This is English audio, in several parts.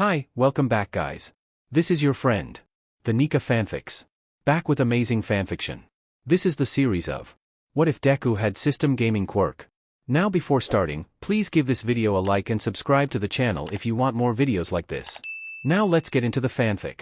Hi, welcome back guys. This is your friend, the Nika Fanfics. Back with amazing fanfiction. This is the series of What if Deku had system gaming quirk? Now before starting, please give this video a like and subscribe to the channel if you want more videos like this. Now let's get into the fanfic.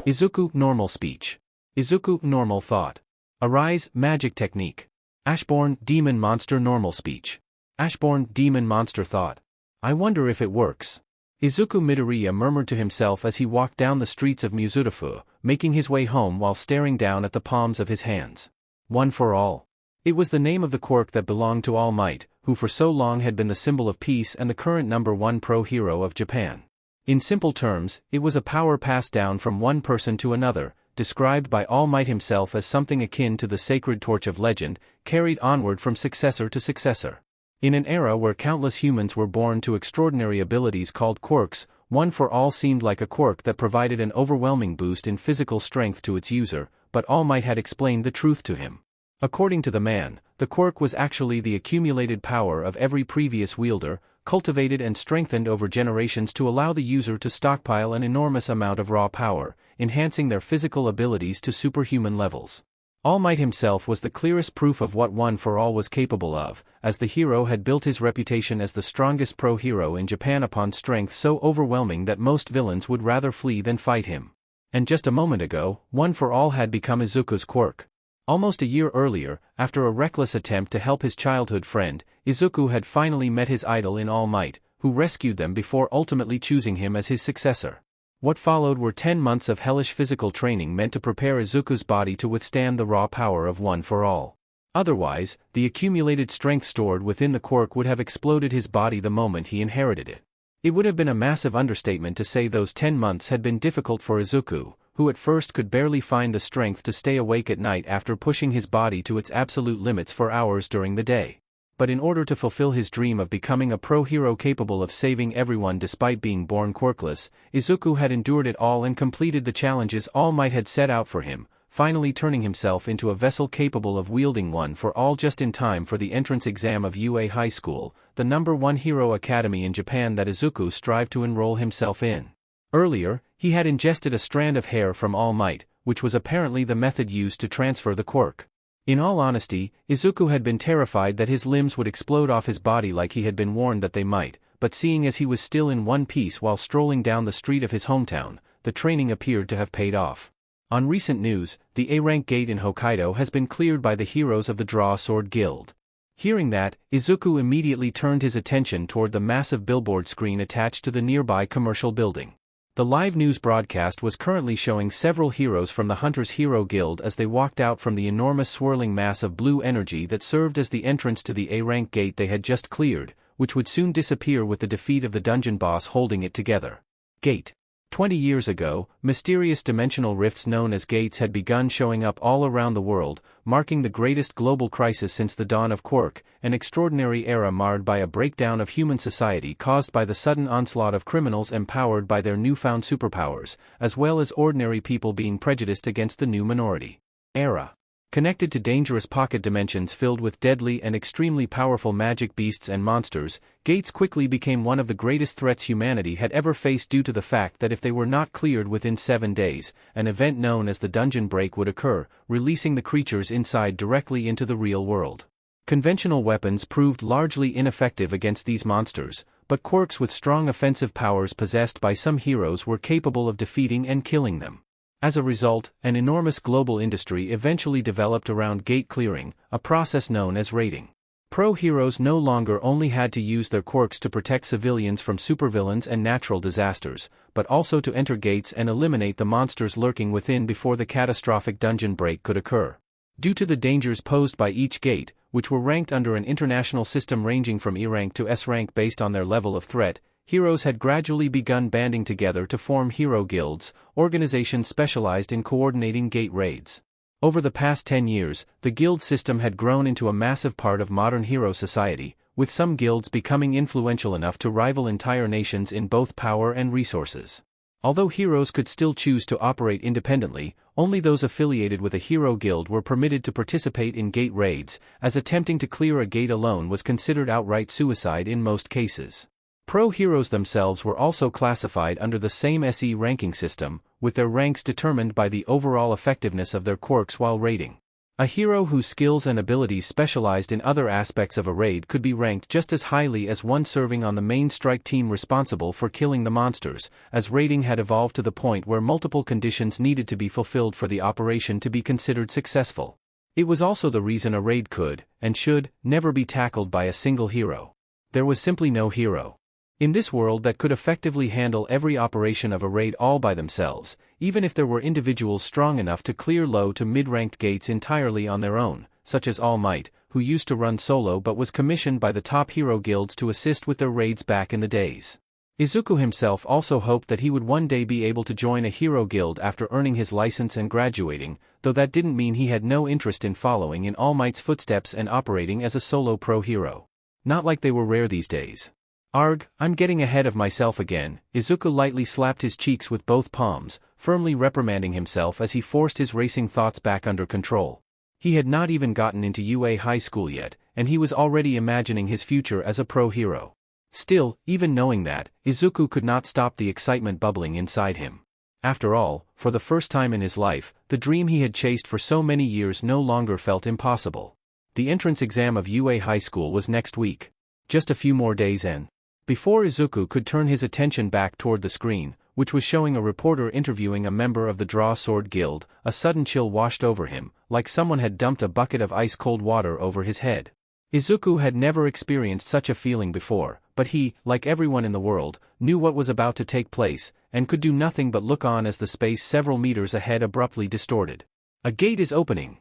Izuku normal speech. Izuku normal thought. Arise magic technique. Ashborn demon monster normal speech. Ashborn demon monster thought. I wonder if it works. Izuku Midoriya murmured to himself as he walked down the streets of Muzurafu, making his way home while staring down at the palms of his hands. One for all. It was the name of the quirk that belonged to All Might, who for so long had been the symbol of peace and the current #1 pro-hero of Japan. In simple terms, it was a power passed down from one person to another, described by All Might himself as something akin to the sacred torch of legend, carried onward from successor to successor. In an era where countless humans were born to extraordinary abilities called quirks, One for All seemed like a quirk that provided an overwhelming boost in physical strength to its user, but All Might had explained the truth to him. According to the man, the quirk was actually the accumulated power of every previous wielder, cultivated and strengthened over generations to allow the user to stockpile an enormous amount of raw power, enhancing their physical abilities to superhuman levels. All Might himself was the clearest proof of what One for All was capable of, as the hero had built his reputation as the strongest pro-hero in Japan upon strength so overwhelming that most villains would rather flee than fight him. And just a moment ago, One for All had become Izuku's quirk. Almost a year earlier, after a reckless attempt to help his childhood friend, Izuku had finally met his idol in All Might, who rescued them before ultimately choosing him as his successor. What followed were 10 months of hellish physical training meant to prepare Izuku's body to withstand the raw power of One for All. Otherwise, the accumulated strength stored within the quirk would have exploded his body the moment he inherited it. It would have been a massive understatement to say those 10 months had been difficult for Izuku, who at first could barely find the strength to stay awake at night after pushing his body to its absolute limits for hours during the day. But in order to fulfill his dream of becoming a pro-hero capable of saving everyone despite being born quirkless, Izuku had endured it all and completed the challenges All Might had set out for him, finally turning himself into a vessel capable of wielding One for All just in time for the entrance exam of UA High School, the #1 hero academy in Japan that Izuku strived to enroll himself in. Earlier, he had ingested a strand of hair from All Might, which was apparently the method used to transfer the quirk. In all honesty, Izuku had been terrified that his limbs would explode off his body like he had been warned that they might, but seeing as he was still in one piece while strolling down the street of his hometown, the training appeared to have paid off. On recent news, the A-rank gate in Hokkaido has been cleared by the heroes of the Draw Sword Guild. Hearing that, Izuku immediately turned his attention toward the massive billboard screen attached to the nearby commercial building. The live news broadcast was currently showing several heroes from the Hunter's Hero Guild as they walked out from the enormous swirling mass of blue energy that served as the entrance to the A-rank gate they had just cleared, which would soon disappear with the defeat of the dungeon boss holding it together. Gate. 20 years ago, mysterious dimensional rifts known as gates had begun showing up all around the world, marking the greatest global crisis since the dawn of Quirk, an extraordinary era marred by a breakdown of human society caused by the sudden onslaught of criminals empowered by their newfound superpowers, as well as ordinary people being prejudiced against the new minority. Era. Connected to dangerous pocket dimensions filled with deadly and extremely powerful magic beasts and monsters, gates quickly became one of the greatest threats humanity had ever faced due to the fact that if they were not cleared within 7 days, an event known as the dungeon break would occur, releasing the creatures inside directly into the real world. Conventional weapons proved largely ineffective against these monsters, but quirks with strong offensive powers possessed by some heroes were capable of defeating and killing them. As a result, an enormous global industry eventually developed around gate clearing, a process known as raiding. Pro-heroes no longer only had to use their quirks to protect civilians from supervillains and natural disasters, but also to enter gates and eliminate the monsters lurking within before the catastrophic dungeon break could occur. Due to the dangers posed by each gate, which were ranked under an international system ranging from E rank to S rank based on their level of threat, heroes had gradually begun banding together to form hero guilds, organizations specialized in coordinating gate raids. Over the past 10 years, the guild system had grown into a massive part of modern hero society, with some guilds becoming influential enough to rival entire nations in both power and resources. Although heroes could still choose to operate independently, only those affiliated with a hero guild were permitted to participate in gate raids, as attempting to clear a gate alone was considered outright suicide in most cases. Pro heroes themselves were also classified under the same SE ranking system, with their ranks determined by the overall effectiveness of their quirks while raiding. A hero whose skills and abilities specialized in other aspects of a raid could be ranked just as highly as one serving on the main strike team responsible for killing the monsters, as raiding had evolved to the point where multiple conditions needed to be fulfilled for the operation to be considered successful. It was also the reason a raid could, and should, never be tackled by a single hero. There was simply no hero in this world that could effectively handle every operation of a raid all by themselves, even if there were individuals strong enough to clear low to mid-ranked gates entirely on their own, such as All Might, who used to run solo but was commissioned by the top hero guilds to assist with their raids back in the days. Izuku himself also hoped that he would one day be able to join a hero guild after earning his license and graduating, though that didn't mean he had no interest in following in All Might's footsteps and operating as a solo pro hero. Not like they were rare these days. Arg, I'm getting ahead of myself again. Izuku lightly slapped his cheeks with both palms, firmly reprimanding himself as he forced his racing thoughts back under control. He had not even gotten into UA high school yet, and he was already imagining his future as a pro hero. Still, even knowing that, Izuku could not stop the excitement bubbling inside him. After all, for the first time in his life, the dream he had chased for so many years no longer felt impossible. The entrance exam of UA high school was next week. Just a few more days and before Izuku could turn his attention back toward the screen, which was showing a reporter interviewing a member of the Draw Sword Guild, a sudden chill washed over him, like someone had dumped a bucket of ice-cold water over his head. Izuku had never experienced such a feeling before, but he, like everyone in the world, knew what was about to take place, and could do nothing but look on as the space several meters ahead abruptly distorted. "A gate is opening!"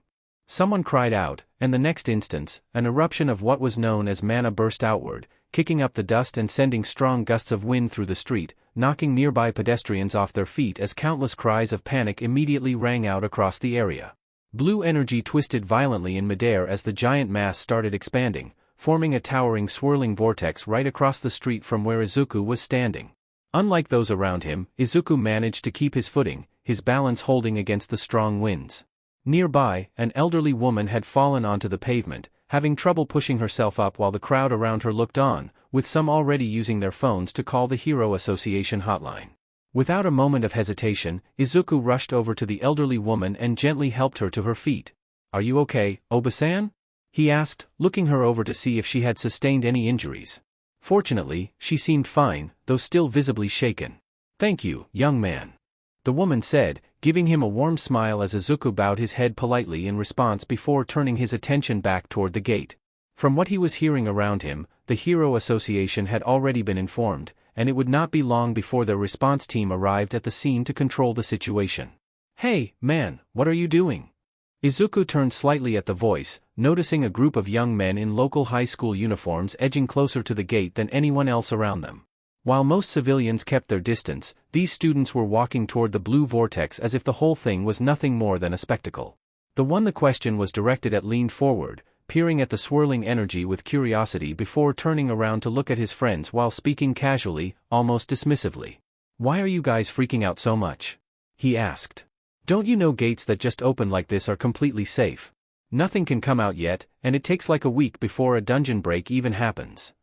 Someone cried out, and the next instant, an eruption of what was known as mana burst outward, kicking up the dust and sending strong gusts of wind through the street, knocking nearby pedestrians off their feet as countless cries of panic immediately rang out across the area. Blue energy twisted violently in midair as the giant mass started expanding, forming a towering swirling vortex right across the street from where Izuku was standing. Unlike those around him, Izuku managed to keep his footing, his balance holding against the strong winds. Nearby, an elderly woman had fallen onto the pavement, having trouble pushing herself up while the crowd around her looked on, with some already using their phones to call the Hero Association hotline. Without a moment of hesitation, Izuku rushed over to the elderly woman and gently helped her to her feet. "Are you okay, Oba-san?" he asked, looking her over to see if she had sustained any injuries. Fortunately, she seemed fine, though still visibly shaken. "Thank you, young man," the woman said, giving him a warm smile as Izuku bowed his head politely in response before turning his attention back toward the gate. From what he was hearing around him, the Hero Association had already been informed, and it would not be long before their response team arrived at the scene to control the situation. "Hey, man, what are you doing?" Izuku turned slightly at the voice, noticing a group of young men in local high school uniforms edging closer to the gate than anyone else around them. While most civilians kept their distance, these students were walking toward the blue vortex as if the whole thing was nothing more than a spectacle. The one the question was directed at leaned forward, peering at the swirling energy with curiosity before turning around to look at his friends while speaking casually, almost dismissively. "Why are you guys freaking out so much?" he asked. "Don't you know gates that just open like this are completely safe? Nothing can come out yet, and it takes like a week before a dungeon break even happens."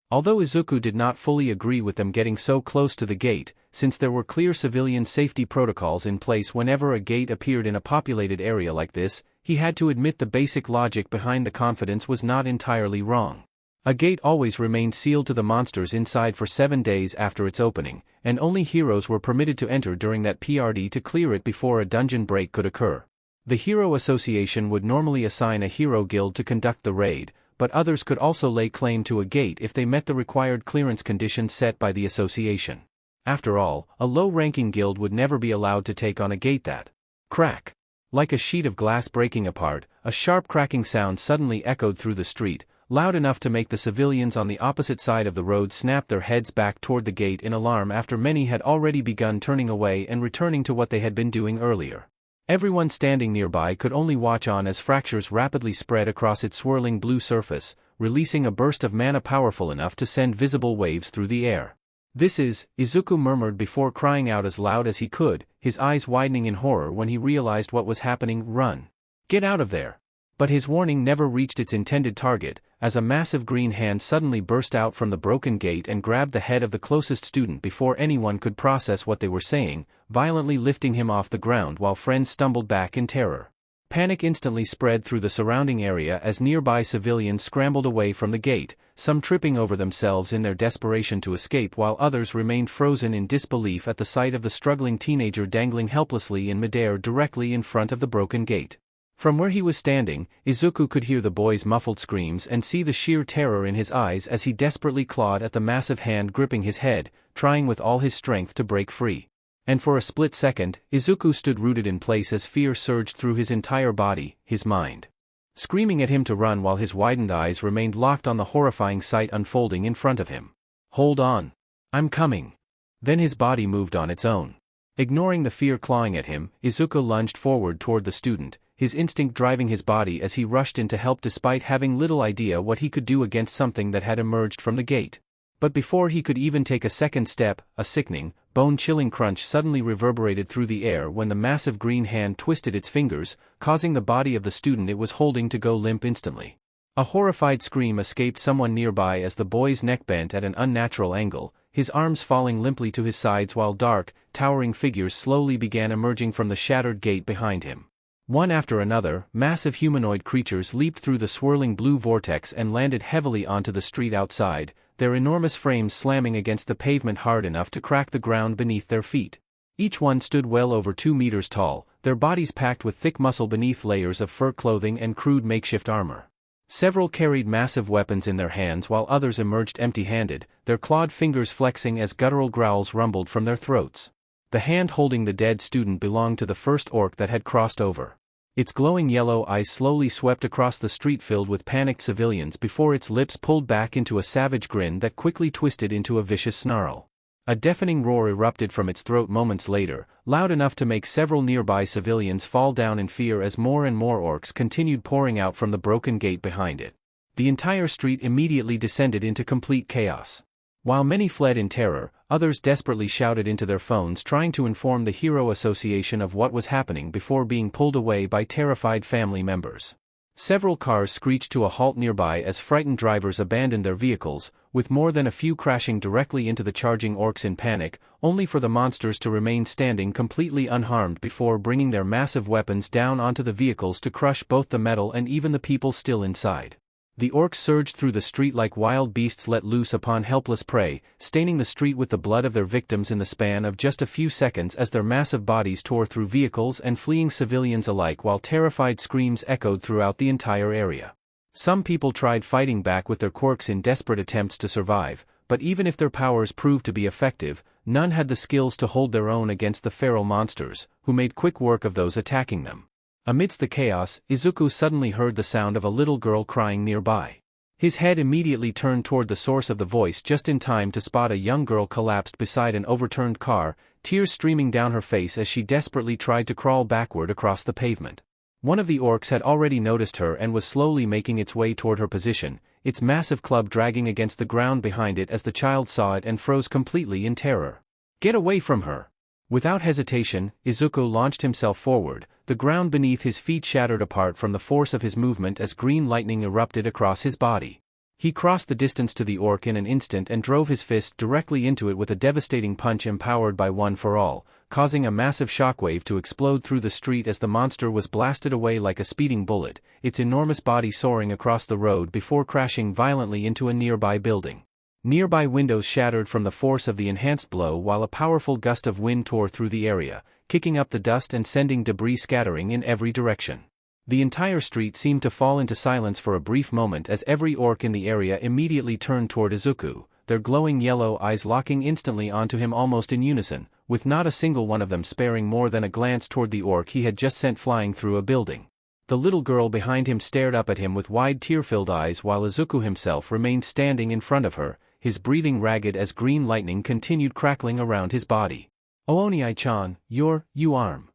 Although Izuku did not fully agree with them getting so close to the gate, since there were clear civilian safety protocols in place whenever a gate appeared in a populated area like this, he had to admit the basic logic behind the confidence was not entirely wrong. A gate always remained sealed to the monsters inside for 7 days after its opening, and only heroes were permitted to enter during that PRD to clear it before a dungeon break could occur. The Hero Association would normally assign a hero guild to conduct the raid, but others could also lay claim to a gate if they met the required clearance conditions set by the association. After all, a low-ranking guild would never be allowed to take on a gate that. Crack! Like a sheet of glass breaking apart, a sharp cracking sound suddenly echoed through the street, loud enough to make the civilians on the opposite side of the road snap their heads back toward the gate in alarm after many had already begun turning away and returning to what they had been doing earlier. Everyone standing nearby could only watch on as fractures rapidly spread across its swirling blue surface, releasing a burst of mana powerful enough to send visible waves through the air. "This is," Izuku murmured before crying out as loud as he could, his eyes widening in horror when he realized what was happening. "Run! Get out of there!" But his warning never reached its intended target, as a massive green hand suddenly burst out from the broken gate and grabbed the head of the closest student before anyone could process what they were saying, violently lifting him off the ground while friends stumbled back in terror. Panic instantly spread through the surrounding area as nearby civilians scrambled away from the gate, some tripping over themselves in their desperation to escape while others remained frozen in disbelief at the sight of the struggling teenager dangling helplessly in midair directly in front of the broken gate. From where he was standing, Izuku could hear the boy's muffled screams and see the sheer terror in his eyes as he desperately clawed at the massive hand gripping his head, trying with all his strength to break free. And for a split second, Izuku stood rooted in place as fear surged through his entire body, his mind screaming at him to run while his widened eyes remained locked on the horrifying sight unfolding in front of him. "Hold on. I'm coming." Then his body moved on its own. Ignoring the fear clawing at him, Izuku lunged forward toward the student, his instinct driving his body as he rushed in to help despite having little idea what he could do against something that had emerged from the gate. But before he could even take a second step, a sickening, bone-chilling crunch suddenly reverberated through the air when the massive green hand twisted its fingers, causing the body of the student it was holding to go limp instantly. A horrified scream escaped someone nearby as the boy's neck bent at an unnatural angle, his arms falling limply to his sides while dark, towering figures slowly began emerging from the shattered gate behind him. One after another, massive humanoid creatures leaped through the swirling blue vortex and landed heavily onto the street outside, their enormous frames slamming against the pavement hard enough to crack the ground beneath their feet. Each one stood well over 2 meters tall, their bodies packed with thick muscle beneath layers of fur clothing and crude makeshift armor. Several carried massive weapons in their hands while others emerged empty-handed, their clawed fingers flexing as guttural growls rumbled from their throats. The hand holding the dead student belonged to the first orc that had crossed over. Its glowing yellow eyes slowly swept across the street filled with panicked civilians before its lips pulled back into a savage grin that quickly twisted into a vicious snarl. A deafening roar erupted from its throat moments later, loud enough to make several nearby civilians fall down in fear as more and more orcs continued pouring out from the broken gate behind it. The entire street immediately descended into complete chaos. While many fled in terror, others desperately shouted into their phones trying to inform the Hero Association of what was happening before being pulled away by terrified family members. Several cars screeched to a halt nearby as frightened drivers abandoned their vehicles, with more than a few crashing directly into the charging orcs in panic, only for the monsters to remain standing completely unharmed before bringing their massive weapons down onto the vehicles to crush both the metal and even the people still inside. The orcs surged through the street like wild beasts let loose upon helpless prey, staining the street with the blood of their victims in the span of just a few seconds as their massive bodies tore through vehicles and fleeing civilians alike while terrified screams echoed throughout the entire area. Some people tried fighting back with their quirks in desperate attempts to survive, but even if their powers proved to be effective, none had the skills to hold their own against the feral monsters, who made quick work of those attacking them. Amidst the chaos, Izuku suddenly heard the sound of a little girl crying nearby. His head immediately turned toward the source of the voice just in time to spot a young girl collapsed beside an overturned car, tears streaming down her face as she desperately tried to crawl backward across the pavement. One of the orcs had already noticed her and was slowly making its way toward her position, its massive club dragging against the ground behind it as the child saw it and froze completely in terror. "Get away from her!" Without hesitation, Izuku launched himself forward, the ground beneath his feet shattered apart from the force of his movement as green lightning erupted across his body. He crossed the distance to the orc in an instant and drove his fist directly into it with a devastating punch empowered by One for All, causing a massive shockwave to explode through the street as the monster was blasted away like a speeding bullet, its enormous body soaring across the road before crashing violently into a nearby building. Nearby windows shattered from the force of the enhanced blow while a powerful gust of wind tore through the area, kicking up the dust and sending debris scattering in every direction. The entire street seemed to fall into silence for a brief moment as every orc in the area immediately turned toward Izuku, their glowing yellow eyes locking instantly onto him almost in unison, with not a single one of them sparing more than a glance toward the orc he had just sent flying through a building. The little girl behind him stared up at him with wide tear-filled eyes while Izuku himself remained standing in front of her, his breathing ragged as green lightning continued crackling around his body. "Ooni-chan, you arm."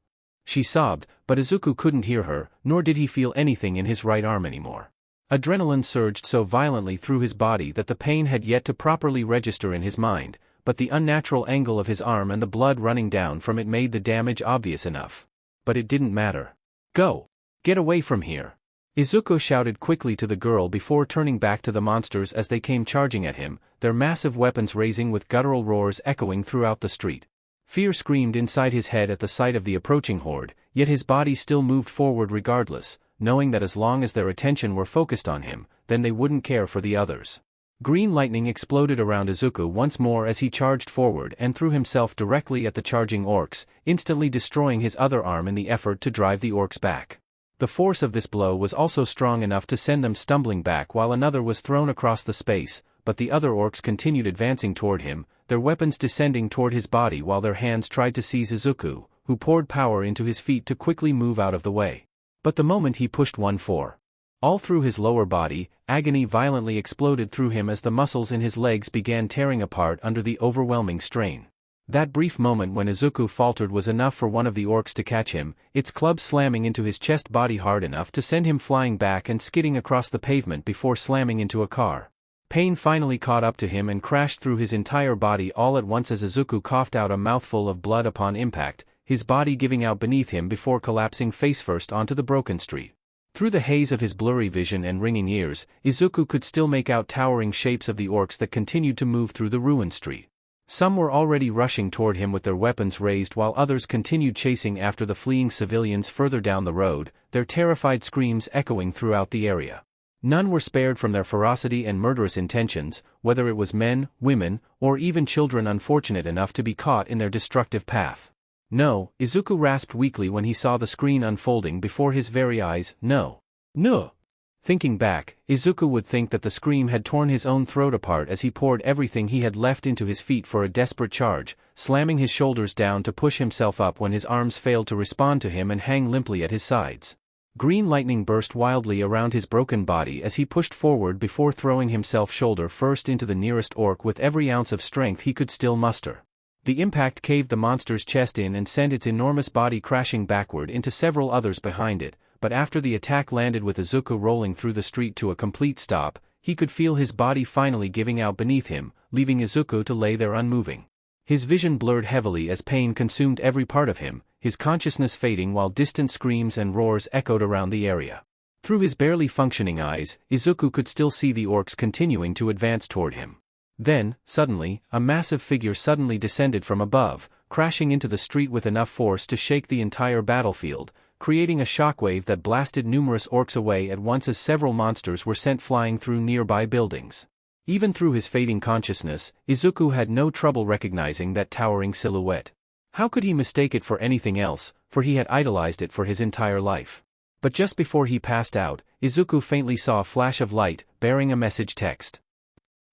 She sobbed, but Izuku couldn't hear her, nor did he feel anything in his right arm anymore. Adrenaline surged so violently through his body that the pain had yet to properly register in his mind, but the unnatural angle of his arm and the blood running down from it made the damage obvious enough. But it didn't matter. "Go! Get away from here!" Izuku shouted quickly to the girl before turning back to the monsters as they came charging at him, their massive weapons raising with guttural roars echoing throughout the street. Fear screamed inside his head at the sight of the approaching horde, yet his body still moved forward regardless, knowing that as long as their attention were focused on him, then they wouldn't care for the others. Green lightning exploded around Izuku once more as he charged forward and threw himself directly at the charging orcs, instantly destroying his other arm in the effort to drive the orcs back. The force of this blow was also strong enough to send them stumbling back while another was thrown across the space, but the other orcs continued advancing toward him, their weapons descending toward his body while their hands tried to seize Izuku, who poured power into his feet to quickly move out of the way. But the moment he pushed one for all through his lower body, agony violently exploded through him as the muscles in his legs began tearing apart under the overwhelming strain. That brief moment when Izuku faltered was enough for one of the orcs to catch him, its club slamming into his chest body hard enough to send him flying back and skidding across the pavement before slamming into a car. Pain finally caught up to him and crashed through his entire body all at once as Izuku coughed out a mouthful of blood upon impact, his body giving out beneath him before collapsing face-first onto the broken street. Through the haze of his blurry vision and ringing ears, Izuku could still make out towering shapes of the orcs that continued to move through the ruined street. Some were already rushing toward him with their weapons raised while others continued chasing after the fleeing civilians further down the road, their terrified screams echoing throughout the area. None were spared from their ferocity and murderous intentions, whether it was men, women, or even children unfortunate enough to be caught in their destructive path. No, Izuku rasped weakly when he saw the screen unfolding before his very eyes. No. Thinking back, Izuku would think that the scream had torn his own throat apart as he poured everything he had left into his feet for a desperate charge, slamming his shoulders down to push himself up when his arms failed to respond to him and hang limply at his sides. Green lightning burst wildly around his broken body as he pushed forward before throwing himself shoulder first into the nearest orc with every ounce of strength he could still muster. The impact caved the monster's chest in and sent its enormous body crashing backward into several others behind it, but after the attack landed with Izuku rolling through the street to a complete stop, he could feel his body finally giving out beneath him, leaving Izuku to lay there unmoving. His vision blurred heavily as pain consumed every part of him, his consciousness fading while distant screams and roars echoed around the area. Through his barely functioning eyes, Izuku could still see the orcs continuing to advance toward him. Then, suddenly, a massive figure suddenly descended from above, crashing into the street with enough force to shake the entire battlefield, creating a shockwave that blasted numerous orcs away at once as several monsters were sent flying through nearby buildings. Even through his fading consciousness, Izuku had no trouble recognizing that towering silhouette. How could he mistake it for anything else, for he had idolized it for his entire life? But just before he passed out, Izuku faintly saw a flash of light, bearing a message text.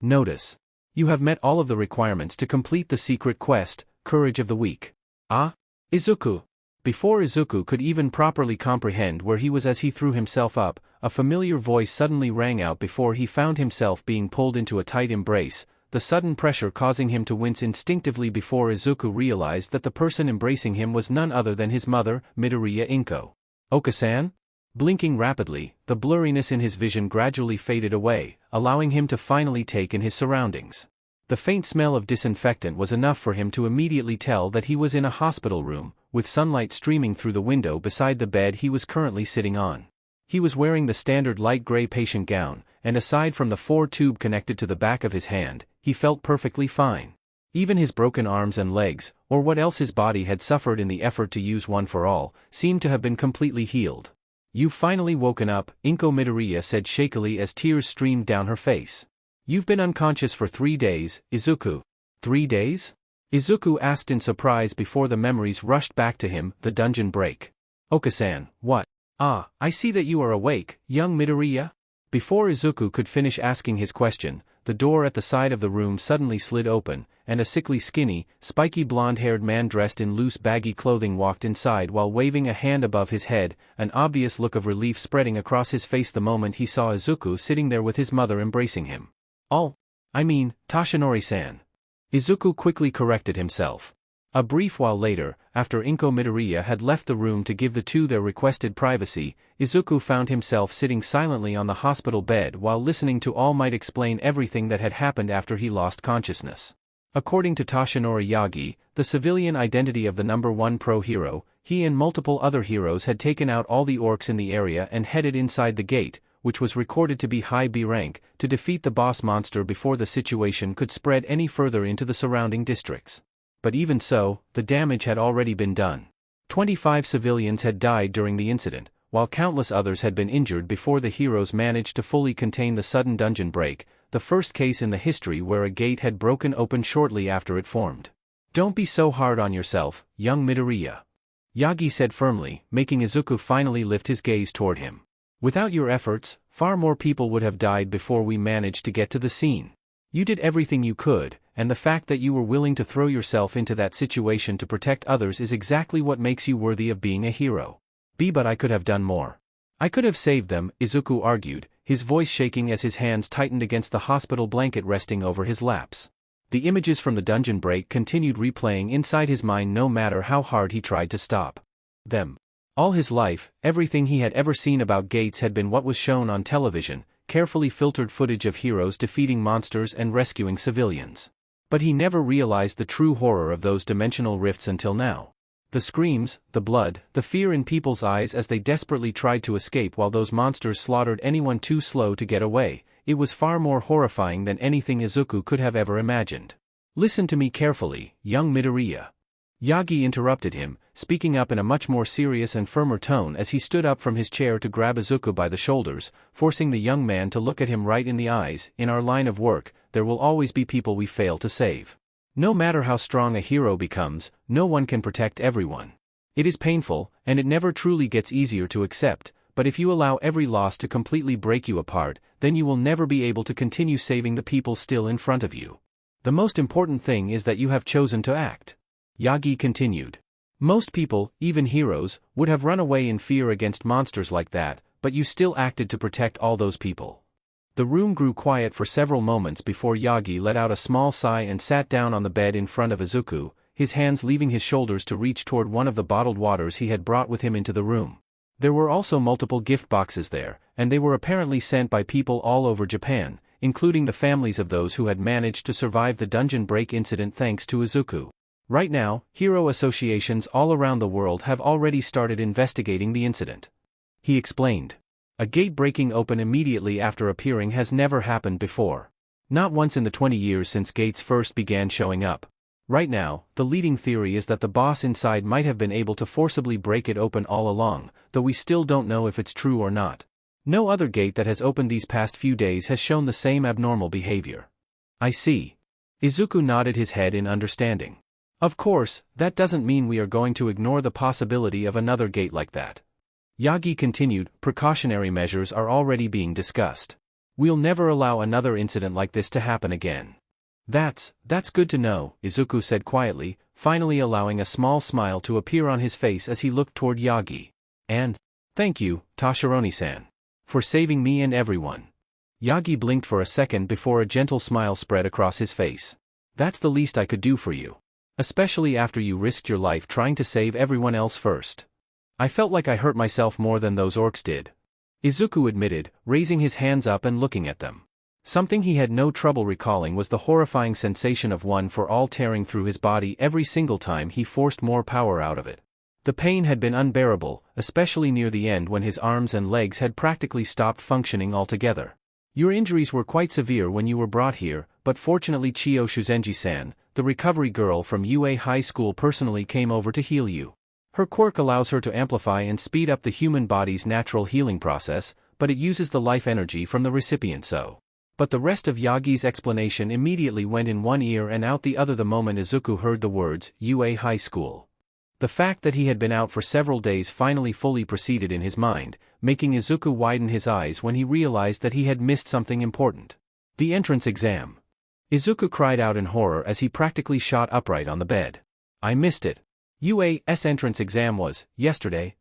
Notice. You have met all of the requirements to complete the secret quest, Courage of the Weak. Ah? Izuku. Before Izuku could even properly comprehend where he was as he threw himself up, a familiar voice suddenly rang out before he found himself being pulled into a tight embrace, the sudden pressure causing him to wince instinctively before Izuku realized that the person embracing him was none other than his mother, Midoriya Inko. Oka-san? Blinking rapidly, the blurriness in his vision gradually faded away, allowing him to finally take in his surroundings. The faint smell of disinfectant was enough for him to immediately tell that he was in a hospital room, with sunlight streaming through the window beside the bed he was currently sitting on. He was wearing the standard light gray patient gown, and aside from the 4-tube connected to the back of his hand, he felt perfectly fine. Even his broken arms and legs, or what else his body had suffered in the effort to use one for all, seemed to have been completely healed. You've finally woken up, Inko Midoriya said shakily as tears streamed down her face. You've been unconscious for 3 days, Izuku. 3 days? Izuku asked in surprise before the memories rushed back to him, the dungeon break. Oka-san, what? Ah, I see that you are awake, young Midoriya? Before Izuku could finish asking his question, the door at the side of the room suddenly slid open, and a sickly skinny, spiky blonde-haired man dressed in loose baggy clothing walked inside while waving a hand above his head, an obvious look of relief spreading across his face the moment he saw Izuku sitting there with his mother embracing him. Toshinori-san. Izuku quickly corrected himself. A brief while later, after Inko Midoriya had left the room to give the two their requested privacy, Izuku found himself sitting silently on the hospital bed while listening to All Might explain everything that had happened after he lost consciousness. According to Toshinori Yagi, the civilian identity of the #1 pro hero, he and multiple other heroes had taken out all the orcs in the area and headed inside the gate, which was recorded to be high B rank, to defeat the boss monster before the situation could spread any further into the surrounding districts. But even so, the damage had already been done. 25 civilians had died during the incident, while countless others had been injured before the heroes managed to fully contain the sudden dungeon break, the first case in the history where a gate had broken open shortly after it formed. "Don't be so hard on yourself, young Midoriya," Yagi said firmly, making Izuku finally lift his gaze toward him. "Without your efforts, far more people would have died before we managed to get to the scene. You did everything you could, and the fact that you were willing to throw yourself into that situation to protect others is exactly what makes you worthy of being a hero. But I could have done more. I could have saved them," Izuku argued, his voice shaking as his hands tightened against the hospital blanket resting over his laps. The images from the dungeon break continued replaying inside his mind no matter how hard he tried to stop them. All his life, everything he had ever seen about gates had been what was shown on television, carefully filtered footage of heroes defeating monsters and rescuing civilians. But he never realized the true horror of those dimensional rifts until now. The screams, the blood, the fear in people's eyes as they desperately tried to escape while those monsters slaughtered anyone too slow to get away, it was far more horrifying than anything Izuku could have ever imagined. "Listen to me carefully, young Midoriya," Yagi interrupted him, speaking up in a much more serious and firmer tone as he stood up from his chair to grab Izuku by the shoulders, forcing the young man to look at him right in the eyes. "In our line of work, there will always be people we fail to save. No matter how strong a hero becomes, no one can protect everyone. It is painful, and it never truly gets easier to accept, but if you allow every loss to completely break you apart, then you will never be able to continue saving the people still in front of you. The most important thing is that you have chosen to act," Yagi continued. "Most people, even heroes, would have run away in fear against monsters like that, but you still acted to protect all those people." The room grew quiet for several moments before Yagi let out a small sigh and sat down on the bed in front of Izuku, his hands leaving his shoulders to reach toward one of the bottled waters he had brought with him into the room. There were also multiple gift boxes there, and they were apparently sent by people all over Japan, including the families of those who had managed to survive the dungeon break incident thanks to Izuku. Right now, hero associations all around the world have already started investigating the incident, he explained. A gate breaking open immediately after appearing has never happened before. Not once in the 20 years since gates first began showing up. Right now, the leading theory is that the boss inside might have been able to forcibly break it open all along, though we still don't know if it's true or not. No other gate that has opened these past few days has shown the same abnormal behavior. "I see." Izuku nodded his head in understanding. "Of course, that doesn't mean we are going to ignore the possibility of another gate like that," Yagi continued. "Precautionary measures are already being discussed. We'll never allow another incident like this to happen again." That's good to know," Izuku said quietly, finally allowing a small smile to appear on his face as he looked toward Yagi. "And thank you, Tashironi-san, for saving me and everyone." Yagi blinked for a second before a gentle smile spread across his face. "That's the least I could do for you. Especially after you risked your life trying to save everyone else first. I felt like I hurt myself more than those orcs did," Izuku admitted, raising his hands up and looking at them. Something he had no trouble recalling was the horrifying sensation of one for all tearing through his body every single time he forced more power out of it. The pain had been unbearable, especially near the end when his arms and legs had practically stopped functioning altogether. "Your injuries were quite severe when you were brought here, but fortunately Chiyo Shuzenji-san, the recovery girl from UA High School, personally came over to heal you. Her quirk allows her to amplify and speed up the human body's natural healing process, but it uses the life energy from the recipient so." But the rest of Yagi's explanation immediately went in one ear and out the other the moment Izuku heard the words, UA High School. The fact that he had been out for several days finally fully proceeded in his mind, making Izuku widen his eyes when he realized that he had missed something important. The entrance exam. Izuku cried out in horror as he practically shot upright on the bed. "I missed it. UA's entrance exam was yesterday."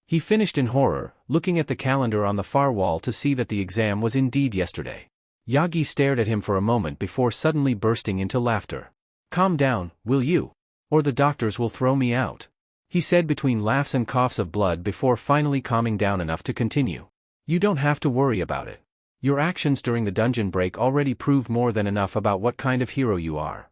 He finished in horror, looking at the calendar on the far wall to see that the exam was indeed yesterday. Yagi stared at him for a moment before suddenly bursting into laughter. "Calm down, will you? Or the doctors will throw me out," he said between laughs and coughs of blood before finally calming down enough to continue. "You don't have to worry about it. Your actions during the dungeon break already prove more than enough about what kind of hero you are."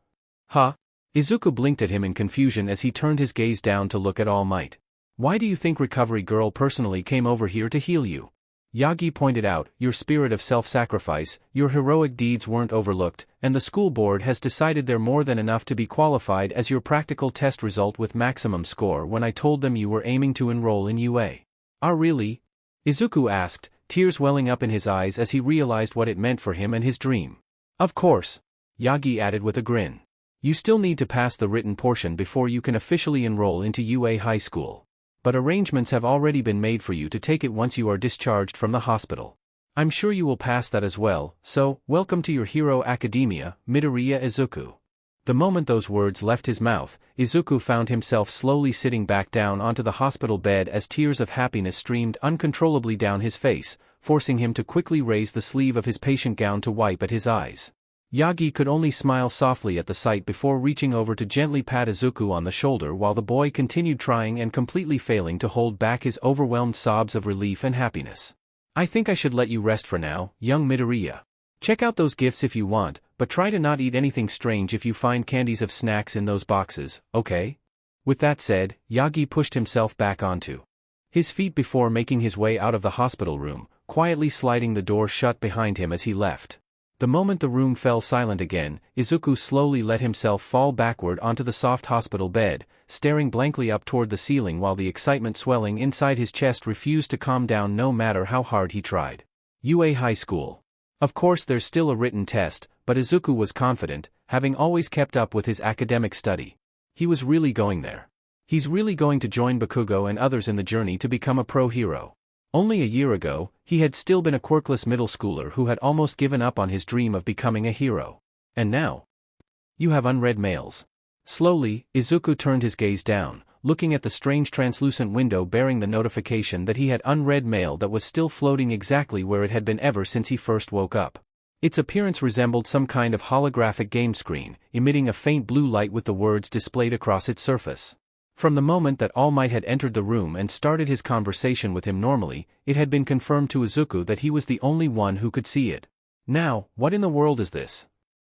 "Huh?" Izuku blinked at him in confusion as he turned his gaze down to look at All Might. Why do you think Recovery Girl personally came over here to heal you? Yagi pointed out, your spirit of self-sacrifice, your heroic deeds weren't overlooked, and the school board has decided they're more than enough to be qualified as your practical test result with maximum score when I told them you were aiming to enroll in UA. Ah really? Izuku asked, tears welling up in his eyes as he realized what it meant for him and his dream. Of course. Yagi added with a grin. You still need to pass the written portion before you can officially enroll into UA High School. But arrangements have already been made for you to take it once you are discharged from the hospital. I'm sure you will pass that as well, so, welcome to your hero academia, Midoriya Izuku. The moment those words left his mouth, Izuku found himself slowly sitting back down onto the hospital bed as tears of happiness streamed uncontrollably down his face, forcing him to quickly raise the sleeve of his patient gown to wipe at his eyes. Yagi could only smile softly at the sight before reaching over to gently pat Izuku on the shoulder while the boy continued trying and completely failing to hold back his overwhelmed sobs of relief and happiness. I think I should let you rest for now, young Midoriya. Check out those gifts if you want, but try to not eat anything strange if you find candies of snacks in those boxes, okay? With that said, Yagi pushed himself back onto his feet before making his way out of the hospital room, quietly sliding the door shut behind him as he left. The moment the room fell silent again, Izuku slowly let himself fall backward onto the soft hospital bed, staring blankly up toward the ceiling while the excitement swelling inside his chest refused to calm down no matter how hard he tried. UA High School. Of course there's still a written test, but Izuku was confident, having always kept up with his academic study. He was really going there. He's really going to join Bakugo and others in the journey to become a pro hero. Only a year ago, he had still been a quirkless middle schooler who had almost given up on his dream of becoming a hero. And now? You have unread mails. Slowly, Izuku turned his gaze down, looking at the strange translucent window bearing the notification that he had unread mail that was still floating exactly where it had been ever since he first woke up. Its appearance resembled some kind of holographic game screen, emitting a faint blue light with the words displayed across its surface. From the moment that All Might had entered the room and started his conversation with him normally, it had been confirmed to Izuku that he was the only one who could see it. Now, what in the world is this?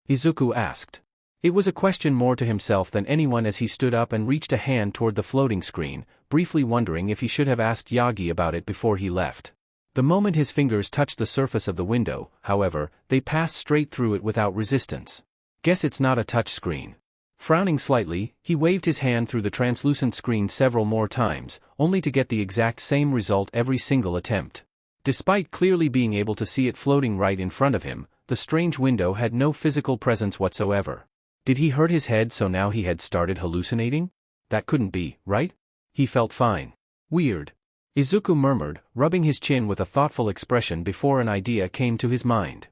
Izuku asked. It was a question more to himself than anyone as he stood up and reached a hand toward the floating screen, briefly wondering if he should have asked Yagi about it before he left. The moment his fingers touched the surface of the window, however, they passed straight through it without resistance. Guess it's not a touch screen. Frowning slightly, he waved his hand through the translucent screen several more times, only to get the exact same result every single attempt. Despite clearly being able to see it floating right in front of him, the strange window had no physical presence whatsoever. Did he hurt his head so now he had started hallucinating? That couldn't be, right? He felt fine. Weird. Izuku murmured, rubbing his chin with a thoughtful expression before an idea came to his mind.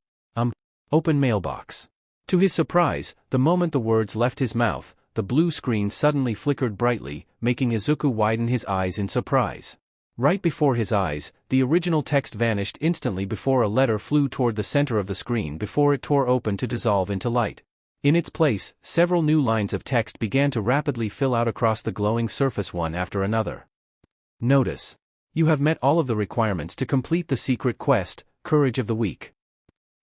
Open mailbox. To his surprise, the moment the words left his mouth, the blue screen suddenly flickered brightly, making Izuku widen his eyes in surprise. Right before his eyes, the original text vanished instantly before a letter flew toward the center of the screen before it tore open to dissolve into light. In its place, several new lines of text began to rapidly fill out across the glowing surface one after another. Notice. You have met all of the requirements to complete the secret quest, Courage of the Weak.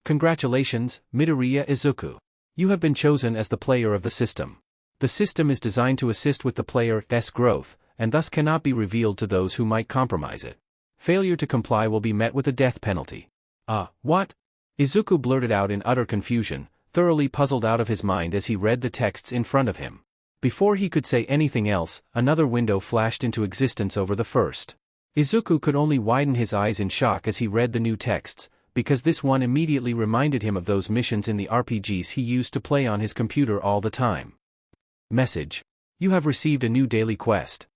Congratulations, Midoriya Izuku. You have been chosen as the player of the system. The system is designed to assist with the player's growth, and thus cannot be revealed to those who might compromise it. Failure to comply will be met with a death penalty. What? Izuku blurted out in utter confusion, thoroughly puzzled out of his mind as he read the texts in front of him. Before he could say anything else, another window flashed into existence over the first. Izuku could only widen his eyes in shock as he read the new texts, because this one immediately reminded him of those missions in the RPGs he used to play on his computer all the time. Message. You have received a new daily quest.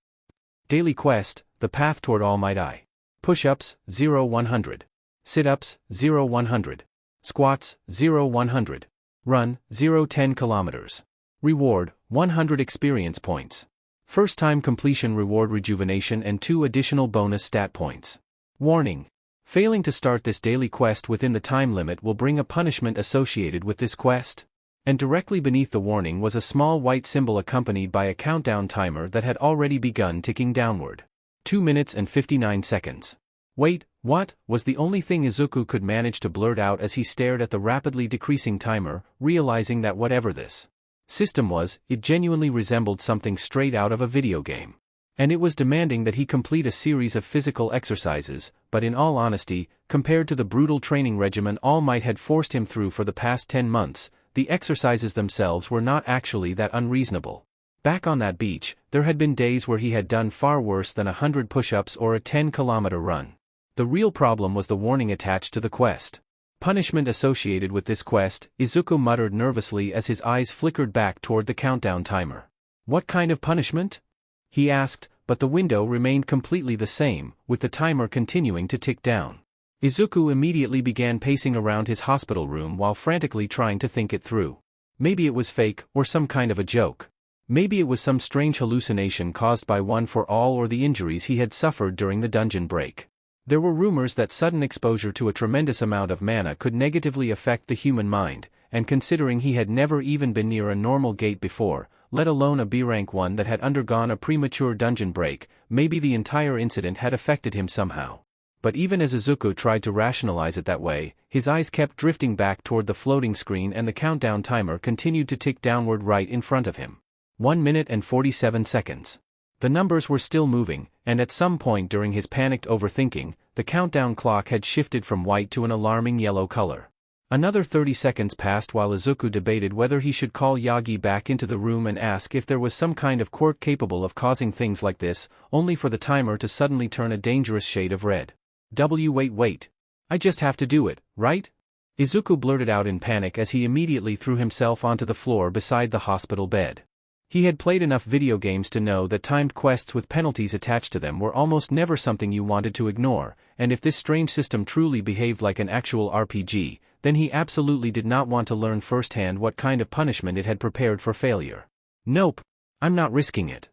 Daily quest, the path toward All Might I. Push-ups, 0-100. Sit-ups, 0-100. Squats, 0-100. Run, 0-10 kilometers. Reward, 100 experience points. First time completion reward rejuvenation and 2 additional bonus stat points. Warning. Failing to start this daily quest within the time limit will bring a punishment associated with this quest. And directly beneath the warning was a small white symbol accompanied by a countdown timer that had already begun ticking downward. 2 minutes and 59 seconds. Wait, what? Was the only thing Izuku could manage to blurt out as he stared at the rapidly decreasing timer, realizing that whatever this system was, it genuinely resembled something straight out of a video game. And it was demanding that he complete a series of physical exercises, but in all honesty, compared to the brutal training regimen All Might had forced him through for the past 10 months, the exercises themselves were not actually that unreasonable. Back on that beach, there had been days where he had done far worse than 100 push-ups or a 10-kilometer run. The real problem was the warning attached to the quest. Punishment associated with this quest, Izuku muttered nervously as his eyes flickered back toward the countdown timer. What kind of punishment? He asked, but the window remained completely the same, with the timer continuing to tick down. Izuku immediately began pacing around his hospital room while frantically trying to think it through. Maybe it was fake, or some kind of a joke. Maybe it was some strange hallucination caused by One for All or the injuries he had suffered during the dungeon break. There were rumors that sudden exposure to a tremendous amount of mana could negatively affect the human mind, and considering he had never even been near a normal gate before, let alone a B-rank one that had undergone a premature dungeon break, maybe the entire incident had affected him somehow. But even as Izuku tried to rationalize it that way, his eyes kept drifting back toward the floating screen and the countdown timer continued to tick downward right in front of him. 1 minute and 47 seconds. The numbers were still moving, and at some point during his panicked overthinking, the countdown clock had shifted from white to an alarming yellow color. Another 30 seconds passed while Izuku debated whether he should call Yagi back into the room and ask if there was some kind of quirk capable of causing things like this, only for the timer to suddenly turn a dangerous shade of red. Wait. I just have to do it, right? Izuku blurted out in panic as he immediately threw himself onto the floor beside the hospital bed. He had played enough video games to know that timed quests with penalties attached to them were almost never something you wanted to ignore, and if this strange system truly behaved like an actual RPG, then he absolutely did not want to learn firsthand what kind of punishment it had prepared for failure. Nope. I'm not risking it.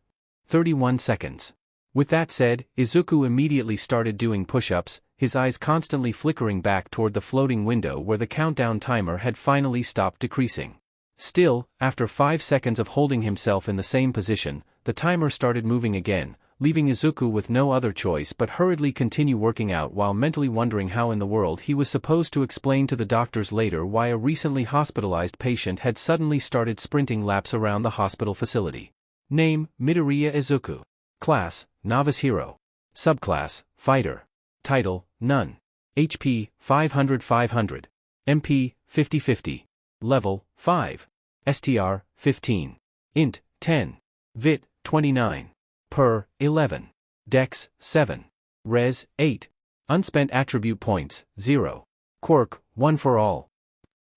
31 seconds. With that said, Izuku immediately started doing push-ups, his eyes constantly flickering back toward the floating window where the countdown timer had finally stopped decreasing. Still, after 5 seconds of holding himself in the same position, the timer started moving again, leaving Izuku with no other choice but hurriedly continue working out while mentally wondering how in the world he was supposed to explain to the doctors later why a recently hospitalized patient had suddenly started sprinting laps around the hospital facility. Name, Midoriya Izuku. Class, Novice Hero. Subclass, Fighter. Title, None. HP, 500-500. MP, 50-50. Level, 5. STR, 15. Int, 10. Vit, 29. Per, 11. Dex, 7. Res, 8. Unspent attribute points, 0. Quirk, One for All.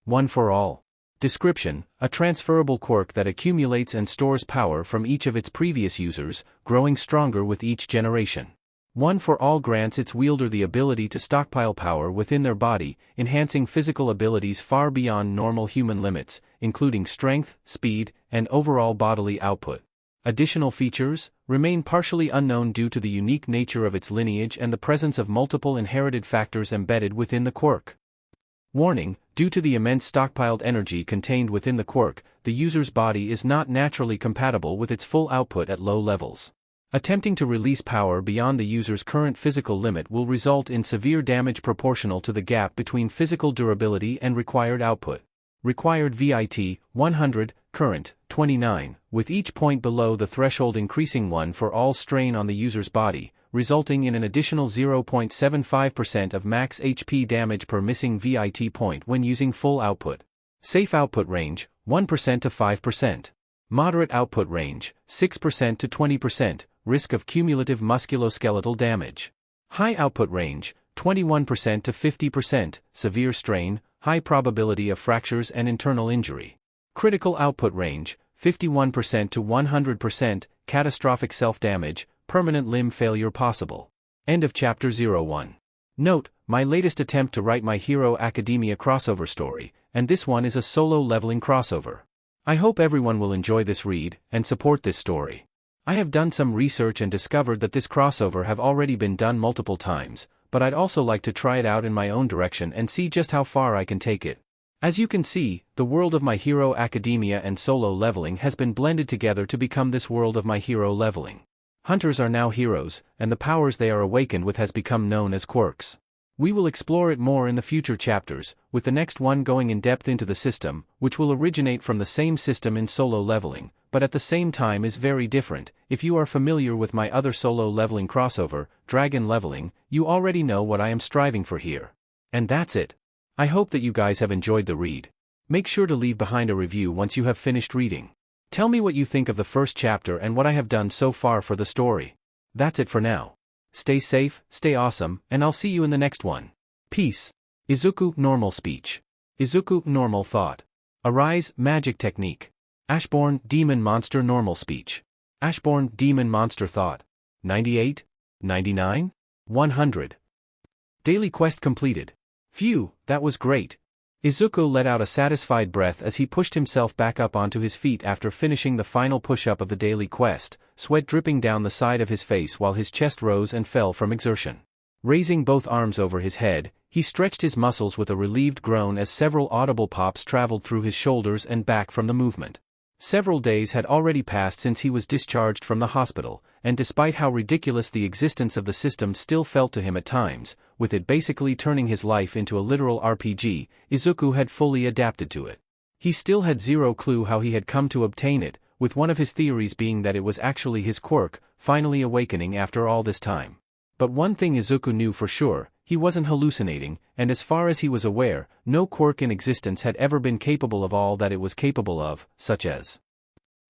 One for All. Description: a transferable quirk that accumulates and stores power from each of its previous users, growing stronger with each generation. One for All grants its wielder the ability to stockpile power within their body, enhancing physical abilities far beyond normal human limits, including strength, speed, and overall bodily output. Additional features remain partially unknown due to the unique nature of its lineage and the presence of multiple inherited factors embedded within the quirk. Warning: due to the immense stockpiled energy contained within the quirk, the user's body is not naturally compatible with its full output at low levels. Attempting to release power beyond the user's current physical limit will result in severe damage proportional to the gap between physical durability and required output. Required VIT, 100, current, 29, with each point below the threshold increasing 1 for all strain on the user's body, resulting in an additional 0.75% of max HP damage per missing VIT point when using full output. Safe output range, 1% to 5%. Moderate output range, 6% to 20%, risk of cumulative musculoskeletal damage. High output range, 21% to 50%, severe strain, high probability of fractures and internal injury. Critical output range, 51% to 100%, catastrophic self-damage, permanent limb failure possible. End of Chapter 01. Note: my latest attempt to write My Hero Academia crossover story, and this one is a solo leveling crossover. I hope everyone will enjoy this read, and support this story. I have done some research and discovered that this crossover have already been done multiple times, but I'd also like to try it out in my own direction and see just how far I can take it. As you can see, the world of My Hero Academia and solo leveling has been blended together to become this world of My Hero leveling. Hunters are now heroes, and the powers they are awakened with has become known as quirks. We will explore it more in the future chapters, with the next one going in depth into the system, which will originate from the same system in solo leveling, but at the same time is very different. If you are familiar with my other solo leveling crossover, Dragon Leveling, you already know what I am striving for here. And that's it. I hope that you guys have enjoyed the read. Make sure to leave behind a review once you have finished reading. Tell me what you think of the first chapter and what I have done so far for the story. That's it for now. Stay safe, stay awesome, and I'll see you in the next one. Peace. Izuku Normal Speech. Izuku Normal Thought. Arise Magic Technique. Ashborn Demon Monster Normal Speech. Ashborn Demon Monster Thought. 98? 99? 100. Daily quest completed. Phew, that was great. Izuku let out a satisfied breath as he pushed himself back up onto his feet after finishing the final push-up of the daily quest, sweat dripping down the side of his face while his chest rose and fell from exertion. Raising both arms over his head, he stretched his muscles with a relieved groan as several audible pops traveled through his shoulders and back from the movement. Several days had already passed since he was discharged from the hospital, and despite how ridiculous the existence of the system still felt to him at times, with it basically turning his life into a literal RPG, Izuku had fully adapted to it. He still had zero clue how he had come to obtain it, with one of his theories being that it was actually his quirk, finally awakening after all this time. But one thing Izuku knew for sure, he wasn't hallucinating, and as far as he was aware, no quirk in existence had ever been capable of all that it was capable of, such as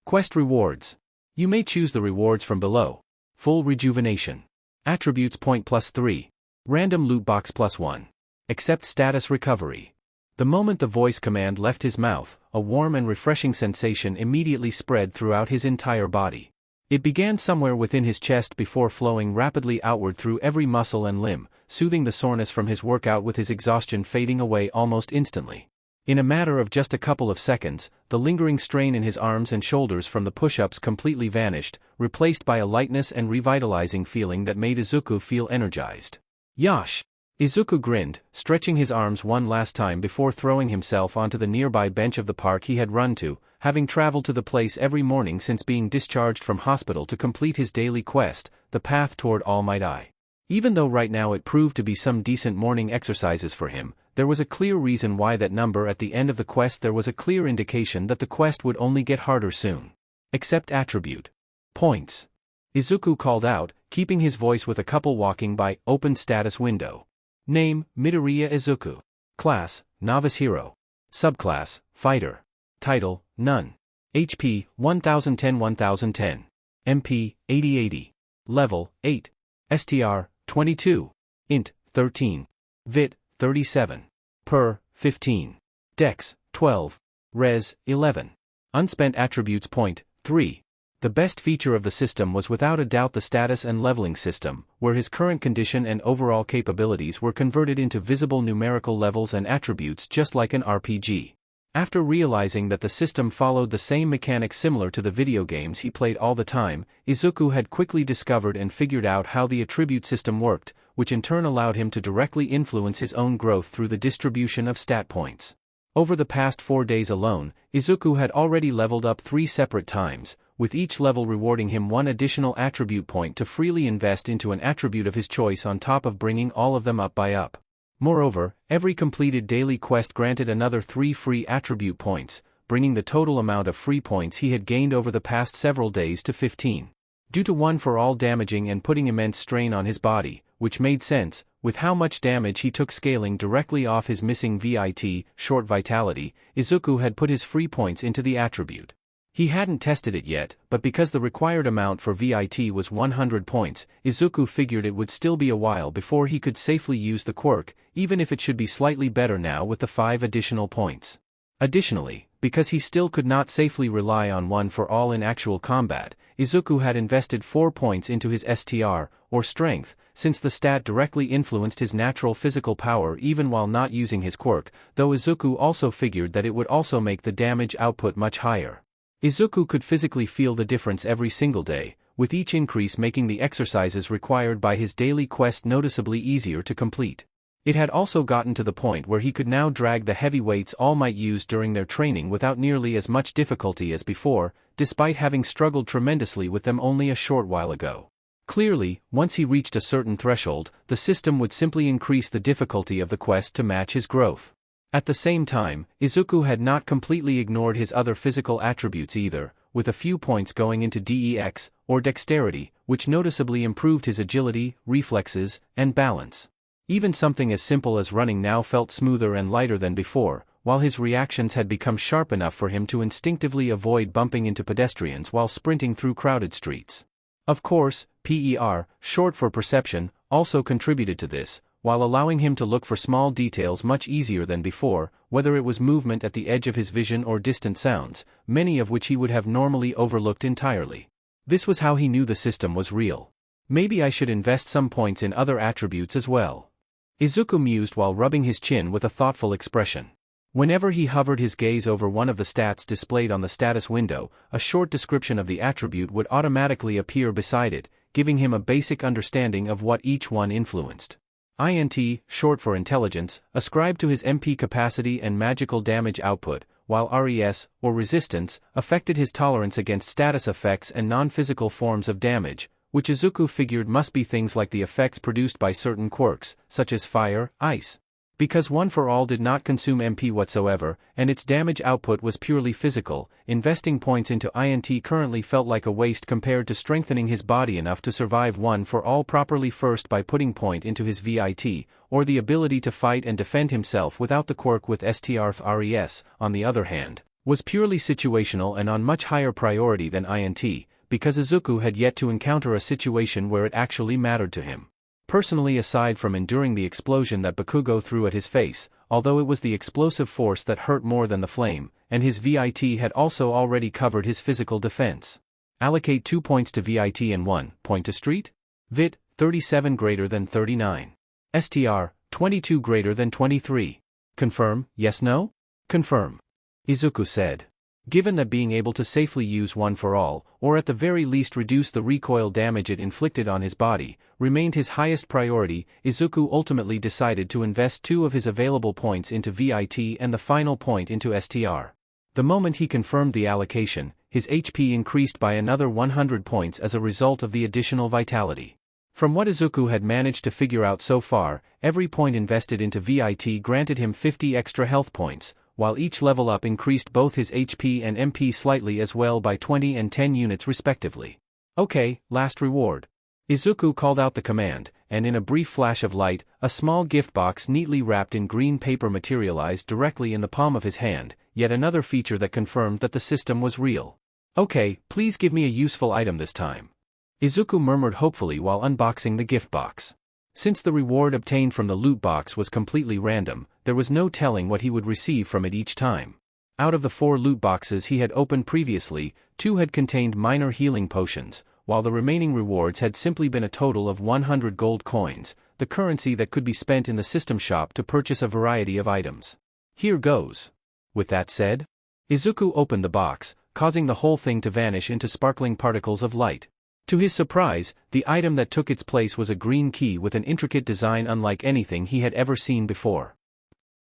quest rewards. You may choose the rewards from below. Full rejuvenation. Attributes point +3. Random loot box +1. Accept status recovery. The moment the voice command left his mouth, a warm and refreshing sensation immediately spread throughout his entire body. It began somewhere within his chest before flowing rapidly outward through every muscle and limb, soothing the soreness from his workout with his exhaustion fading away almost instantly. In a matter of just a couple of seconds, the lingering strain in his arms and shoulders from the push-ups completely vanished, replaced by a lightness and revitalizing feeling that made Izuku feel energized. Yosh! Izuku grinned, stretching his arms one last time before throwing himself onto the nearby bench of the park he had run to, having traveled to the place every morning since being discharged from hospital to complete his daily quest, the path toward All Might I. Even though right now it proved to be some decent morning exercises for him, there was a clear reason why that number at the end of the quest. There was a clear indication that the quest would only get harder soon. Accept attribute points. Izuku called out, keeping his voice with a couple walking by. Open status window. Name, Midoriya Izuku. Class, Novice Hero. Subclass, Fighter. Title, None. HP, 1010-1010. MP, 80-80. Level, 8. STR, 22. Int, 13. Vit, 37. Per, 15. Dex, 12. Res, 11. Unspent attributes point, 3. The best feature of the system was without a doubt the status and leveling system, where his current condition and overall capabilities were converted into visible numerical levels and attributes just like an RPG. After realizing that the system followed the same mechanics similar to the video games he played all the time, Izuku had quickly discovered and figured out how the attribute system worked, which in turn allowed him to directly influence his own growth through the distribution of stat points. Over the past 4 days alone, Izuku had already leveled up 3 separate times, with each level rewarding him 1 additional attribute point to freely invest into an attribute of his choice on top of bringing all of them up by up. Moreover, every completed daily quest granted another 3 free attribute points, bringing the total amount of free points he had gained over the past several days to 15. Due to 1 for all damaging and putting immense strain on his body, which made sense, with how much damage he took scaling directly off his missing VIT, short vitality, Izuku had put his free points into the attribute. He hadn't tested it yet, but because the required amount for VIT was 100 points, Izuku figured it would still be a while before he could safely use the quirk, even if it should be slightly better now with the 5 additional points. Additionally, because he still could not safely rely on 1 for all in actual combat, Izuku had invested 4 points into his STR, or strength, since the stat directly influenced his natural physical power even while not using his quirk, though Izuku also figured that it would also make the damage output much higher. Izuku could physically feel the difference every single day, with each increase making the exercises required by his daily quest noticeably easier to complete. It had also gotten to the point where he could now drag the heavy weights All Might use during their training without nearly as much difficulty as before, despite having struggled tremendously with them only a short while ago. Clearly, once he reached a certain threshold, the system would simply increase the difficulty of the quest to match his growth. At the same time, Izuku had not completely ignored his other physical attributes either, with a few points going into DEX, or dexterity, which noticeably improved his agility, reflexes, and balance. Even something as simple as running now felt smoother and lighter than before, while his reactions had become sharp enough for him to instinctively avoid bumping into pedestrians while sprinting through crowded streets. Of course, PER, short for perception, also contributed to this, while allowing him to look for small details much easier than before, whether it was movement at the edge of his vision or distant sounds, many of which he would have normally overlooked entirely. This was how he knew the system was real. Maybe I should invest some points in other attributes as well. Izuku mused while rubbing his chin with a thoughtful expression. Whenever he hovered his gaze over one of the stats displayed on the status window, a short description of the attribute would automatically appear beside it, giving him a basic understanding of what each one influenced. INT, short for intelligence, ascribed to his MP capacity and magical damage output, while RES, or resistance, affected his tolerance against status effects and non-physical forms of damage, which Izuku figured must be things like the effects produced by certain quirks, such as fire, ice. Because One for All did not consume MP whatsoever, and its damage output was purely physical, investing points into INT currently felt like a waste compared to strengthening his body enough to survive One for All properly first by putting point into his VIT, or the ability to fight and defend himself without the quirk with STRF RES, on the other hand, was purely situational and on much higher priority than INT, because Izuku had yet to encounter a situation where it actually mattered to him. Personally, aside from enduring the explosion that Bakugo threw at his face, although it was the explosive force that hurt more than the flame, and his VIT had also already covered his physical defense. Allocate 2 points to VIT and 1 point to Street. VIT, 37 greater than 39. STR, 22 greater than 23. Confirm, yes no? Confirm. Izuku said. Given that being able to safely use One for All, or at the very least reduce the recoil damage it inflicted on his body, remained his highest priority, Izuku ultimately decided to invest 2 of his available points into VIT and the final point into STR. The moment he confirmed the allocation, his HP increased by another 100 points as a result of the additional vitality. From what Izuku had managed to figure out so far, every point invested into VIT granted him 50 extra health points, while each level up increased both his HP and MP slightly as well by 20 and 10 units respectively. Okay, last reward. Izuku called out the command, and in a brief flash of light, a small gift box neatly wrapped in green paper materialized directly in the palm of his hand, yet another feature that confirmed that the system was real. Okay, please give me a useful item this time. Izuku murmured hopefully while unboxing the gift box. Since the reward obtained from the loot box was completely random, there was no telling what he would receive from it each time. Out of the 4 loot boxes he had opened previously, 2 had contained minor healing potions, while the remaining rewards had simply been a total of 100 gold coins, the currency that could be spent in the system shop to purchase a variety of items. Here goes. With that said, Izuku opened the box, causing the whole thing to vanish into sparkling particles of light. To his surprise, the item that took its place was a green key with an intricate design unlike anything he had ever seen before.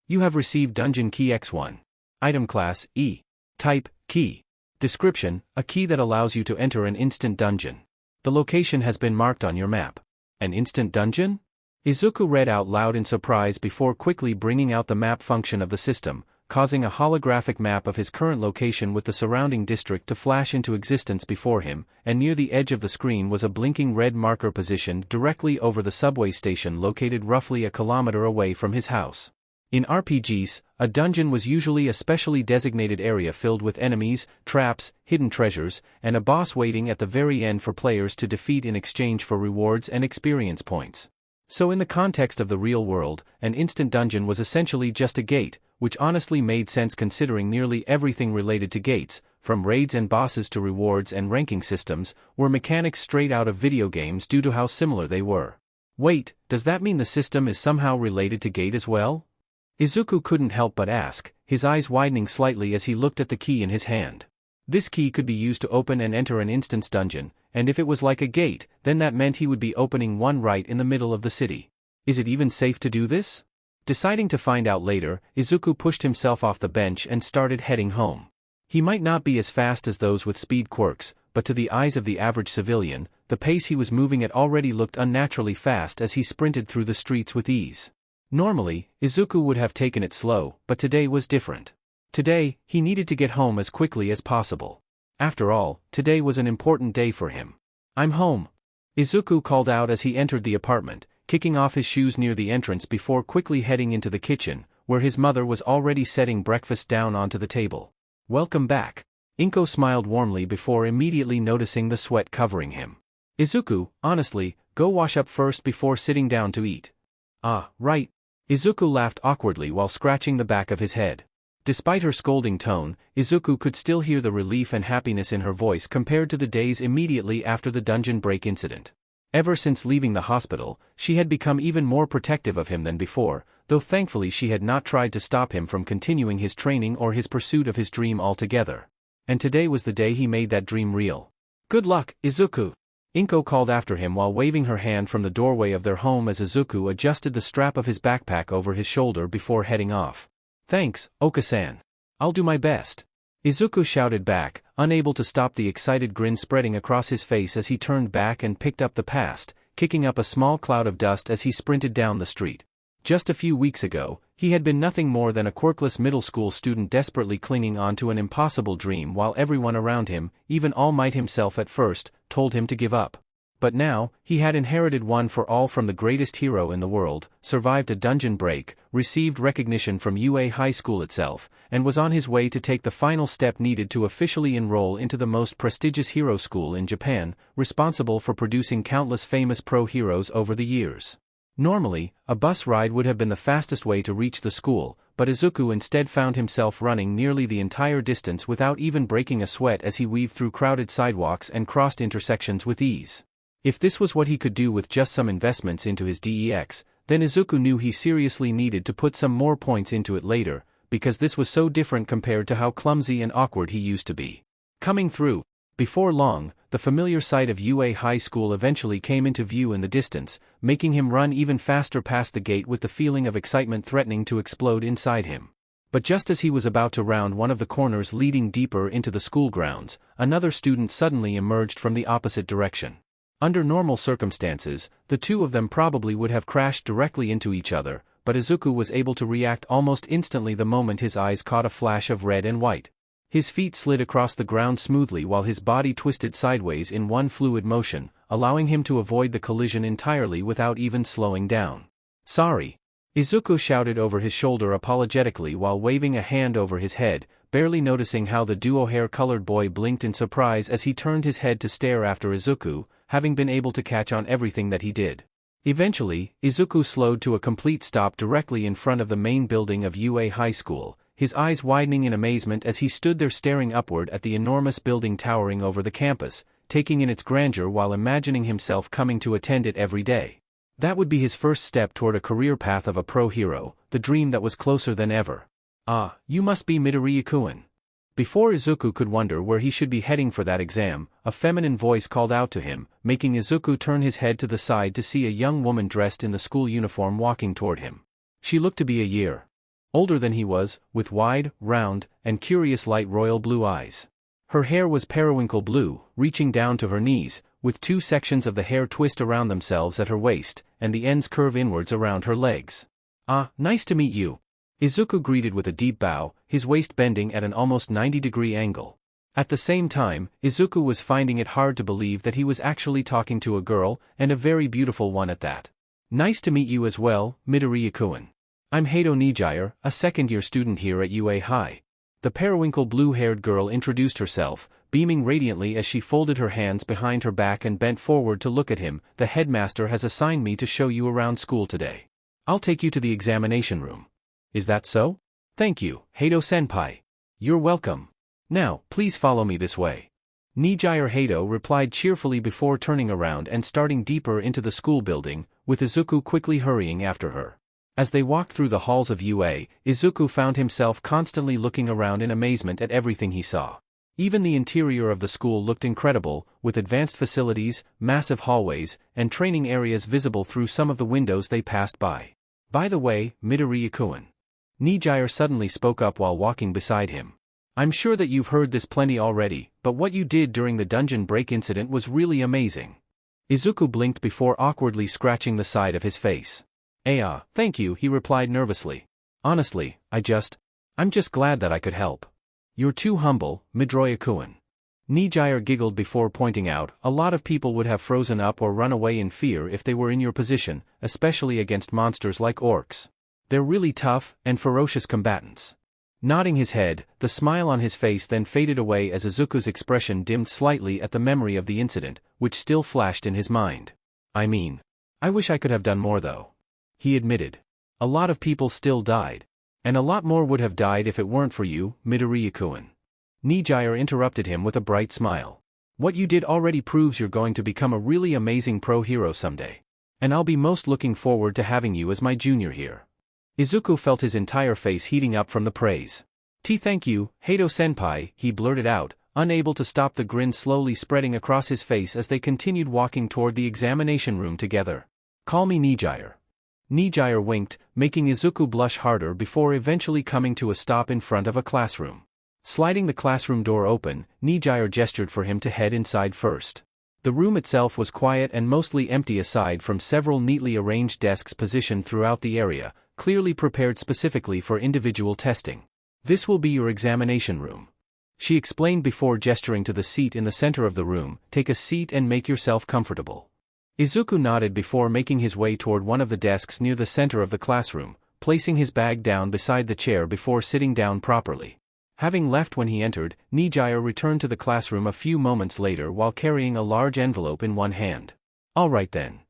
You have received Dungeon Key X1. Item Class, E. Type, Key. Description, a key that allows you to enter an instant dungeon. The location has been marked on your map. An instant dungeon? Izuku read out loud in surprise before quickly bringing out the map function of the system, causing a holographic map of his current location with the surrounding district to flash into existence before him, and near the edge of the screen was a blinking red marker positioned directly over the subway station located roughly a kilometer away from his house. In RPGs, a dungeon was usually a specially designated area filled with enemies, traps, hidden treasures, and a boss waiting at the very end for players to defeat in exchange for rewards and experience points. So in the context of the real world, an instant dungeon was essentially just a gate, which honestly made sense considering nearly everything related to gates, from raids and bosses to rewards and ranking systems, were mechanics straight out of video games due to how similar they were. Wait, does that mean the system is somehow related to Gate as well? Izuku couldn't help but ask, his eyes widening slightly as he looked at the key in his hand. This key could be used to open and enter an instance dungeon, and if it was like a gate, then that meant he would be opening one right in the middle of the city. Is it even safe to do this? Deciding to find out later, Izuku pushed himself off the bench and started heading home. He might not be as fast as those with speed quirks, but to the eyes of the average civilian, the pace he was moving at already looked unnaturally fast as he sprinted through the streets with ease. Normally, Izuku would have taken it slow, but today was different. Today, he needed to get home as quickly as possible. After all, today was an important day for him. "I'm home," Izuku called out as he entered the apartment, kicking off his shoes near the entrance before quickly heading into the kitchen, where his mother was already setting breakfast down onto the table. "Welcome back." Inko smiled warmly before immediately noticing the sweat covering him. "Izuku, honestly, go wash up first before sitting down to eat." "Ah, right." Izuku laughed awkwardly while scratching the back of his head. Despite her scolding tone, Izuku could still hear the relief and happiness in her voice compared to the days immediately after the dungeon break incident. Ever since leaving the hospital, she had become even more protective of him than before, though thankfully she had not tried to stop him from continuing his training or his pursuit of his dream altogether. And today was the day he made that dream real. "Good luck, Izuku," Inko called after him while waving her hand from the doorway of their home as Izuku adjusted the strap of his backpack over his shoulder before heading off. "Thanks, Oka-san. I'll do my best," Izuku shouted back, unable to stop the excited grin spreading across his face as he turned back and picked up the past, kicking up a small cloud of dust as he sprinted down the street. Just a few weeks ago, he had been nothing more than a quirkless middle school student desperately clinging on to an impossible dream while everyone around him, even All Might himself at first, told him to give up. But now, he had inherited one for all from the greatest hero in the world, survived a dungeon break, received recognition from UA High School itself, and was on his way to take the final step needed to officially enroll into the most prestigious hero school in Japan, responsible for producing countless famous pro heroes over the years. Normally, a bus ride would have been the fastest way to reach the school, but Izuku instead found himself running nearly the entire distance without even breaking a sweat as he weaved through crowded sidewalks and crossed intersections with ease. If this was what he could do with just some investments into his DEX, then Izuku knew he seriously needed to put some more points into it later, because this was so different compared to how clumsy and awkward he used to be. Coming through. Before long, the familiar sight of UA High School eventually came into view in the distance, making him run even faster past the gate with the feeling of excitement threatening to explode inside him. But just as he was about to round one of the corners leading deeper into the school grounds, another student suddenly emerged from the opposite direction. Under normal circumstances, the two of them probably would have crashed directly into each other, but Izuku was able to react almost instantly the moment his eyes caught a flash of red and white. His feet slid across the ground smoothly while his body twisted sideways in one fluid motion, allowing him to avoid the collision entirely without even slowing down. "Sorry," Izuku shouted over his shoulder apologetically while waving a hand over his head, barely noticing how the duo hair-colored boy blinked in surprise as he turned his head to stare after Izuku, having been able to catch on everything that he did. Eventually, Izuku slowed to a complete stop directly in front of the main building of UA High School, his eyes widening in amazement as he stood there staring upward at the enormous building towering over the campus, taking in its grandeur while imagining himself coming to attend it every day. That would be his first step toward a career path of a pro hero, the dream that was closer than ever. "Ah, you must be Midoriya-kun." Before Izuku could wonder where he should be heading for that exam, a feminine voice called out to him, making Izuku turn his head to the side to see a young woman dressed in the school uniform walking toward him. She looked to be a year older than he was, with wide, round, and curious light royal blue eyes. Her hair was periwinkle blue, reaching down to her knees, with two sections of the hair twist around themselves at her waist, and the ends curve inwards around her legs. "Ah, nice to meet you," Izuku greeted with a deep bow, his waist bending at an almost 90-degree angle. At the same time, Izuku was finding it hard to believe that he was actually talking to a girl, and a very beautiful one at that. "Nice to meet you as well, Midoriya-kun. I'm Hato Nijire, a second-year student here at UA High." The periwinkle blue-haired girl introduced herself, beaming radiantly as she folded her hands behind her back and bent forward to look at him. "The headmaster has assigned me to show you around school today. I'll take you to the examination room." "Is that so?" "Thank you, Hato-senpai. You're welcome. Now, please follow me this way." Nijire Hato replied cheerfully before turning around and starting deeper into the school building, with Izuku quickly hurrying after her. As they walked through the halls of UA, Izuku found himself constantly looking around in amazement at everything he saw. Even the interior of the school looked incredible, with advanced facilities, massive hallways, and training areas visible through some of the windows they passed by. "By the way, Midoriya-kun," Nijire suddenly spoke up while walking beside him. I'm sure that you've heard this plenty already, but what you did during the dungeon break incident was really amazing. Izuku blinked before awkwardly scratching the side of his face. Thank you, he replied nervously. Honestly, I'm just glad that I could help. You're too humble, Midoriya-kun. Nijire giggled before pointing out, a lot of people would have frozen up or run away in fear if they were in your position, especially against monsters like orcs. They're really tough and ferocious combatants. Nodding his head, the smile on his face then faded away as Izuku's expression dimmed slightly at the memory of the incident, which still flashed in his mind. I wish I could have done more though. He admitted. A lot of people still died. And a lot more would have died if it weren't for you, Midoriya-kun. Nijire interrupted him with a bright smile. What you did already proves you're going to become a really amazing pro-hero someday. And I'll be most looking forward to having you as my junior here. Izuku felt his entire face heating up from the praise. Thank you, Hato-senpai, he blurted out, unable to stop the grin slowly spreading across his face as they continued walking toward the examination room together. Call me Nijire. Nijire winked, making Izuku blush harder before eventually coming to a stop in front of a classroom. Sliding the classroom door open, Nijire gestured for him to head inside first. The room itself was quiet and mostly empty aside from several neatly arranged desks positioned throughout the area, clearly prepared specifically for individual testing. This will be your examination room. She explained before gesturing to the seat in the center of the room. Take a seat and make yourself comfortable. Izuku nodded before making his way toward one of the desks near the center of the classroom, placing his bag down beside the chair before sitting down properly. Having left when he entered, Nijire returned to the classroom a few moments later while carrying a large envelope in one hand. All right then.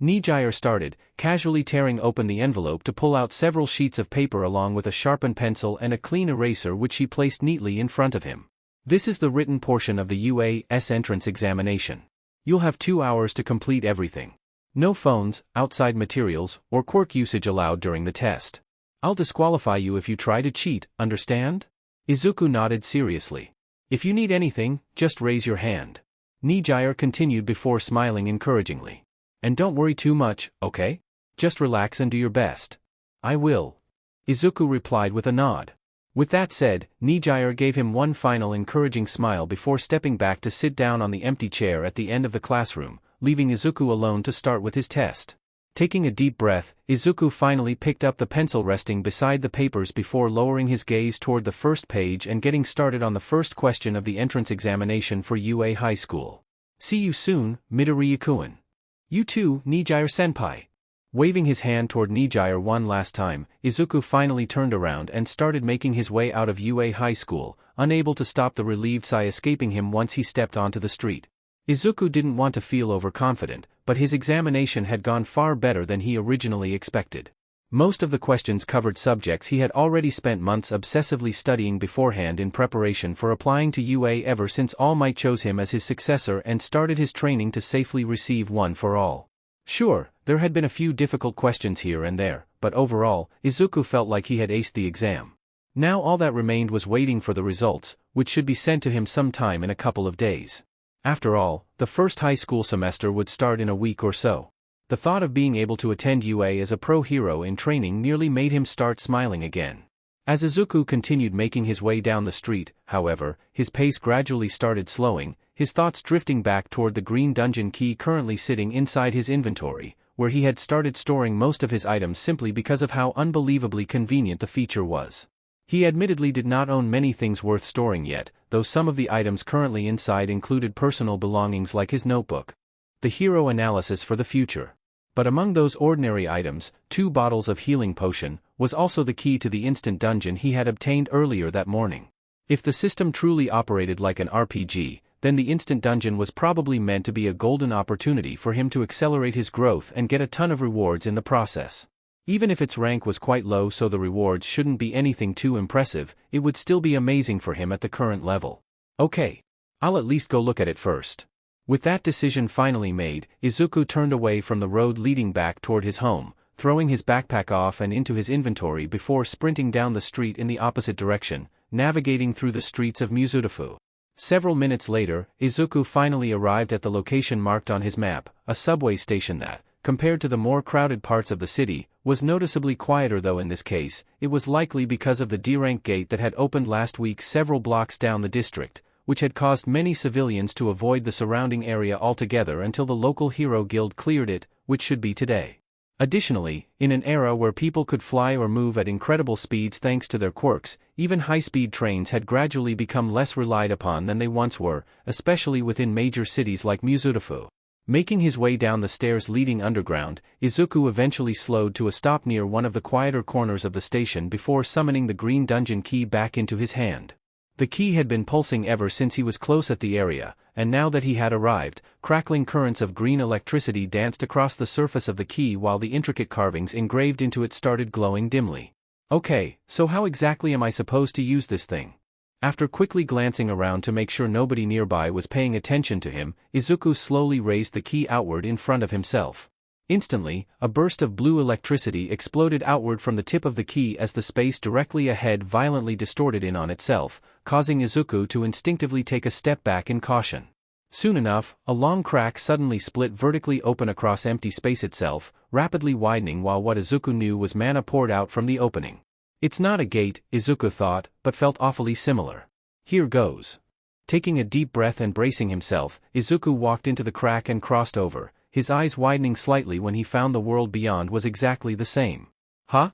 Nijire started, casually tearing open the envelope to pull out several sheets of paper along with a sharpened pencil and a clean eraser which she placed neatly in front of him. This is the written portion of the UA's entrance examination. You'll have 2 hours to complete everything. No phones, outside materials, or quirk usage allowed during the test. I'll disqualify you if you try to cheat, understand? Izuku nodded seriously. If you need anything, just raise your hand. Nijire continued before smiling encouragingly. And don't worry too much, okay? Just relax and do your best. I will. Izuku replied with a nod. With that said, Nijire gave him one final encouraging smile before stepping back to sit down on the empty chair at the end of the classroom, leaving Izuku alone to start with his test. Taking a deep breath, Izuku finally picked up the pencil resting beside the papers before lowering his gaze toward the first page and getting started on the first question of the entrance examination for UA High School. See you soon, Midoriya-kun. You too, Nijire-senpai. Waving his hand toward Nijire one last time, Izuku finally turned around and started making his way out of UA High School, unable to stop the relieved sigh escaping him once he stepped onto the street. Izuku didn't want to feel overconfident, but his examination had gone far better than he originally expected. Most of the questions covered subjects he had already spent months obsessively studying beforehand in preparation for applying to UA ever since All Might chose him as his successor and started his training to safely receive one for all. Sure, there had been a few difficult questions here and there, but overall, Izuku felt like he had aced the exam. Now all that remained was waiting for the results, which should be sent to him sometime in a couple of days. After all, the first high school semester would start in a week or so. The thought of being able to attend UA as a pro-hero in training nearly made him start smiling again. As Izuku continued making his way down the street, however, his pace gradually started slowing, his thoughts drifting back toward the green dungeon key currently sitting inside his inventory, where he had started storing most of his items simply because of how unbelievably convenient the feature was. He admittedly did not own many things worth storing yet, though some of the items currently inside included personal belongings like his notebook. The hero analysis for the future. But among those ordinary items, 2 bottles of healing potion was also the key to the instant dungeon he had obtained earlier that morning. If the system truly operated like an RPG, then the instant dungeon was probably meant to be a golden opportunity for him to accelerate his growth and get a ton of rewards in the process. Even if its rank was quite low so the rewards shouldn't be anything too impressive, it would still be amazing for him at the current level. Okay. I'll at least go look at it first. With that decision finally made, Izuku turned away from the road leading back toward his home, throwing his backpack off and into his inventory before sprinting down the street in the opposite direction, navigating through the streets of Mizudafu. Several minutes later, Izuku finally arrived at the location marked on his map, a subway station that, compared to the more crowded parts of the city, was noticeably quieter though in this case, it was likely because of the D-rank gate that had opened last week several blocks down the district, which had caused many civilians to avoid the surrounding area altogether until the local hero guild cleared it, which should be today. Additionally, in an era where people could fly or move at incredible speeds thanks to their quirks, even high-speed trains had gradually become less relied upon than they once were, especially within major cities like Mizurufu. Making his way down the stairs leading underground, Izuku eventually slowed to a stop near one of the quieter corners of the station before summoning the green dungeon key back into his hand. The key had been pulsing ever since he was close at the area, and now that he had arrived, crackling currents of green electricity danced across the surface of the key while the intricate carvings engraved into it started glowing dimly. Okay, so how exactly am I supposed to use this thing? After quickly glancing around to make sure nobody nearby was paying attention to him, Izuku slowly raised the key outward in front of himself. Instantly, a burst of blue electricity exploded outward from the tip of the key as the space directly ahead violently distorted in on itself, causing Izuku to instinctively take a step back in caution. Soon enough, a long crack suddenly split vertically open across empty space itself, rapidly widening while what Izuku knew was mana poured out from the opening. It's not a gate, Izuku thought, but felt awfully similar. Here goes. Taking a deep breath and bracing himself, Izuku walked into the crack and crossed over, his eyes widening slightly when he found the world beyond was exactly the same. Huh?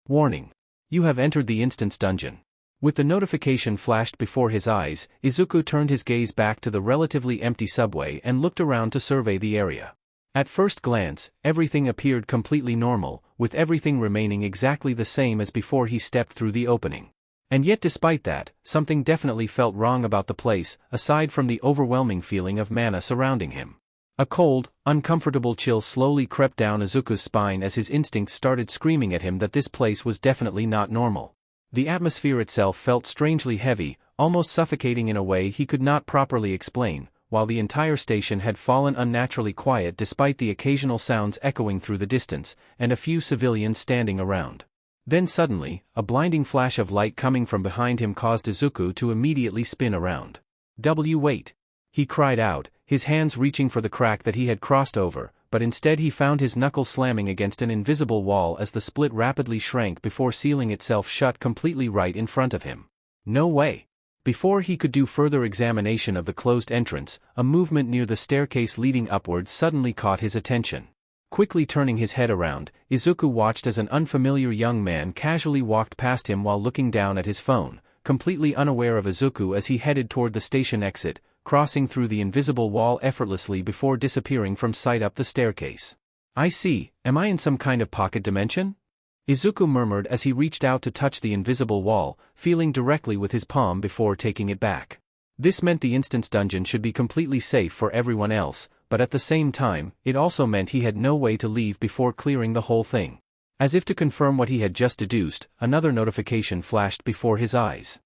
Warning. You have entered the instance dungeon. With the notification flashed before his eyes, Izuku turned his gaze back to the relatively empty subway and looked around to survey the area. At first glance, everything appeared completely normal, with everything remaining exactly the same as before he stepped through the opening. And yet despite that, something definitely felt wrong about the place, aside from the overwhelming feeling of mana surrounding him. A cold, uncomfortable chill slowly crept down Izuku's spine as his instincts started screaming at him that this place was definitely not normal. The atmosphere itself felt strangely heavy, almost suffocating in a way he could not properly explain, while the entire station had fallen unnaturally quiet despite the occasional sounds echoing through the distance, and a few civilians standing around. Then suddenly, a blinding flash of light coming from behind him caused Izuku to immediately spin around. Wait! He cried out, his hands reaching for the crack that he had crossed over, but instead he found his knuckles slamming against an invisible wall as the split rapidly shrank before sealing itself shut completely right in front of him. No way! Before he could do further examination of the closed entrance, a movement near the staircase leading upwards suddenly caught his attention. Quickly turning his head around, Izuku watched as an unfamiliar young man casually walked past him while looking down at his phone, completely unaware of Izuku as he headed toward the station exit, crossing through the invisible wall effortlessly before disappearing from sight up the staircase. I see, am I in some kind of pocket dimension? Izuku murmured as he reached out to touch the invisible wall, feeling directly with his palm before taking it back. This meant the instance dungeon should be completely safe for everyone else, but at the same time, it also meant he had no way to leave before clearing the whole thing. As if to confirm what he had just deduced, another notification flashed before his eyes.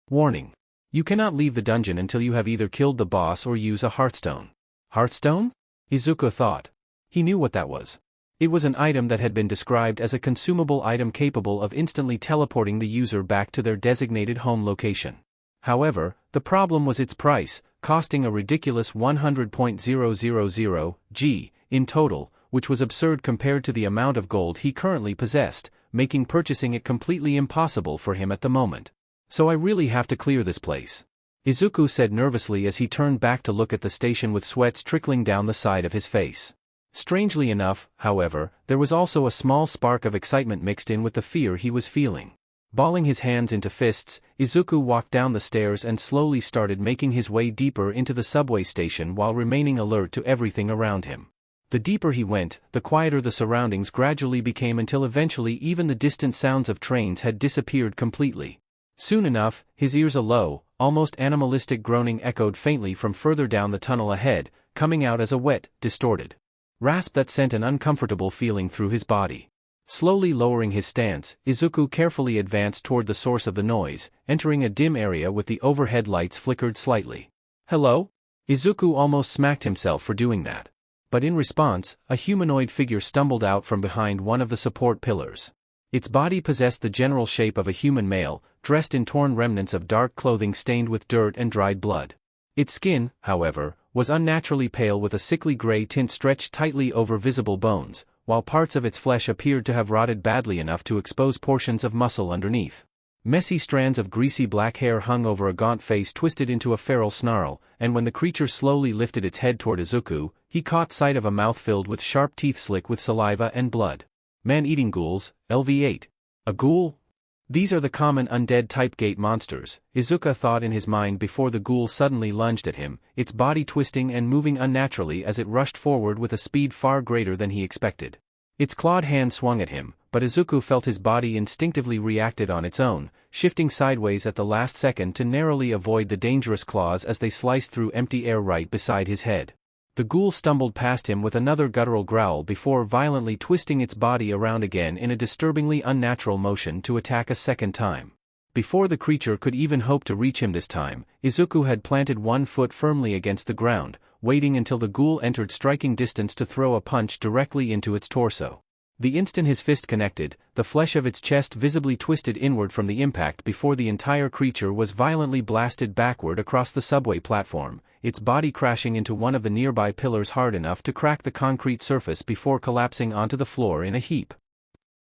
Warning. You cannot leave the dungeon until you have either killed the boss or use a hearthstone. Hearthstone? Izuku thought. He knew what that was. It was an item that had been described as a consumable item capable of instantly teleporting the user back to their designated home location. However, the problem was its price, costing a ridiculous 100.000 G in total, which was absurd compared to the amount of gold he currently possessed, making purchasing it completely impossible for him at the moment. So I really have to clear this place, Izuku said nervously as he turned back to look at the station with sweats trickling down the side of his face. Strangely enough, however, there was also a small spark of excitement mixed in with the fear he was feeling. Balling his hands into fists, Izuku walked down the stairs and slowly started making his way deeper into the subway station while remaining alert to everything around him. The deeper he went, the quieter the surroundings gradually became until eventually even the distant sounds of trains had disappeared completely. Soon enough, his ears a low, almost animalistic groaning echoed faintly from further down the tunnel ahead, coming out as a wet, distorted rasp that sent an uncomfortable feeling through his body. Slowly lowering his stance, Izuku carefully advanced toward the source of the noise, entering a dim area with the overhead lights flickered slightly. Hello? Izuku almost smacked himself for doing that. But in response, a humanoid figure stumbled out from behind one of the support pillars. Its body possessed the general shape of a human male, dressed in torn remnants of dark clothing stained with dirt and dried blood. Its skin, however, was unnaturally pale with a sickly gray tint stretched tightly over visible bones, while parts of its flesh appeared to have rotted badly enough to expose portions of muscle underneath. Messy strands of greasy black hair hung over a gaunt face twisted into a feral snarl, and when the creature slowly lifted its head toward Izuku, he caught sight of a mouth filled with sharp teeth slick with saliva and blood. Man-eating ghouls, LV8. A ghoul? These are the common undead-type gate monsters, Izuku thought in his mind before the ghoul suddenly lunged at him, its body twisting and moving unnaturally as it rushed forward with a speed far greater than he expected. Its clawed hand swung at him, but Izuku felt his body instinctively reacted on its own, shifting sideways at the last second to narrowly avoid the dangerous claws as they sliced through empty air right beside his head. The ghoul stumbled past him with another guttural growl before violently twisting its body around again in a disturbingly unnatural motion to attack a second time. Before the creature could even hope to reach him this time, Izuku had planted one foot firmly against the ground, waiting until the ghoul entered striking distance to throw a punch directly into its torso. The instant his fist connected, the flesh of its chest visibly twisted inward from the impact before the entire creature was violently blasted backward across the subway platform, its body crashing into one of the nearby pillars hard enough to crack the concrete surface before collapsing onto the floor in a heap.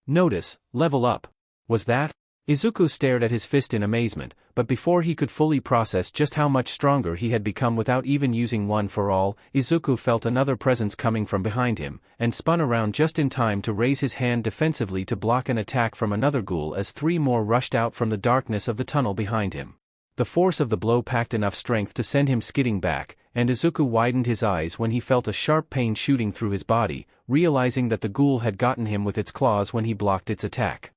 Notice, level up. Was that? Izuku stared at his fist in amazement, but before he could fully process just how much stronger he had become without even using one for all, Izuku felt another presence coming from behind him, and spun around just in time to raise his hand defensively to block an attack from another ghoul as three more rushed out from the darkness of the tunnel behind him. The force of the blow packed enough strength to send him skidding back, and Izuku widened his eyes when he felt a sharp pain shooting through his body, realizing that the ghoul had gotten him with its claws when he blocked its attack.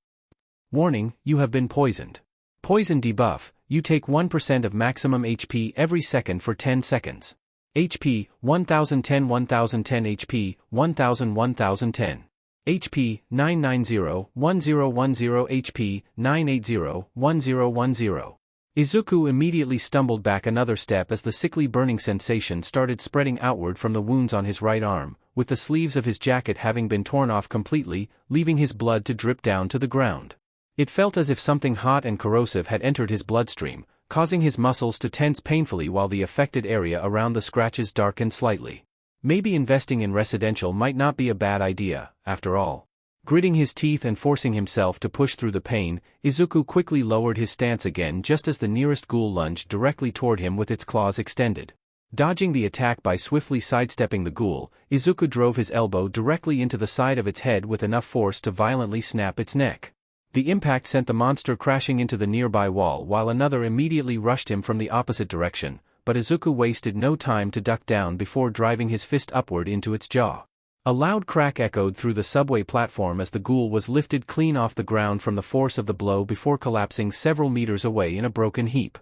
Warning, you have been poisoned. Poison debuff, you take 1% of maximum HP every second for 10 seconds. HP, 1010 1010 HP, 1000 1010. HP, 990 1010 HP, 980 1010. Izuku immediately stumbled back another step as the sickly burning sensation started spreading outward from the wounds on his right arm, with the sleeves of his jacket having been torn off completely, leaving his blood to drip down to the ground. It felt as if something hot and corrosive had entered his bloodstream, causing his muscles to tense painfully while the affected area around the scratches darkened slightly. Maybe investing in residential might not be a bad idea, after all. Gritting his teeth and forcing himself to push through the pain, Izuku quickly lowered his stance again just as the nearest ghoul lunged directly toward him with its claws extended. Dodging the attack by swiftly sidestepping the ghoul, Izuku drove his elbow directly into the side of its head with enough force to violently snap its neck. The impact sent the monster crashing into the nearby wall while another immediately rushed him from the opposite direction, but Izuku wasted no time to duck down before driving his fist upward into its jaw. A loud crack echoed through the subway platform as the ghoul was lifted clean off the ground from the force of the blow before collapsing several meters away in a broken heap.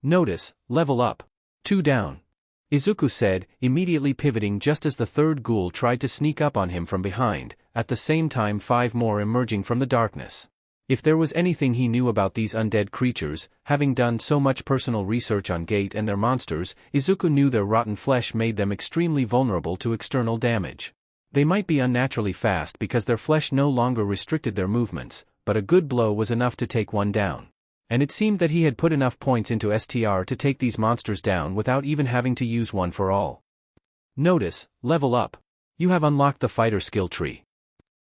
Notice, level up. 2 down. Izuku said, immediately pivoting just as the third ghoul tried to sneak up on him from behind, at the same time 5 more emerging from the darkness. If there was anything he knew about these undead creatures, having done so much personal research on Gate and their monsters, Izuku knew their rotten flesh made them extremely vulnerable to external damage. They might be unnaturally fast because their flesh no longer restricted their movements, but a good blow was enough to take one down. And it seemed that he had put enough points into STR to take these monsters down without even having to use one for all. Notice, level up. You have unlocked the fighter skill tree.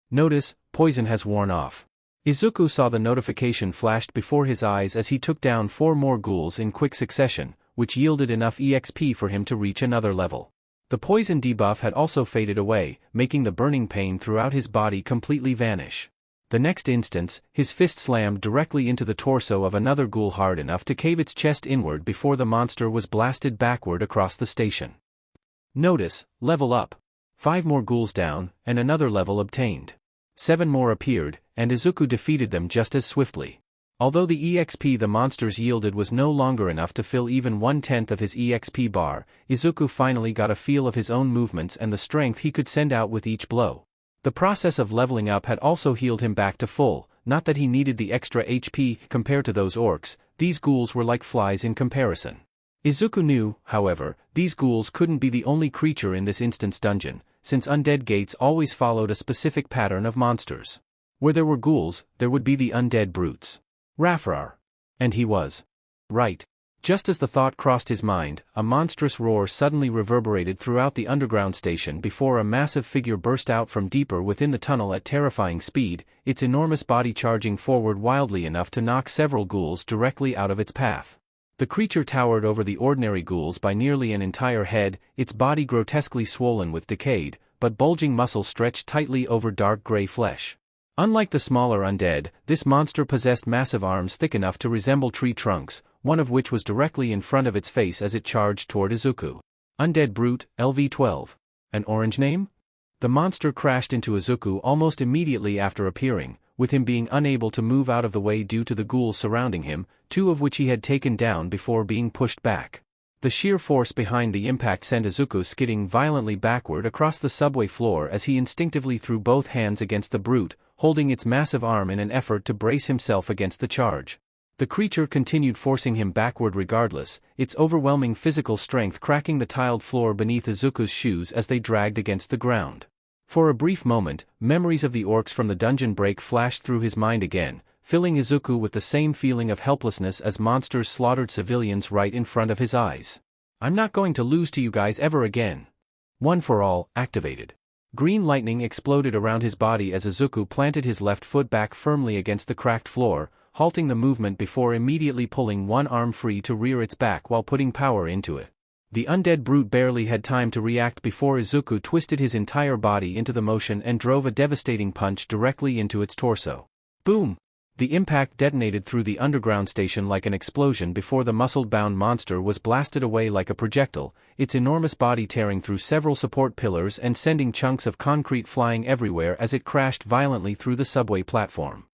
Notice, poison has worn off. Izuku saw the notification flashed before his eyes as he took down 4 more ghouls in quick succession, which yielded enough EXP for him to reach another level. The poison debuff had also faded away, making the burning pain throughout his body completely vanish. The next instance, his fist slammed directly into the torso of another ghoul hard enough to cave its chest inward before the monster was blasted backward across the station. Notice, level up. 5 more ghouls down, and another level obtained. 7 more appeared, and Izuku defeated them just as swiftly. Although the EXP the monsters yielded was no longer enough to fill even 1/10 of his EXP bar, Izuku finally got a feel of his own movements and the strength he could send out with each blow. The process of leveling up had also healed him back to full, not that he needed the extra HP compared to those orcs, these ghouls were like flies in comparison. Izuku knew, however, these ghouls couldn't be the only creature in this instance dungeon, since undead gates always followed a specific pattern of monsters. Where there were ghouls, there would be the undead brutes. Rafrar. And he was right. Just as the thought crossed his mind, a monstrous roar suddenly reverberated throughout the underground station before a massive figure burst out from deeper within the tunnel at terrifying speed, its enormous body charging forward wildly enough to knock several ghouls directly out of its path. The creature towered over the ordinary ghouls by nearly an entire head, its body grotesquely swollen with decayed, but bulging muscle stretched tightly over dark gray flesh. Unlike the smaller undead, this monster possessed massive arms thick enough to resemble tree trunks, one of which was directly in front of its face as it charged toward Izuku. Undead Brute, LV-12. An orange name? The monster crashed into Izuku almost immediately after appearing, with him being unable to move out of the way due to the ghouls surrounding him, two of which he had taken down before being pushed back. The sheer force behind the impact sent Izuku skidding violently backward across the subway floor as he instinctively threw both hands against the brute, holding its massive arm in an effort to brace himself against the charge. The creature continued forcing him backward regardless, its overwhelming physical strength cracking the tiled floor beneath Izuku's shoes as they dragged against the ground. For a brief moment, memories of the orcs from the dungeon break flashed through his mind again, filling Izuku with the same feeling of helplessness as monsters slaughtered civilians right in front of his eyes. I'm not going to lose to you guys ever again. One for all, activated. Green lightning exploded around his body as Izuku planted his left foot back firmly against the cracked floor, halting the movement before immediately pulling one arm free to rear its back while putting power into it. The undead brute barely had time to react before Izuku twisted his entire body into the motion and drove a devastating punch directly into its torso. Boom! The impact detonated through the underground station like an explosion before the muscle-bound monster was blasted away like a projectile, its enormous body tearing through several support pillars and sending chunks of concrete flying everywhere as it crashed violently through the subway platform.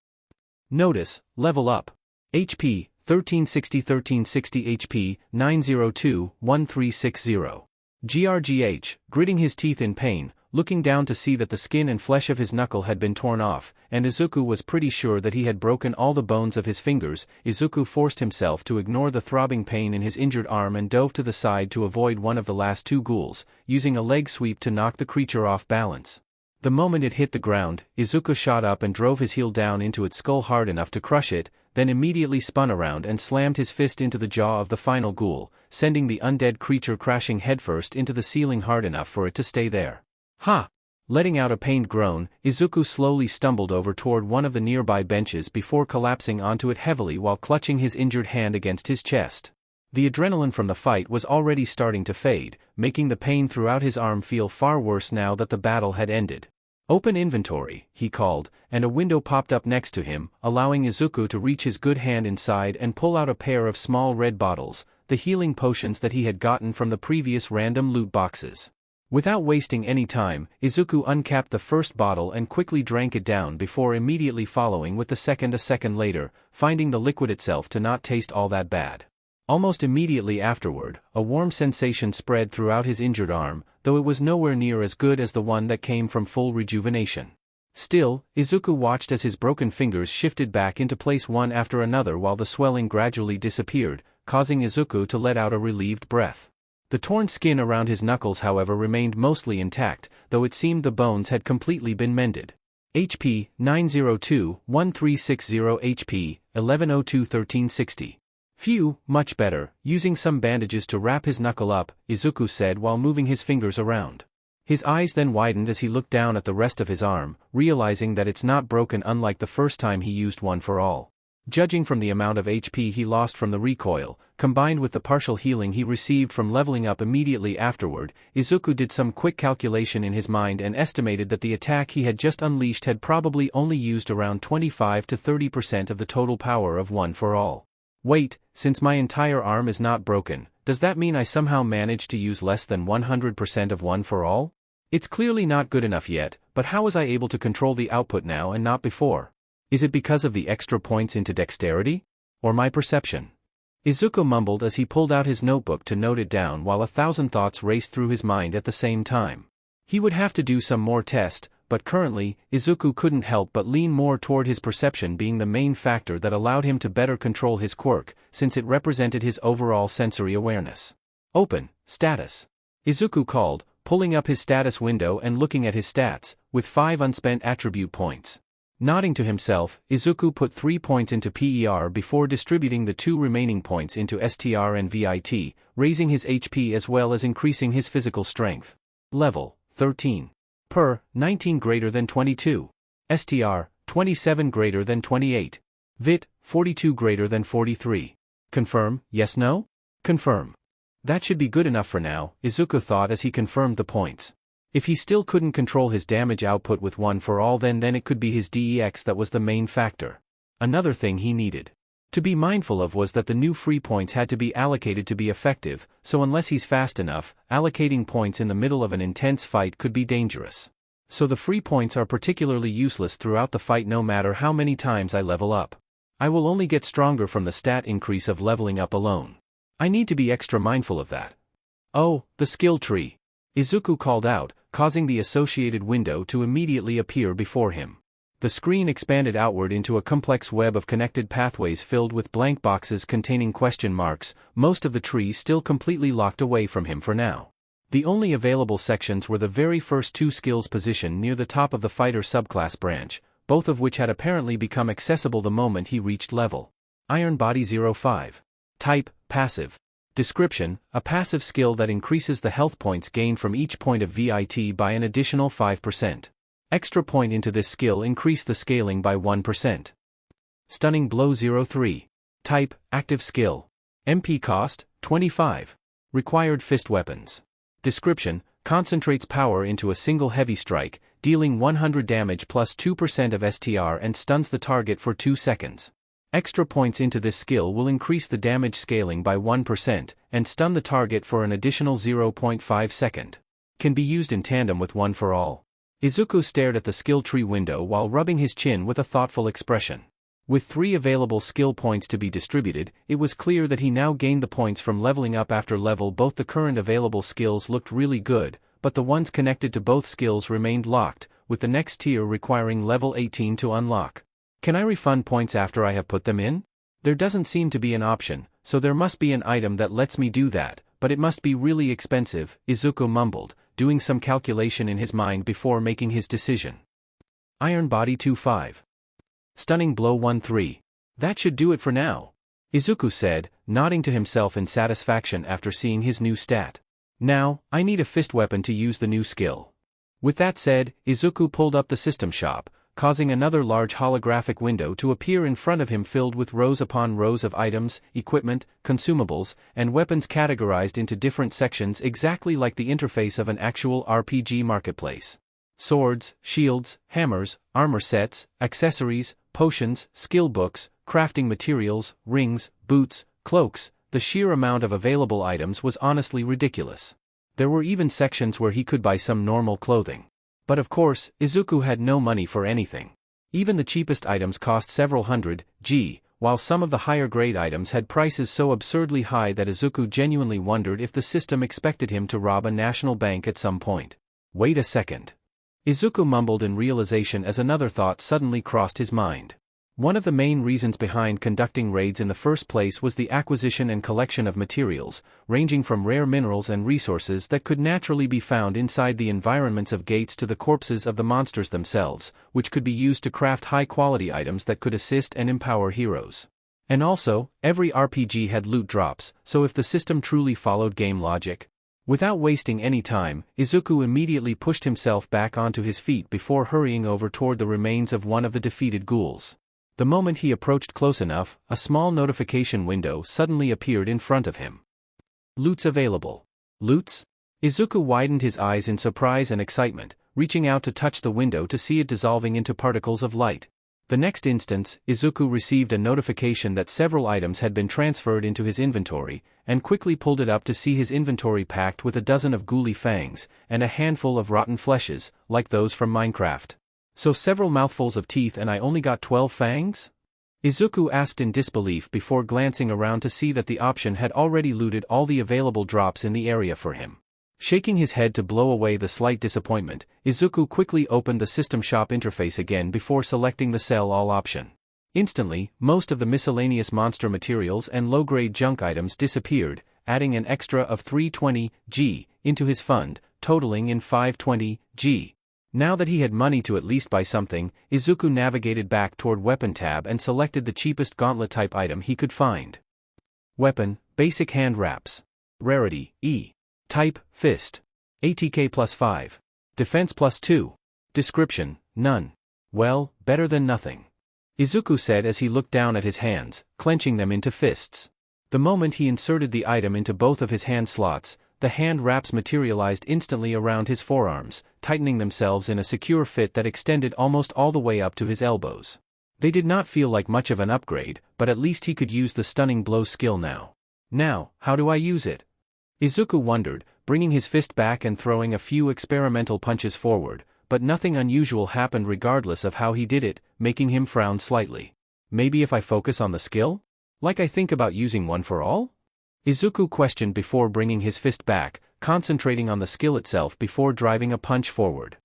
Notice, level up. HP, 1360 HP, 902, 1360. GRGH, gritting his teeth in pain, looking down to see that the skin and flesh of his knuckle had been torn off, and Izuku was pretty sure that he had broken all the bones of his fingers. Izuku forced himself to ignore the throbbing pain in his injured arm and dove to the side to avoid one of the last two ghouls, using a leg sweep to knock the creature off balance. The moment it hit the ground, Izuku shot up and drove his heel down into its skull hard enough to crush it, then immediately spun around and slammed his fist into the jaw of the final ghoul, sending the undead creature crashing headfirst into the ceiling hard enough for it to stay there. Ha! Letting out a pained groan, Izuku slowly stumbled over toward one of the nearby benches before collapsing onto it heavily while clutching his injured hand against his chest. The adrenaline from the fight was already starting to fade, making the pain throughout his arm feel far worse now that the battle had ended. Open inventory, he called, and a window popped up next to him, allowing Izuku to reach his good hand inside and pull out a pair of small red bottles, the healing potions that he had gotten from the previous random loot boxes. Without wasting any time, Izuku uncapped the first bottle and quickly drank it down before immediately following with the second a second later, finding the liquid itself to not taste all that bad. Almost immediately afterward, a warm sensation spread throughout his injured arm, though it was nowhere near as good as the one that came from full rejuvenation. Still, Izuku watched as his broken fingers shifted back into place one after another while the swelling gradually disappeared, causing Izuku to let out a relieved breath. The torn skin around his knuckles however remained mostly intact, though it seemed the bones had completely been mended. HP, 902, 1360 HP, 1102 1360. Phew, much better. Using some bandages to wrap his knuckle up, Izuku said while moving his fingers around. His eyes then widened as he looked down at the rest of his arm, realizing that it's not broken unlike the first time he used one for all. Judging from the amount of HP he lost from the recoil, combined with the partial healing he received from leveling up immediately afterward, Izuku did some quick calculation in his mind and estimated that the attack he had just unleashed had probably only used around 25 to 30% of the total power of One for All. Wait, since my entire arm is not broken, does that mean I somehow managed to use less than 100% of One for All? It's clearly not good enough yet, but how was I able to control the output now and not before? Is it because of the extra points into dexterity? Or my perception? Izuku mumbled as he pulled out his notebook to note it down while 1,000 thoughts raced through his mind at the same time. He would have to do some more tests, but currently, Izuku couldn't help but lean more toward his perception being the main factor that allowed him to better control his quirk, since it represented his overall sensory awareness. Open, status. Izuku called, pulling up his status window and looking at his stats, with 5 unspent attribute points. Nodding to himself, Izuku put 3 points into PER before distributing the 2 remaining points into STR and VIT, raising his HP as well as increasing his physical strength. Level 13. Per 19 greater than 22. STR 27 greater than 28. VIT 42 greater than 43. Confirm, yes no? Confirm. That should be good enough for now, Izuku thought as he confirmed the points. If he still couldn't control his damage output with one for all, then it could be his DEX that was the main factor. Another thing he needed to be mindful of was that the new free points had to be allocated to be effective, so unless he's fast enough, allocating points in the middle of an intense fight could be dangerous. So the free points are particularly useless throughout the fight no matter how many times I level up. I will only get stronger from the stat increase of leveling up alone. I need to be extra mindful of that. Oh, the skill tree. Izuku called out, causing the associated window to immediately appear before him. The screen expanded outward into a complex web of connected pathways filled with blank boxes containing question marks, most of the tree still completely locked away from him for now. The only available sections were the very first 2 skills positioned near the top of the fighter subclass branch, both of which had apparently become accessible the moment he reached level. Iron Body 05. Type, Passive. Description, a passive skill that increases the health points gained from each point of VIT by an additional 5%. Extra point into this skill increase the scaling by 1%. Stunning Blow 03. Type, Active Skill. MP cost, 25. Required fist weapons. Description, concentrates power into a single heavy strike, dealing 100 damage plus 2% of STR and stuns the target for 2 seconds. Extra points into this skill will increase the damage scaling by 1%, and stun the target for an additional 0.5 second. Can be used in tandem with one for all. Izuku stared at the skill tree window while rubbing his chin with a thoughtful expression. With 3 available skill points to be distributed, it was clear that he now gained the points from leveling up after level. Both the current available skills looked really good, but the ones connected to both skills remained locked, with the next tier requiring level 18 to unlock. Can I refund points after I have put them in? There doesn't seem to be an option, so there must be an item that lets me do that, but it must be really expensive, Izuku mumbled, doing some calculation in his mind before making his decision. Iron Body 25. Stunning Blow 13. That should do it for now, Izuku said, nodding to himself in satisfaction after seeing his new stat. Now, I need a fist weapon to use the new skill. With that said, Izuku pulled up the system shop, causing another large holographic window to appear in front of him filled with rows upon rows of items, equipment, consumables, and weapons categorized into different sections exactly like the interface of an actual RPG marketplace. Swords, shields, hammers, armor sets, accessories, potions, skill books, crafting materials, rings, boots, cloaks. The sheer amount of available items was honestly ridiculous. There were even sections where he could buy some normal clothing. But of course, Izuku had no money for anything. Even the cheapest items cost several hundred G, while some of the higher grade items had prices so absurdly high that Izuku genuinely wondered if the system expected him to rob a national bank at some point. Wait a second. Izuku mumbled in realization as another thought suddenly crossed his mind. One of the main reasons behind conducting raids in the first place was the acquisition and collection of materials, ranging from rare minerals and resources that could naturally be found inside the environments of gates to the corpses of the monsters themselves, which could be used to craft high-quality items that could assist and empower heroes. And also, every RPG had loot drops, so if the system truly followed game logic. Without wasting any time, Izuku immediately pushed himself back onto his feet before hurrying over toward the remains of one of the defeated ghouls. The moment he approached close enough, a small notification window suddenly appeared in front of him. Loots available. Loots? Izuku widened his eyes in surprise and excitement, reaching out to touch the window to see it dissolving into particles of light. The next instant, Izuku received a notification that several items had been transferred into his inventory, and quickly pulled it up to see his inventory packed with a dozen of ghouly fangs, and a handful of rotten fleshes, like those from Minecraft. So several mouthfuls of teeth and I only got 12 fangs? Izuku asked in disbelief before glancing around to see that the option had already looted all the available drops in the area for him. Shaking his head to blow away the slight disappointment, Izuku quickly opened the system shop interface again before selecting the Sell All option. Instantly, most of the miscellaneous monster materials and low-grade junk items disappeared, adding an extra of 320 G into his fund, totaling in 520 G. Now that he had money to at least buy something, Izuku navigated back toward Weapon tab and selected the cheapest gauntlet-type item he could find. Weapon, Basic Hand Wraps. Rarity, E. Type, Fist. ATK +5. Defense +2. Description, None. Well, better than nothing. Izuku said as he looked down at his hands, clenching them into fists. The moment he inserted the item into both of his hand slots, the hand wraps materialized instantly around his forearms, tightening themselves in a secure fit that extended almost all the way up to his elbows. They did not feel like much of an upgrade, but at least he could use the stunning blow skill now. Now, how do I use it? Izuku wondered, bringing his fist back and throwing a few experimental punches forward, but nothing unusual happened regardless of how he did it, making him frown slightly. Maybe if I focus on the skill? Like I think about using one for all? Izuku questioned before bringing his fist back, concentrating on the skill itself before driving a punch forward.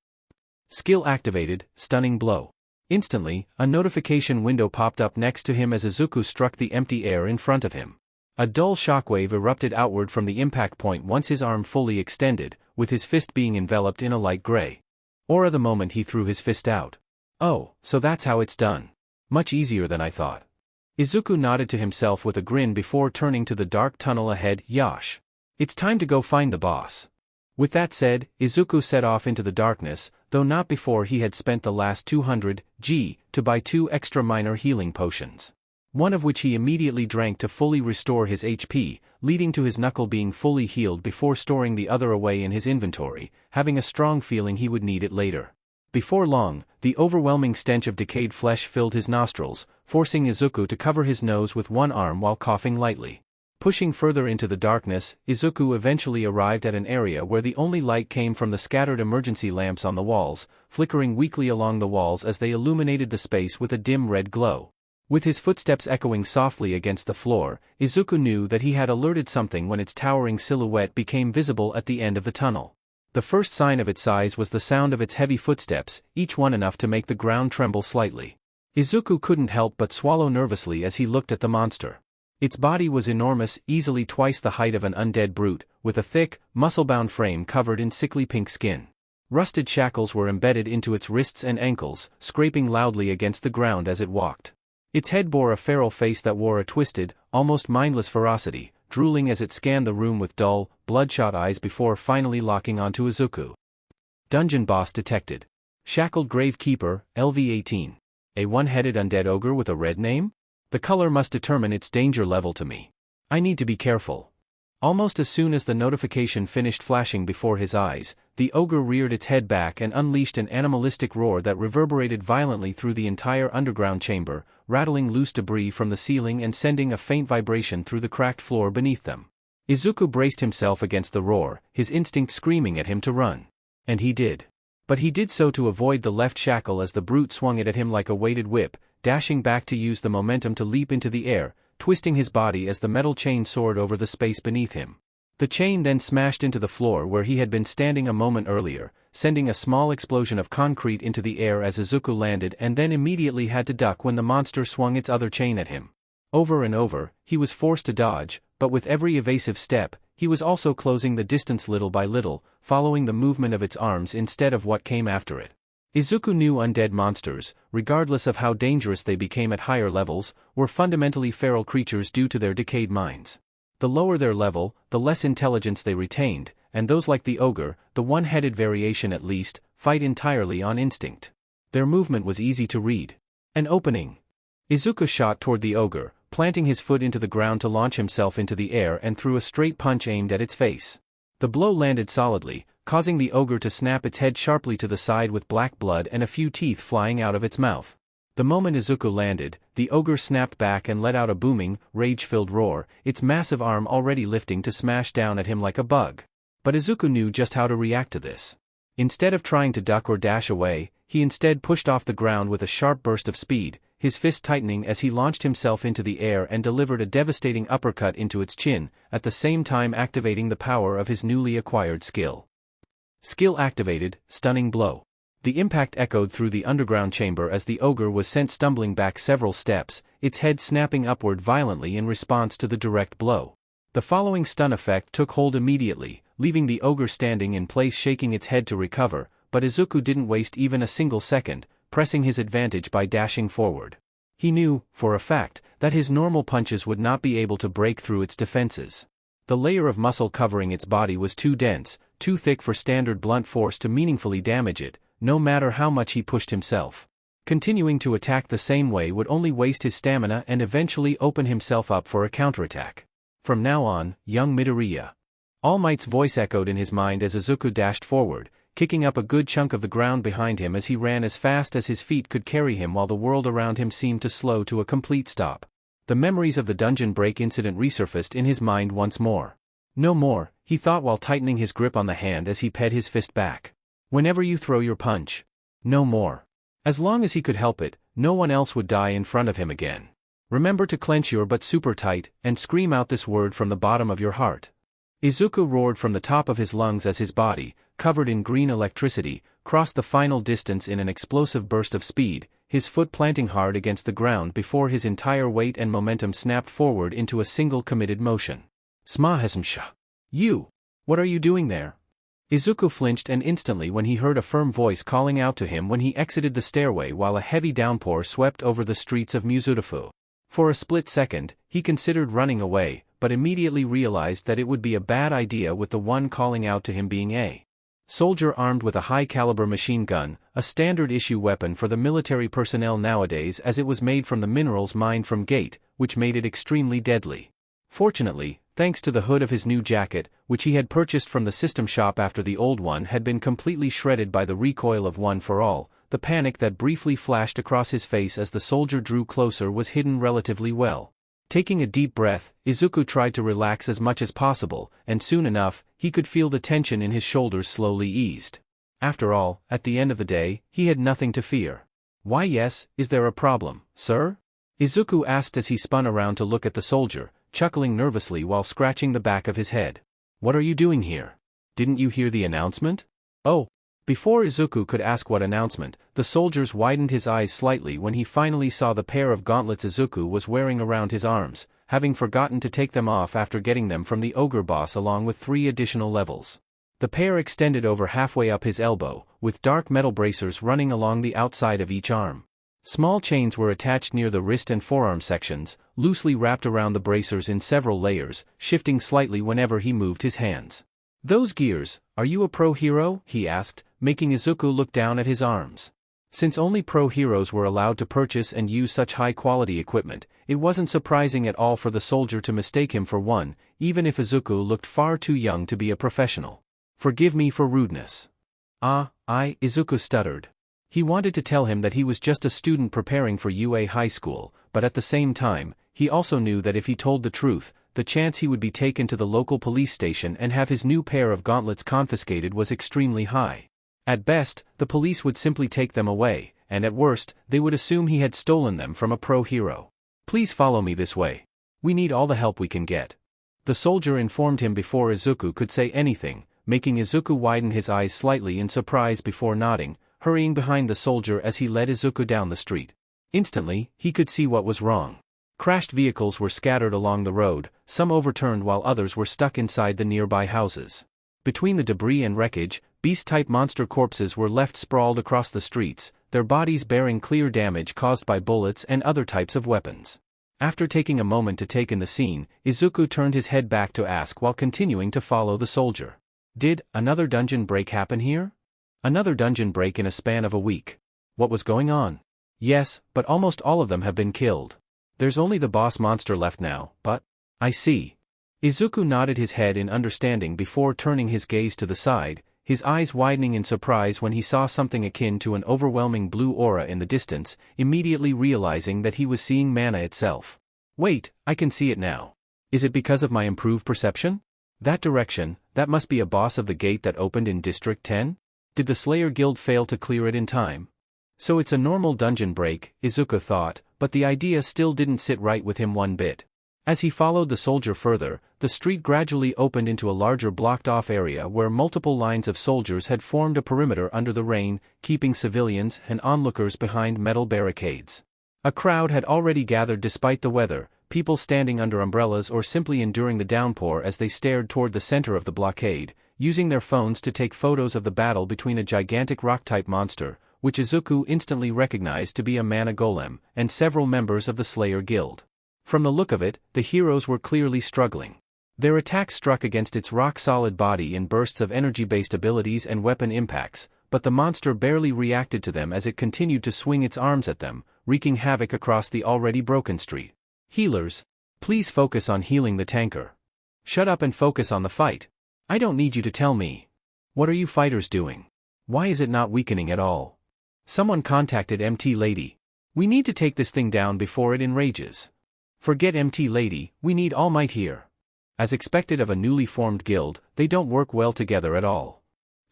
Skill activated, Stunning Blow. Instantly, a notification window popped up next to him as Izuku struck the empty air in front of him. A dull shockwave erupted outward from the impact point once his arm fully extended, with his fist being enveloped in a light gray aura the moment he threw his fist out. Oh, so that's how it's done. Much easier than I thought. Izuku nodded to himself with a grin before turning to the dark tunnel ahead. Yosh. It's time to go find the boss. With that said, Izuku set off into the darkness, though not before he had spent the last 200 G to buy 2 extra minor healing potions. One of which he immediately drank to fully restore his HP, leading to his knuckle being fully healed before storing the other away in his inventory, having a strong feeling he would need it later. Before long, the overwhelming stench of decayed flesh filled his nostrils, forcing Izuku to cover his nose with one arm while coughing lightly. Pushing further into the darkness, Izuku eventually arrived at an area where the only light came from the scattered emergency lamps on the walls, flickering weakly along the walls as they illuminated the space with a dim red glow. With his footsteps echoing softly against the floor, Izuku knew that he had alerted something when its towering silhouette became visible at the end of the tunnel. The first sign of its size was the sound of its heavy footsteps, each one enough to make the ground tremble slightly. Izuku couldn't help but swallow nervously as he looked at the monster. Its body was enormous, easily twice the height of an undead brute, with a thick, muscle-bound frame covered in sickly pink skin. Rusted shackles were embedded into its wrists and ankles, scraping loudly against the ground as it walked. Its head bore a feral face that wore a twisted, almost mindless ferocity, drooling as it scanned the room with dull, bloodshot eyes before finally locking onto Izuku. Dungeon boss detected. Shackled Gravekeeper, LV-18. A one-headed undead ogre with a red name? The color must determine its danger level to me. I need to be careful. Almost as soon as the notification finished flashing before his eyes, the ogre reared its head back and unleashed an animalistic roar that reverberated violently through the entire underground chamber, rattling loose debris from the ceiling and sending a faint vibration through the cracked floor beneath them. Izuku braced himself against the roar, his instinct screaming at him to run. And he did. But he did so to avoid the left shackle as the brute swung it at him like a weighted whip, dashing back to use the momentum to leap into the air, twisting his body as the metal chain soared over the space beneath him. The chain then smashed into the floor where he had been standing a moment earlier, sending a small explosion of concrete into the air as Izuku landed and then immediately had to duck when the monster swung its other chain at him. Over and over, he was forced to dodge, but with every evasive step, he was also closing the distance little by little, following the movement of its arms instead of what came after it. Izuku knew undead monsters, regardless of how dangerous they became at higher levels, were fundamentally feral creatures due to their decayed minds. The lower their level, the less intelligence they retained, and those like the ogre, the one-headed variation at least, fight entirely on instinct. Their movement was easy to read. An opening. Izuku shot toward the ogre, planting his foot into the ground to launch himself into the air and threw a straight punch aimed at its face. The blow landed solidly, causing the ogre to snap its head sharply to the side with black blood and a few teeth flying out of its mouth. The moment Izuku landed, the ogre snapped back and let out a booming, rage-filled roar, its massive arm already lifting to smash down at him like a bug. But Izuku knew just how to react to this. Instead of trying to duck or dash away, he instead pushed off the ground with a sharp burst of speed, his fist tightening as he launched himself into the air and delivered a devastating uppercut into its chin, at the same time activating the power of his newly acquired skill. Skill activated, Stunning Blow. The impact echoed through the underground chamber as the ogre was sent stumbling back several steps, its head snapping upward violently in response to the direct blow. The following stun effect took hold immediately, leaving the ogre standing in place shaking its head to recover, but Izuku didn't waste even a single second, pressing his advantage by dashing forward. He knew, for a fact, that his normal punches would not be able to break through its defenses. The layer of muscle covering its body was too dense, too thick for standard blunt force to meaningfully damage it, no matter how much he pushed himself. Continuing to attack the same way would only waste his stamina and eventually open himself up for a counterattack. From now on, young Midoriya. All Might's voice echoed in his mind as Izuku dashed forward, kicking up a good chunk of the ground behind him as he ran as fast as his feet could carry him while the world around him seemed to slow to a complete stop. The memories of the dungeon break incident resurfaced in his mind once more. No more, he thought while tightening his grip on the hand as he ped his fist back. Whenever you throw your punch. No more. As long as he could help it, no one else would die in front of him again. Remember to clench your butt super tight, and scream out this word from the bottom of your heart. Izuku roared from the top of his lungs as his body, covered in green electricity, crossed the final distance in an explosive burst of speed, his foot planting hard against the ground before his entire weight and momentum snapped forward into a single committed motion. Smahesmsha. You! What are you doing there? Izuku flinched and instantly when he heard a firm voice calling out to him when he exited the stairway while a heavy downpour swept over the streets of Mizurufu. For a split second, he considered running away, but immediately realized that it would be a bad idea with the one calling out to him being a soldier armed with a high-caliber machine gun, a standard-issue weapon for the military personnel nowadays as it was made from the minerals mined from Gate, which made it extremely deadly. Fortunately, thanks to the hood of his new jacket, which he had purchased from the system shop after the old one had been completely shredded by the recoil of One for All, the panic that briefly flashed across his face as the soldier drew closer was hidden relatively well. Taking a deep breath, Izuku tried to relax as much as possible, and soon enough, he could feel the tension in his shoulders slowly eased. After all, at the end of the day, he had nothing to fear. Why yes, is there a problem, sir? Izuku asked as he spun around to look at the soldier, chuckling nervously while scratching the back of his head. What are you doing here? Didn't you hear the announcement? Oh. Before Izuku could ask what announcement, the soldiers widened his eyes slightly when he finally saw the pair of gauntlets Izuku was wearing around his arms, having forgotten to take them off after getting them from the ogre boss along with 3 additional levels. The pair extended over halfway up his elbow, with dark metal bracers running along the outside of each arm. Small chains were attached near the wrist and forearm sections, loosely wrapped around the bracers in several layers, shifting slightly whenever he moved his hands. Those gears, are you a pro hero? He asked, making Izuku look down at his arms. Since only pro heroes were allowed to purchase and use such high-quality equipment, it wasn't surprising at all for the soldier to mistake him for one, even if Izuku looked far too young to be a professional. Forgive me for rudeness. Izuku stuttered. He wanted to tell him that he was just a student preparing for UA high school, but at the same time, he also knew that if he told the truth, the chance he would be taken to the local police station and have his new pair of gauntlets confiscated was extremely high. At best, the police would simply take them away, and at worst, they would assume he had stolen them from a pro hero. Please follow me this way. We need all the help we can get. The soldier informed him before Izuku could say anything, making Izuku widen his eyes slightly in surprise before nodding, hurrying behind the soldier as he led Izuku down the street. Instantly, he could see what was wrong. Crashed vehicles were scattered along the road, some overturned while others were stuck inside the nearby houses. Between the debris and wreckage, beast-type monster corpses were left sprawled across the streets, their bodies bearing clear damage caused by bullets and other types of weapons. After taking a moment to take in the scene, Izuku turned his head back to ask while continuing to follow the soldier. Did another dungeon break happen here? Another dungeon break in a span of a week. What was going on? Yes, but almost all of them have been killed. There's only the boss monster left now, but... I see. Izuku nodded his head in understanding before turning his gaze to the side, his eyes widening in surprise when he saw something akin to an overwhelming blue aura in the distance, immediately realizing that he was seeing mana itself. Wait, I can see it now. Is it because of my improved perception? That direction, that must be a boss of the gate that opened in District 10? Did the Slayer Guild fail to clear it in time? So it's a normal dungeon break, Izuku thought, but the idea still didn't sit right with him one bit. As he followed the soldier further, the street gradually opened into a larger blocked-off area where multiple lines of soldiers had formed a perimeter under the rain, keeping civilians and onlookers behind metal barricades. A crowd had already gathered despite the weather, people standing under umbrellas or simply enduring the downpour as they stared toward the center of the blockade, using their phones to take photos of the battle between a gigantic rock-type monster, which Izuku instantly recognized to be a mana golem, and several members of the Slayer Guild. From the look of it, the heroes were clearly struggling. Their attacks struck against its rock-solid body in bursts of energy-based abilities and weapon impacts, but the monster barely reacted to them as it continued to swing its arms at them, wreaking havoc across the already broken street. Healers, please focus on healing the tanker. Shut up and focus on the fight. I don't need you to tell me. What are you fighters doing? Why is it not weakening at all? Someone contacted MT Lady. We need to take this thing down before it enrages. Forget MT Lady, we need All Might here. As expected of a newly formed guild, they don't work well together at all.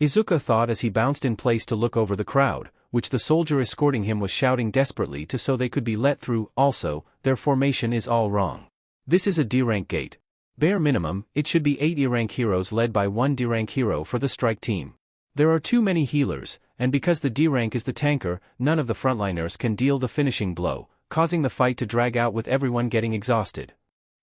Izuku thought as he bounced in place to look over the crowd, which the soldier escorting him was shouting desperately to so they could be let through. Also, their formation is all wrong. This is a D-rank gate. Bare minimum, it should be 8 E-rank heroes led by 1 D-rank hero for the strike team. There are too many healers, and because the D-rank is the tanker, none of the frontliners can deal the finishing blow, causing the fight to drag out with everyone getting exhausted.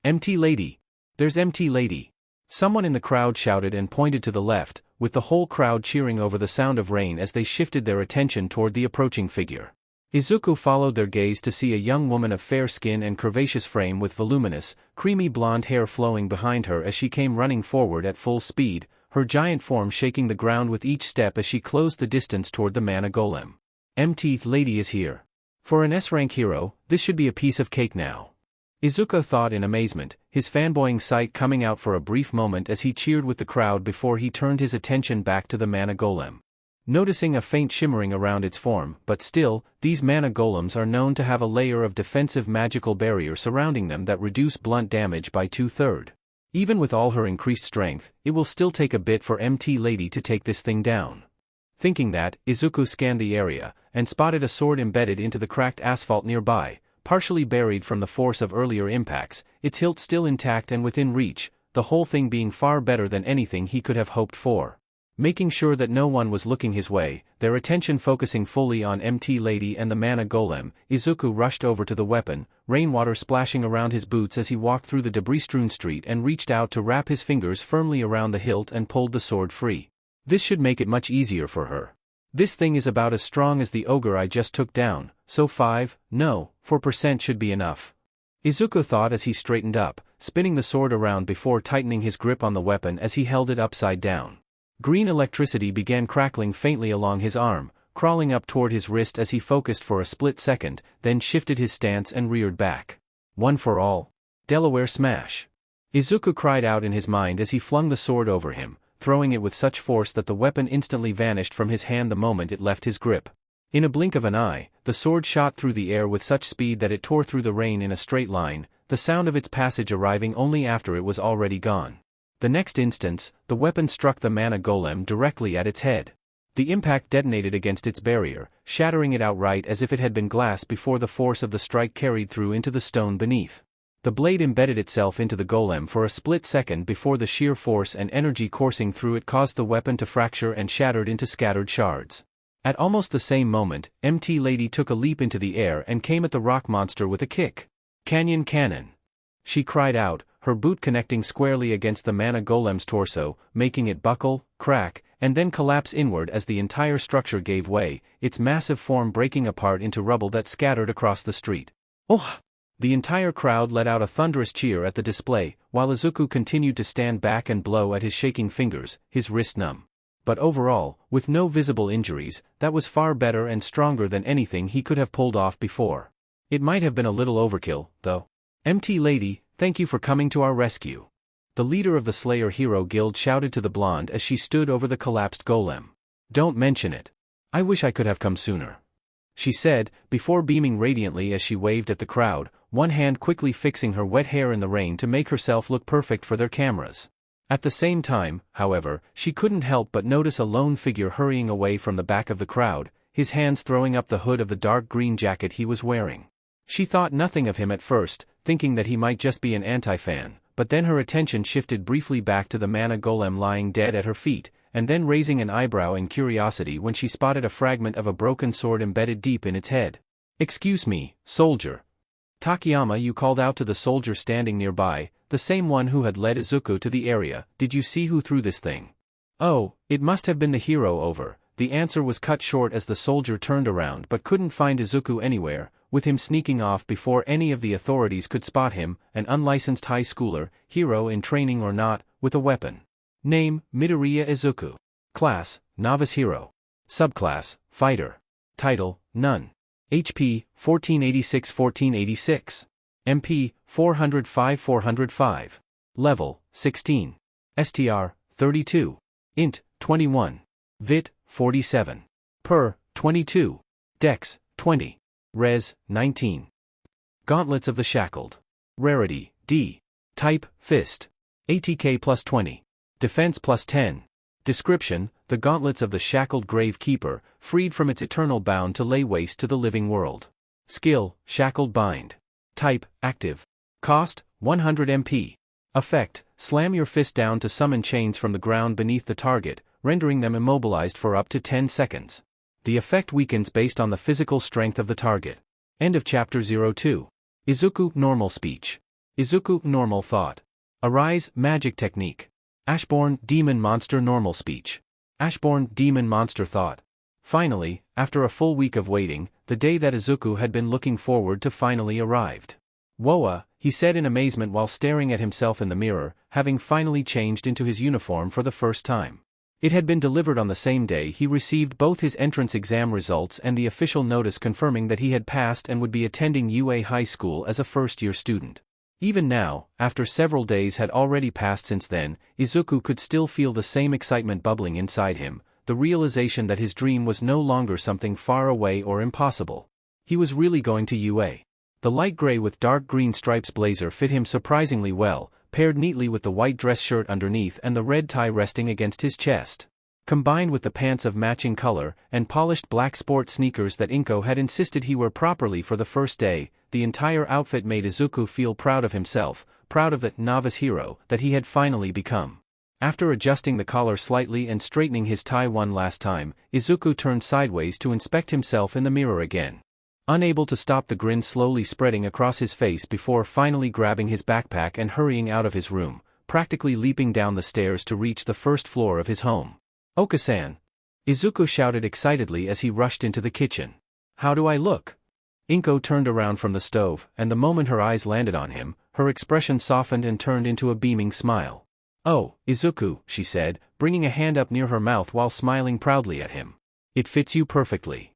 MT Lady. There's MT Lady. Someone in the crowd shouted and pointed to the left, with the whole crowd cheering over the sound of rain as they shifted their attention toward the approaching figure. Izuku followed their gaze to see a young woman of fair skin and curvaceous frame with voluminous, creamy blonde hair flowing behind her as she came running forward at full speed, her giant form shaking the ground with each step as she closed the distance toward the mana golem. MT Lady is here. For an S-rank hero, this should be a piece of cake now. Izuku thought in amazement, his fanboying sight coming out for a brief moment as he cheered with the crowd before he turned his attention back to the mana golem. Noticing a faint shimmering around its form, but still, these mana golems are known to have a layer of defensive magical barrier surrounding them that reduce blunt damage by 2/3. Even with all her increased strength, it will still take a bit for MT Lady to take this thing down. Thinking that, Izuku scanned the area, and spotted a sword embedded into the cracked asphalt nearby. Partially buried from the force of earlier impacts, its hilt still intact and within reach, the whole thing being far better than anything he could have hoped for. Making sure that no one was looking his way, their attention focusing fully on MT Lady and the mana golem, Izuku rushed over to the weapon, rainwater splashing around his boots as he walked through the debris-strewn street and reached out to wrap his fingers firmly around the hilt and pulled the sword free. This should make it much easier for her. This thing is about as strong as the ogre I just took down, so 4% should be enough. Izuku thought as he straightened up, spinning the sword around before tightening his grip on the weapon as he held it upside down. Green electricity began crackling faintly along his arm, crawling up toward his wrist as he focused for a split second, then shifted his stance and reared back. One for all. Delaware smash. Izuku cried out in his mind as he flung the sword over him, throwing it with such force that the weapon instantly vanished from his hand the moment it left his grip. In a blink of an eye, the sword shot through the air with such speed that it tore through the rain in a straight line, the sound of its passage arriving only after it was already gone. The next instance, the weapon struck the mana golem directly at its head. The impact detonated against its barrier, shattering it outright as if it had been glass before the force of the strike carried through into the stone beneath. The blade embedded itself into the golem for a split second before the sheer force and energy coursing through it caused the weapon to fracture and shattered into scattered shards. At almost the same moment, MT Lady took a leap into the air and came at the rock monster with a kick. Canyon Cannon! She cried out, her boot connecting squarely against the mana golem's torso, making it buckle, crack, and then collapse inward as the entire structure gave way, its massive form breaking apart into rubble that scattered across the street. Oh! The entire crowd let out a thunderous cheer at the display, while Izuku continued to stand back and blow at his shaking fingers, his wrist numb. But overall, with no visible injuries, that was far better and stronger than anything he could have pulled off before. It might have been a little overkill, though. MT Lady, thank you for coming to our rescue. The leader of the Slayer Hero Guild shouted to the blonde as she stood over the collapsed golem. Don't mention it. I wish I could have come sooner. She said, before beaming radiantly as she waved at the crowd, one hand quickly fixing her wet hair in the rain to make herself look perfect for their cameras. At the same time, however, she couldn't help but notice a lone figure hurrying away from the back of the crowd, his hands throwing up the hood of the dark green jacket he was wearing. She thought nothing of him at first, thinking that he might just be an anti-fan, but then her attention shifted briefly back to the mana golem lying dead at her feet, and then raising an eyebrow in curiosity when she spotted a fragment of a broken sword embedded deep in its head. Excuse me, soldier. Takayama, you called out to the soldier standing nearby, the same one who had led Izuku to the area, did you see who threw this thing? Oh, it must have been the hero over. The answer was cut short as the soldier turned around but couldn't find Izuku anywhere, with him sneaking off before any of the authorities could spot him, an unlicensed high schooler, hero in training or not, with a weapon. Name, Midoriya Izuku. Class, Novice Hero. Subclass, Fighter. Title, None. HP, 1486-1486. MP, 405-405. Level, 16. STR, 32. Int, 21. Vit, 47. Per, 22. Dex, 20. Res, 19. Gauntlets of the Shackled. Rarity, D. Type, Fist. ATK plus 20. Defense plus 10. Description: the gauntlets of the shackled Gravekeeper, freed from its eternal bound to lay waste to the living world. Skill: Shackled Bind. Type: Active. Cost: 100 MP. Effect: slam your fist down to summon chains from the ground beneath the target, rendering them immobilized for up to 10 seconds. The effect weakens based on the physical strength of the target. End of Chapter 02. Izuku Normal Speech. Izuku Normal Thought. Arise Magic Technique. Ashborn Demon Monster Normal Speech. Ashborn Demon Monster Thought. Finally, after a full week of waiting, the day that Izuku had been looking forward to finally arrived. Woa, he said in amazement while staring at himself in the mirror, having finally changed into his uniform for the first time. It had been delivered on the same day he received both his entrance exam results and the official notice confirming that he had passed and would be attending UA High School as a first-year student. Even now, after several days had already passed since then, Izuku could still feel the same excitement bubbling inside him, the realization that his dream was no longer something far away or impossible. He was really going to UA. The light gray with dark green stripes blazer fit him surprisingly well, paired neatly with the white dress shirt underneath and the red tie resting against his chest. Combined with the pants of matching color and polished black sport sneakers that Inko had insisted he wear properly for the first day, the entire outfit made Izuku feel proud of himself, proud of the novice hero that he had finally become. After adjusting the collar slightly and straightening his tie one last time, Izuku turned sideways to inspect himself in the mirror again. Unable to stop the grin slowly spreading across his face before finally grabbing his backpack and hurrying out of his room, practically leaping down the stairs to reach the first floor of his home. "Oka-san!" Izuku shouted excitedly as he rushed into the kitchen. "How do I look?" Inko turned around from the stove, and the moment her eyes landed on him, her expression softened and turned into a beaming smile. "Oh, Izuku," she said, bringing a hand up near her mouth while smiling proudly at him. "It fits you perfectly."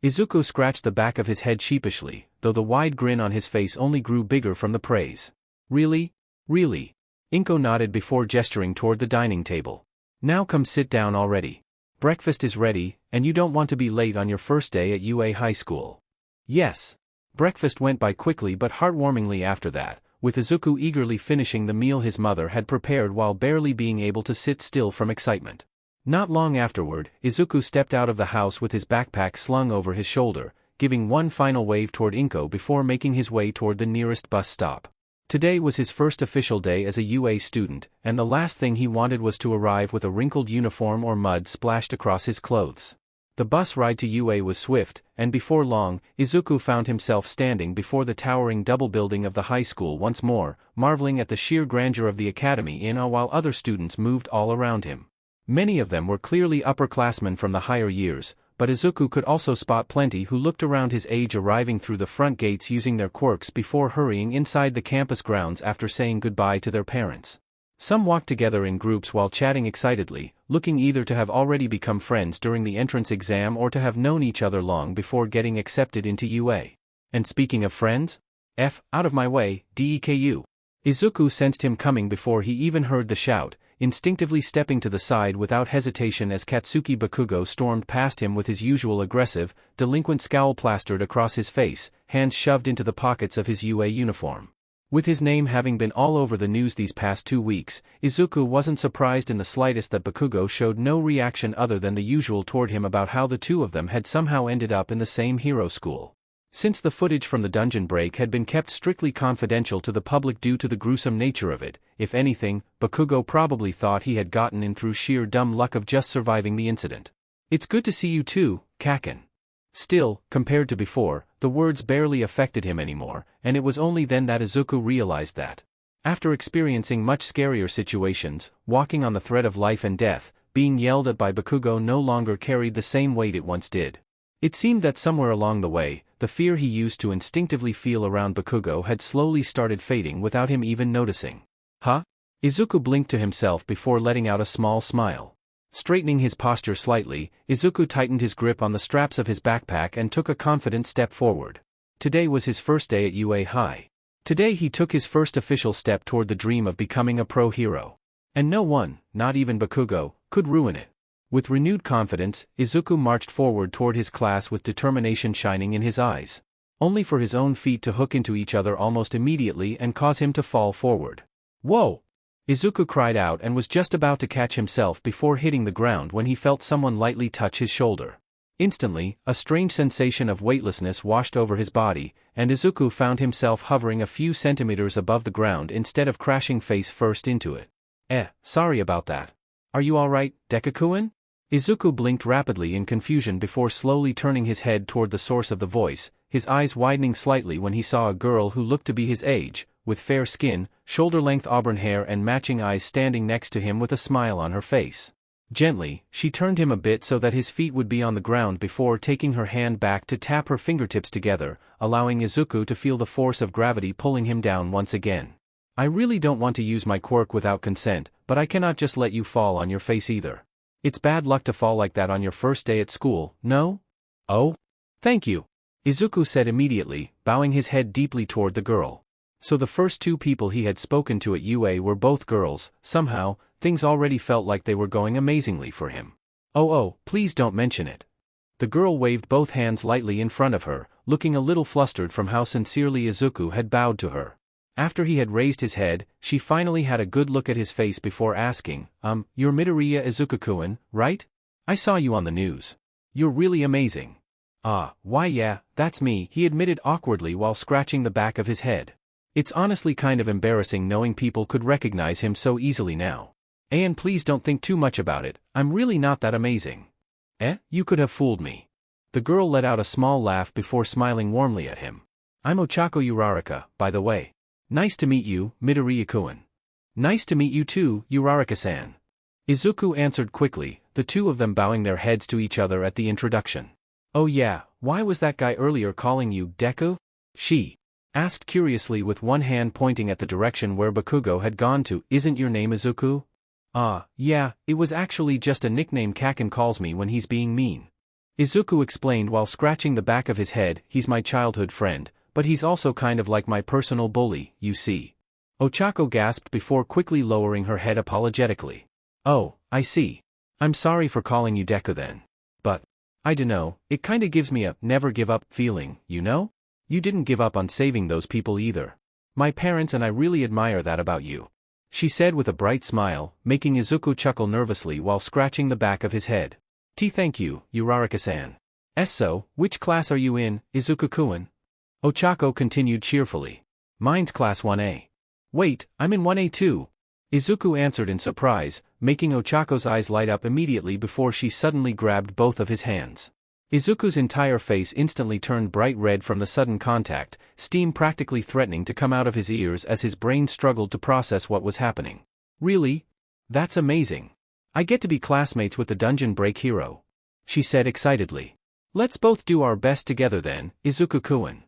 Izuku scratched the back of his head sheepishly, though the wide grin on his face only grew bigger from the praise. "Really? Really?" Inko nodded before gesturing toward the dining table. "Now come sit down already. Breakfast is ready, and you don't want to be late on your first day at UA High School." Yes. Breakfast went by quickly but heartwarmingly after that, with Izuku eagerly finishing the meal his mother had prepared while barely being able to sit still from excitement. Not long afterward, Izuku stepped out of the house with his backpack slung over his shoulder, giving one final wave toward Inko before making his way toward the nearest bus stop. Today was his first official day as a UA student, and the last thing he wanted was to arrive with a wrinkled uniform or mud splashed across his clothes. The bus ride to UA was swift, and before long, Izuku found himself standing before the towering double building of the high school once more, marveling at the sheer grandeur of the academy in awe while other students moved all around him. Many of them were clearly upperclassmen from the higher years, but Izuku could also spot plenty who looked around his age arriving through the front gates using their quirks before hurrying inside the campus grounds after saying goodbye to their parents. Some walked together in groups while chatting excitedly, looking either to have already become friends during the entrance exam or to have known each other long before getting accepted into UA. And speaking of friends? Out of my way, Deku. Izuku sensed him coming before he even heard the shout, instinctively stepping to the side without hesitation as Katsuki Bakugo stormed past him with his usual aggressive, delinquent scowl plastered across his face, hands shoved into the pockets of his UA uniform. With his name having been all over the news these past 2 weeks, Izuku wasn't surprised in the slightest that Bakugo showed no reaction other than the usual toward him about how the two of them had somehow ended up in the same hero school. Since the footage from the dungeon break had been kept strictly confidential to the public due to the gruesome nature of it, if anything, Bakugo probably thought he had gotten in through sheer dumb luck of just surviving the incident. "It's good to see you too, Kaken." Still, compared to before, the words barely affected him anymore, and it was only then that Izuku realized that. After experiencing much scarier situations, walking on the thread of life and death, being yelled at by Bakugo no longer carried the same weight it once did. It seemed that somewhere along the way, the fear he used to instinctively feel around Bakugo had slowly started fading without him even noticing. Huh? Izuku blinked to himself before letting out a small smile. Straightening his posture slightly, Izuku tightened his grip on the straps of his backpack and took a confident step forward. Today was his first day at UA High. Today he took his first official step toward the dream of becoming a pro hero. And no one, not even Bakugo, could ruin it. With renewed confidence, Izuku marched forward toward his class with determination shining in his eyes. Only for his own feet to hook into each other almost immediately and cause him to fall forward. Whoa! Izuku cried out and was just about to catch himself before hitting the ground when he felt someone lightly touch his shoulder. Instantly, a strange sensation of weightlessness washed over his body, and Izuku found himself hovering a few centimeters above the ground instead of crashing face first into it. Sorry about that. Are you alright, Deku-kun? Izuku blinked rapidly in confusion before slowly turning his head toward the source of the voice, his eyes widening slightly when he saw a girl who looked to be his age, with fair skin, shoulder-length auburn hair and matching eyes standing next to him with a smile on her face. Gently, she turned him a bit so that his feet would be on the ground before taking her hand back to tap her fingertips together, allowing Izuku to feel the force of gravity pulling him down once again. I really don't want to use my quirk without consent, but I cannot just let you fall on your face either. It's bad luck to fall like that on your first day at school, no? Oh? Thank you, Izuku said immediately, bowing his head deeply toward the girl. So the first two people he had spoken to at UA were both girls. Somehow, things already felt like they were going amazingly for him. Oh, please don't mention it. The girl waved both hands lightly in front of her, looking a little flustered from how sincerely Izuku had bowed to her. After he had raised his head, she finally had a good look at his face before asking, You're Midoriya Izuku-kun, right? I saw you on the news. You're really amazing. Why yeah, that's me, he admitted awkwardly while scratching the back of his head. It's honestly kind of embarrassing knowing people could recognize him so easily now. And please don't think too much about it, I'm really not that amazing. You could have fooled me. The girl let out a small laugh before smiling warmly at him. I'm Ochako Uraraka, by the way. Nice to meet you, Midoriya-kun. Nice to meet you too, Uraraka-san. Izuku answered quickly, the two of them bowing their heads to each other at the introduction. Oh yeah, why was that guy earlier calling you Deku? She asked curiously with one hand pointing at the direction where Bakugo had gone to. Isn't your name Izuku? Yeah, it was actually just a nickname Kaken calls me when he's being mean. Izuku explained while scratching the back of his head. He's my childhood friend, but he's also kind of like my personal bully, you see. Ochako gasped before quickly lowering her head apologetically. Oh, I see. I'm sorry for calling you Deku then. But, I dunno, it kinda gives me a never give up feeling, you know? You didn't give up on saving those people either. My parents and I really admire that about you. She said with a bright smile, making Izuku chuckle nervously while scratching the back of his head. Thank you, Uraraka-san. So, which class are you in, Izuku-kun? Ochako continued cheerfully. Mine's class 1A. Wait, I'm in 1A too. Izuku answered in surprise, making Ochako's eyes light up immediately before she suddenly grabbed both of his hands. Izuku's entire face instantly turned bright red from the sudden contact, steam practically threatening to come out of his ears as his brain struggled to process what was happening. Really? That's amazing. I get to be classmates with the dungeon break hero. She said excitedly. Let's both do our best together then, Izuku-kun.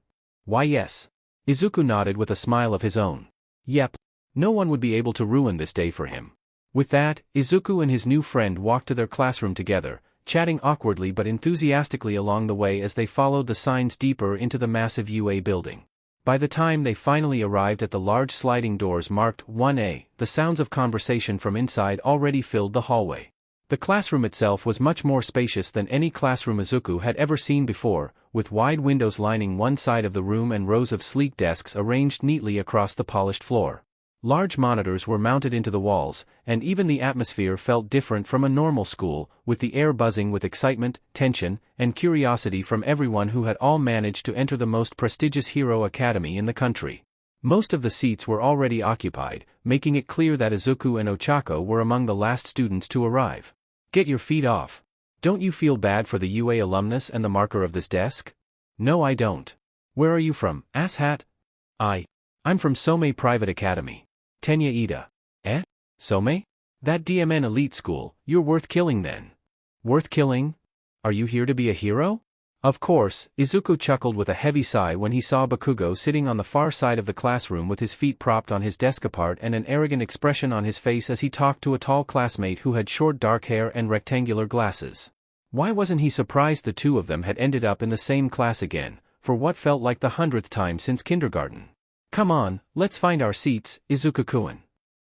Why yes. Izuku nodded with a smile of his own. Yep. No one would be able to ruin this day for him. With that, Izuku and his new friend walked to their classroom together, chatting awkwardly but enthusiastically along the way as they followed the signs deeper into the massive UA building. By the time they finally arrived at the large sliding doors marked 1A, the sounds of conversation from inside already filled the hallway. The classroom itself was much more spacious than any classroom Izuku had ever seen before, with wide windows lining one side of the room and rows of sleek desks arranged neatly across the polished floor. Large monitors were mounted into the walls, and even the atmosphere felt different from a normal school, with the air buzzing with excitement, tension, and curiosity from everyone who had all managed to enter the most prestigious hero academy in the country. Most of the seats were already occupied, making it clear that Izuku and Ochako were among the last students to arrive. Get your feet off. Don't you feel bad for the UA alumnus and the marker of this desk? No, I don't. Where are you from, asshat? I'm from Somei Private Academy. Tenya Ida. Somei? That DMN elite school, you're worth killing then. Worth killing? Are you here to be a hero? Of course, Izuku chuckled with a heavy sigh when he saw Bakugo sitting on the far side of the classroom with his feet propped on his desk apart and an arrogant expression on his face as he talked to a tall classmate who had short dark hair and rectangular glasses. Why wasn't he surprised the two of them had ended up in the same class again, for what felt like the 100th time since kindergarten? Come on, let's find our seats, Izuku-kun.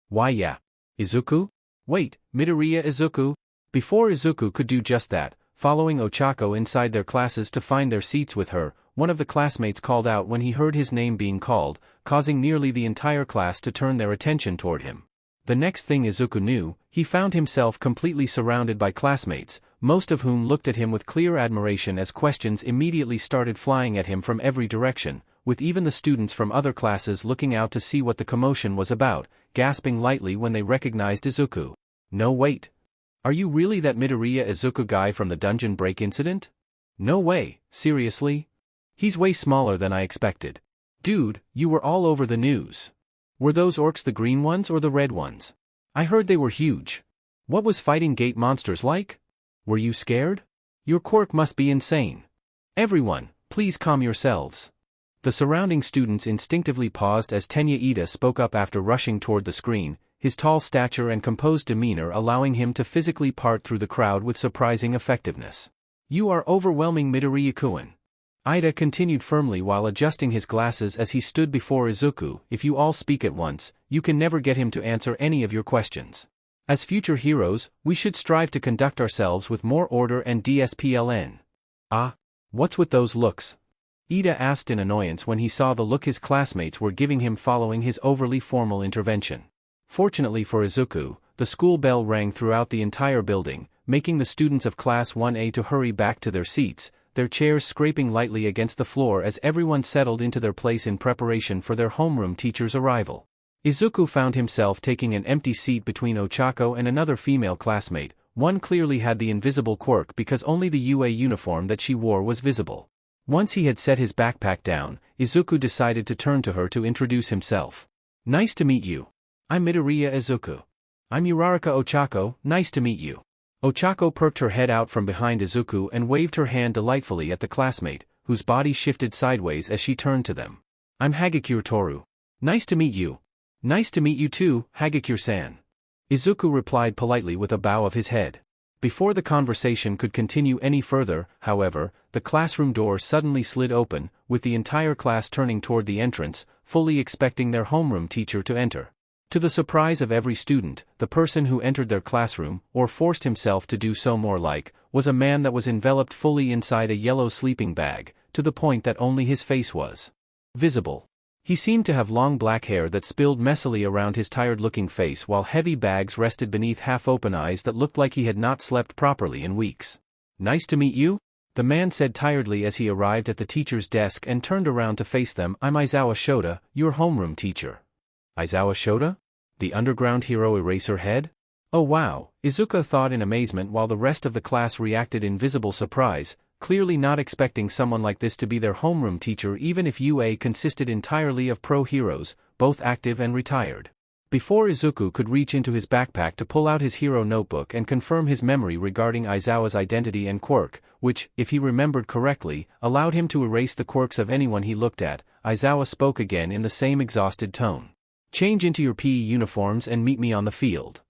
Why yeah. Izuku? Wait, Midoriya Izuku? Before Izuku could do just that, following Ochako inside their classes to find their seats with her, one of the classmates called out when he heard his name being called, causing nearly the entire class to turn their attention toward him. The next thing Izuku knew, he found himself completely surrounded by classmates, most of whom looked at him with clear admiration as questions immediately started flying at him from every direction, with even the students from other classes looking out to see what the commotion was about, gasping lightly when they recognized Izuku. No wait. Are you really that Midoriya Izuku guy from the dungeon break incident? No way, seriously? He's way smaller than I expected. Dude, you were all over the news. Were those orcs the green ones or the red ones? I heard they were huge. What was fighting gate monsters like? Were you scared? Your quirk must be insane. Everyone, please calm yourselves. The surrounding students instinctively paused as Tenya Ida spoke up after rushing toward the screen, his tall stature and composed demeanor allowing him to physically part through the crowd with surprising effectiveness. You are overwhelming, Midoriya-kun. Ida continued firmly while adjusting his glasses as he stood before Izuku. If you all speak at once, you can never get him to answer any of your questions. As future heroes, we should strive to conduct ourselves with more order and discipline. Ah? What's with those looks? Ida asked in annoyance when he saw the look his classmates were giving him following his overly formal intervention. Fortunately for Izuku, the school bell rang throughout the entire building, making the students of Class 1A to hurry back to their seats, their chairs scraping lightly against the floor as everyone settled into their place in preparation for their homeroom teacher's arrival. Izuku found himself taking an empty seat between Ochako and another female classmate. One clearly had the invisible quirk because only the UA uniform that she wore was visible. Once he had set his backpack down, Izuku decided to turn to her to introduce himself. Nice to meet you. I'm Midoriya Izuku. I'm Uraraka Ochako, nice to meet you. Ochako perked her head out from behind Izuku and waved her hand delightfully at the classmate, whose body shifted sideways as she turned to them. I'm Hagakure Toru. Nice to meet you. Nice to meet you too, Hagakure-san. Izuku replied politely with a bow of his head. Before the conversation could continue any further, however, the classroom door suddenly slid open, with the entire class turning toward the entrance, fully expecting their homeroom teacher to enter. To the surprise of every student, the person who entered their classroom, or forced himself to do so more like, was a man that was enveloped fully inside a yellow sleeping bag, to the point that only his face was visible. He seemed to have long black hair that spilled messily around his tired-looking face while heavy bags rested beneath half-open eyes that looked like he had not slept properly in weeks. Nice to meet you? The man said tiredly as he arrived at the teacher's desk and turned around to face them. I'm Aizawa Shota, your homeroom teacher. Aizawa Shota? The underground hero Eraserhead? Oh wow, Izuku thought in amazement while the rest of the class reacted in visible surprise, clearly not expecting someone like this to be their homeroom teacher even if UA consisted entirely of pro heroes, both active and retired. Before Izuku could reach into his backpack to pull out his hero notebook and confirm his memory regarding Aizawa's identity and quirk, which, if he remembered correctly, allowed him to erase the quirks of anyone he looked at, Aizawa spoke again in the same exhausted tone. Change into your PE uniforms and meet me on the field.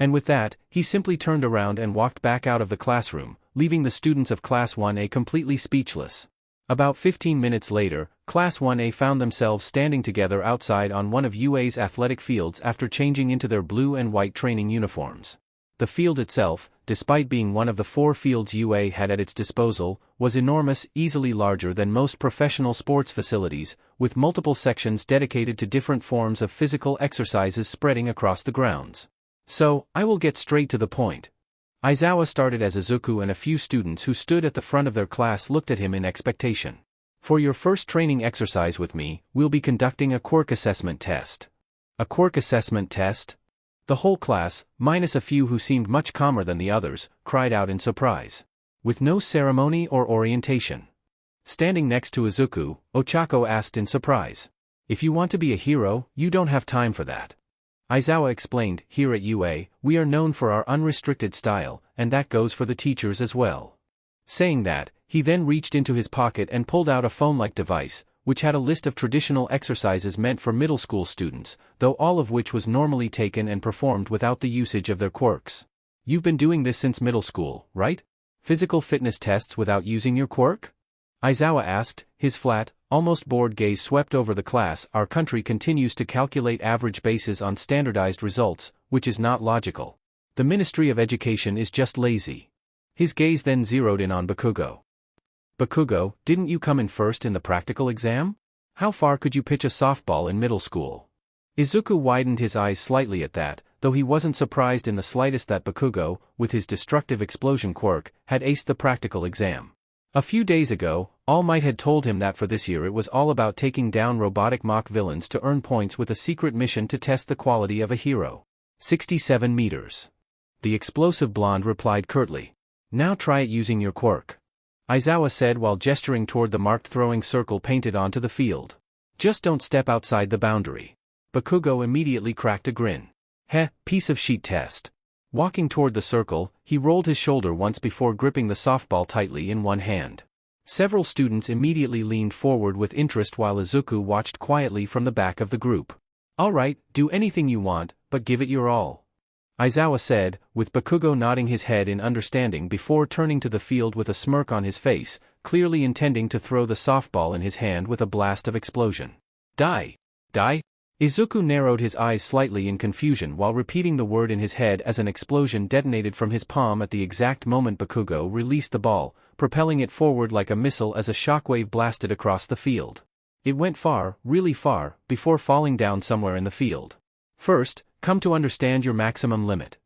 And with that, he simply turned around and walked back out of the classroom, leaving the students of Class 1A completely speechless. About 15 minutes later, Class 1A found themselves standing together outside on one of UA's athletic fields after changing into their blue and white training uniforms. The field itself, despite being one of the 4 fields UA had at its disposal, was enormous, easily larger than most professional sports facilities, with multiple sections dedicated to different forms of physical exercises spreading across the grounds. So, I will get straight to the point. Aizawa started as Izuku and a few students who stood at the front of their class looked at him in expectation. For your first training exercise with me, we'll be conducting a quirk assessment test. A quirk assessment test? The whole class, minus a few who seemed much calmer than the others, cried out in surprise. With no ceremony or orientation. Standing next to Izuku, Ochako asked in surprise. If you want to be a hero, you don't have time for that. Aizawa explained, here at UA, we are known for our unrestricted style, and that goes for the teachers as well. Saying that, he then reached into his pocket and pulled out a phone-like device, which had a list of traditional exercises meant for middle school students, though all of which was normally taken and performed without the usage of their quirks. You've been doing this since middle school, right? Physical fitness tests without using your quirk? Aizawa asked, his flat, almost bored gaze swept over the class. Our country continues to calculate average bases on standardized results, which is not logical. The Ministry of Education is just lazy. His gaze then zeroed in on Bakugo. Bakugo, didn't you come in first in the practical exam? How far could you pitch a softball in middle school? Izuku widened his eyes slightly at that, though he wasn't surprised in the slightest that Bakugo, with his destructive explosion quirk, had aced the practical exam. A few days ago, All Might had told him that for this year it was all about taking down robotic mock villains to earn points with a secret mission to test the quality of a hero. 67 meters. The explosive blonde replied curtly. Now try it using your quirk. Aizawa said while gesturing toward the marked throwing circle painted onto the field. Just don't step outside the boundary. Bakugo immediately cracked a grin. Heh, piece of sheet test. Walking toward the circle, he rolled his shoulder once before gripping the softball tightly in one hand. Several students immediately leaned forward with interest while Izuku watched quietly from the back of the group. All right, do anything you want, but give it your all. Aizawa said, with Bakugo nodding his head in understanding before turning to the field with a smirk on his face, clearly intending to throw the softball in his hand with a blast of explosion. Die! Die? Izuku narrowed his eyes slightly in confusion while repeating the word in his head as an explosion detonated from his palm at the exact moment Bakugo released the ball, propelling it forward like a missile as a shockwave blasted across the field. It went far, really far, before falling down somewhere in the field. First, come to understand your maximum limit.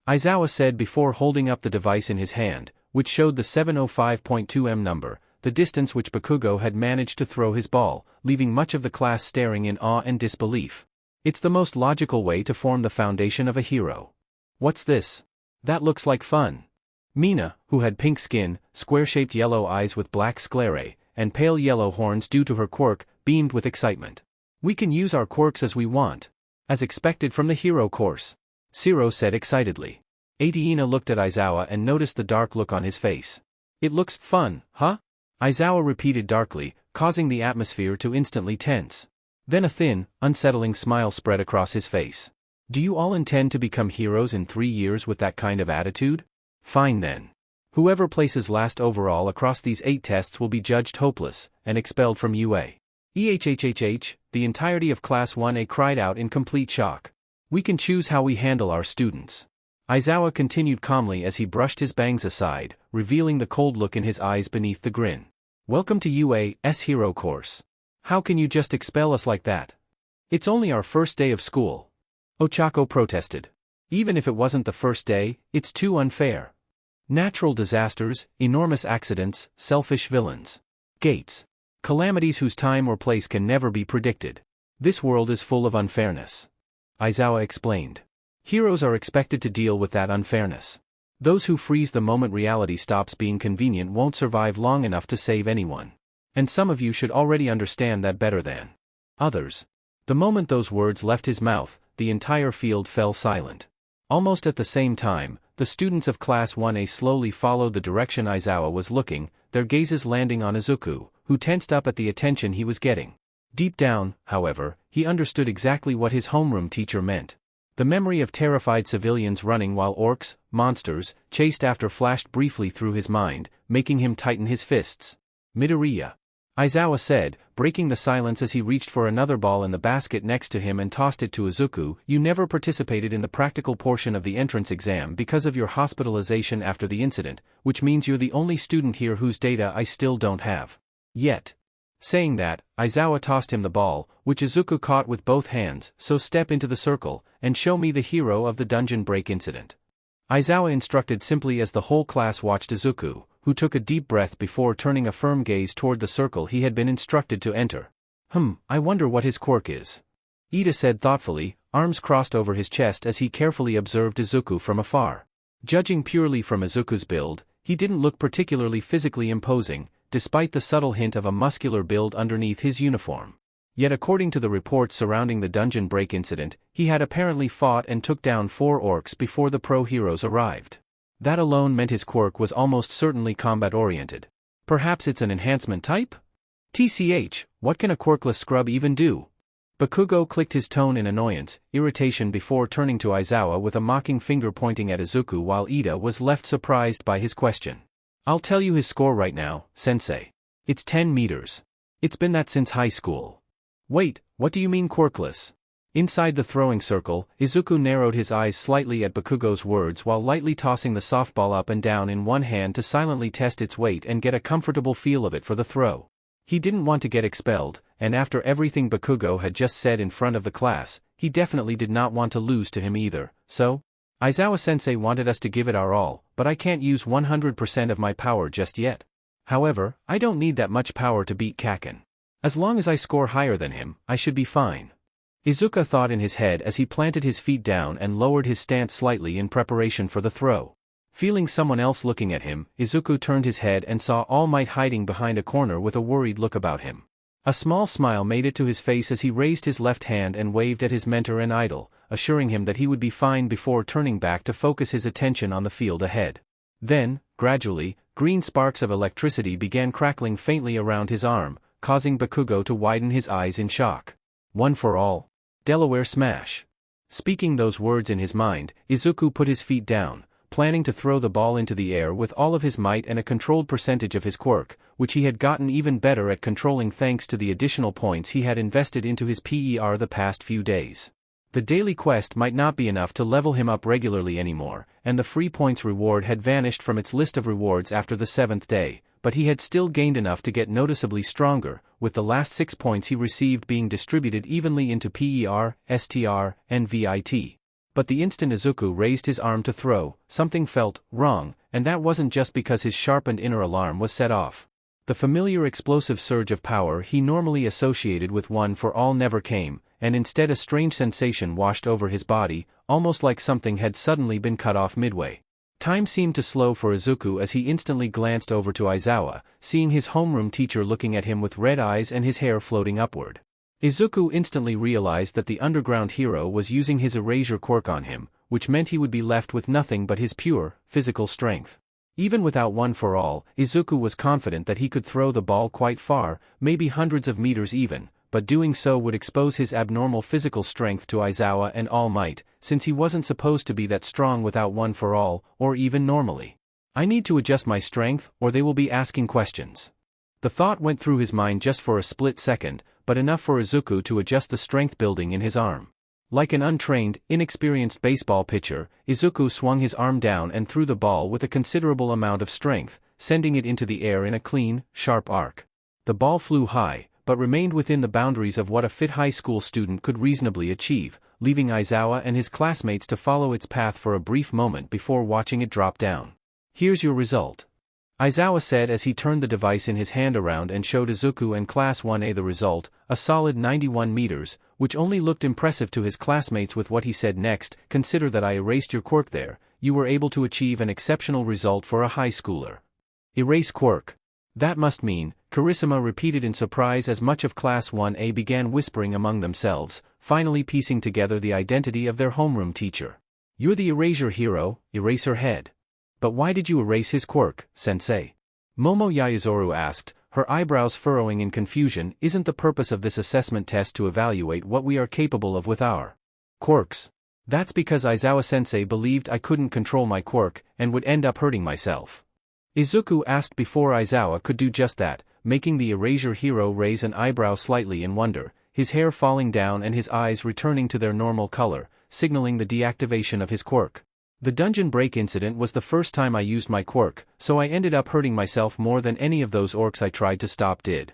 Aizawa said before holding up the device in his hand, which showed the 705.2 m number, the distance which Bakugo had managed to throw his ball, leaving much of the class staring in awe and disbelief. It's the most logical way to form the foundation of a hero. What's this? That looks like fun. Mina, who had pink skin, square-shaped yellow eyes with black sclerae, and pale yellow horns due to her quirk, beamed with excitement. We can use our quirks as we want. As expected from the hero course. Shiro said excitedly. Ateina looked at Aizawa and noticed the dark look on his face. It looks fun, huh? Aizawa repeated darkly, causing the atmosphere to instantly tense. Then a thin, unsettling smile spread across his face. Do you all intend to become heroes in 3 years with that kind of attitude? Fine then. Whoever places last overall across these 8 tests will be judged hopeless, and expelled from UA. EHHHH, the entirety of Class 1A cried out in complete shock. We can choose how we handle our students. Aizawa continued calmly as he brushed his bangs aside, revealing the cold look in his eyes beneath the grin. Welcome to UA's hero course. How can you just expel us like that? It's only our first day of school. Ochako protested. Even if it wasn't the first day, it's too unfair. Natural disasters, enormous accidents, selfish villains. Gates. Calamities whose time or place can never be predicted. This world is full of unfairness. Aizawa explained. Heroes are expected to deal with that unfairness. Those who freeze the moment reality stops being convenient won't survive long enough to save anyone. And some of you should already understand that better than others. The moment those words left his mouth, the entire field fell silent. Almost at the same time, the students of Class 1A slowly followed the direction Aizawa was looking, their gazes landing on Izuku, who tensed up at the attention he was getting. Deep down, however, he understood exactly what his homeroom teacher meant. The memory of terrified civilians running while orcs, monsters, chased after flashed briefly through his mind, making him tighten his fists. Midoriya. Aizawa said, breaking the silence as he reached for another ball in the basket next to him and tossed it to Izuku. You never participated in the practical portion of the entrance exam because of your hospitalization after the incident, which means you're the only student here whose data I still don't have. Yet. Saying that, Aizawa tossed him the ball, which Izuku caught with both hands. So step into the circle, and show me the hero of the dungeon break incident. Aizawa instructed simply as the whole class watched Izuku, who took a deep breath before turning a firm gaze toward the circle he had been instructed to enter. I wonder what his quirk is. Ida said thoughtfully, arms crossed over his chest as he carefully observed Izuku from afar. Judging purely from Izuku's build, he didn't look particularly physically imposing, despite the subtle hint of a muscular build underneath his uniform. Yet according to the reports surrounding the dungeon break incident, he had apparently fought and took down 4 orcs before the pro heroes arrived. That alone meant his quirk was almost certainly combat-oriented. Perhaps it's an enhancement type? TCH, what can a quirkless scrub even do? Bakugo clicked his tone in annoyance, irritation before turning to Aizawa with a mocking finger pointing at Izuku while Ida was left surprised by his question. I'll tell you his score right now, sensei. It's 10 meters. It's been that since high school. Wait, what do you mean quirkless? Inside the throwing circle, Izuku narrowed his eyes slightly at Bakugo's words while lightly tossing the softball up and down in one hand to silently test its weight and get a comfortable feel of it for the throw. He didn't want to get expelled, and after everything Bakugo had just said in front of the class, he definitely did not want to lose to him either, so? Aizawa-sensei wanted us to give it our all, but I can't use 100% of my power just yet. However, I don't need that much power to beat Kaken. As long as I score higher than him, I should be fine. Izuku thought in his head as he planted his feet down and lowered his stance slightly in preparation for the throw. Feeling someone else looking at him, Izuku turned his head and saw All Might hiding behind a corner with a worried look about him. A small smile made it to his face as he raised his left hand and waved at his mentor and idol, assuring him that he would be fine before turning back to focus his attention on the field ahead. Then, gradually, green sparks of electricity began crackling faintly around his arm, causing Bakugo to widen his eyes in shock. One for all. Delaware smash. Speaking those words in his mind, Izuku put his feet down, planning to throw the ball into the air with all of his might and a controlled percentage of his quirk, which he had gotten even better at controlling thanks to the additional points he had invested into his PER the past few days. The daily quest might not be enough to level him up regularly anymore, and the free points reward had vanished from its list of rewards after the 7th day, but he had still gained enough to get noticeably stronger, with the last 6 points he received being distributed evenly into PER, STR, and VIT. But the instant Izuku raised his arm to throw, something felt wrong, and that wasn't just because his sharpened inner alarm was set off. The familiar explosive surge of power he normally associated with One for All never came, and instead a strange sensation washed over his body, almost like something had suddenly been cut off midway. Time seemed to slow for Izuku as he instantly glanced over to Aizawa, seeing his homeroom teacher looking at him with red eyes and his hair floating upward. Izuku instantly realized that the underground hero was using his erasure quirk on him, which meant he would be left with nothing but his pure, physical strength. Even without One for All, Izuku was confident that he could throw the ball quite far, maybe hundreds of meters even, but doing so would expose his abnormal physical strength to Aizawa and All Might, since he wasn't supposed to be that strong without One for All, or even normally. I need to adjust my strength, or they will be asking questions. The thought went through his mind just for a split second, but enough for Izuku to adjust the strength building in his arm. Like an untrained, inexperienced baseball pitcher, Izuku swung his arm down and threw the ball with a considerable amount of strength, sending it into the air in a clean, sharp arc. The ball flew high, but remained within the boundaries of what a fit high school student could reasonably achieve, leaving Aizawa and his classmates to follow its path for a brief moment before watching it drop down. Here's your result. Aizawa said as he turned the device in his hand around and showed Izuku and Class 1A the result, a solid 91 meters, which only looked impressive to his classmates with what he said next. Consider that I erased your quirk there, you were able to achieve an exceptional result for a high schooler. Erase quirk. That must mean, Carissima repeated in surprise as much of Class 1A began whispering among themselves, finally piecing together the identity of their homeroom teacher. You're the erasure hero, Eraserhead. But why did you erase his quirk, sensei? Momo Yaozoru asked, her eyebrows furrowing in confusion. Isn't the purpose of this assessment test to evaluate what we are capable of with our quirks? That's because Aizawa-sensei believed I couldn't control my quirk, and would end up hurting myself. Izuku asked before Aizawa could do just that, making the erasure hero raise an eyebrow slightly in wonder, his hair falling down and his eyes returning to their normal color, signaling the deactivation of his quirk. The dungeon break incident was the first time I used my quirk, so I ended up hurting myself more than any of those orcs I tried to stop did.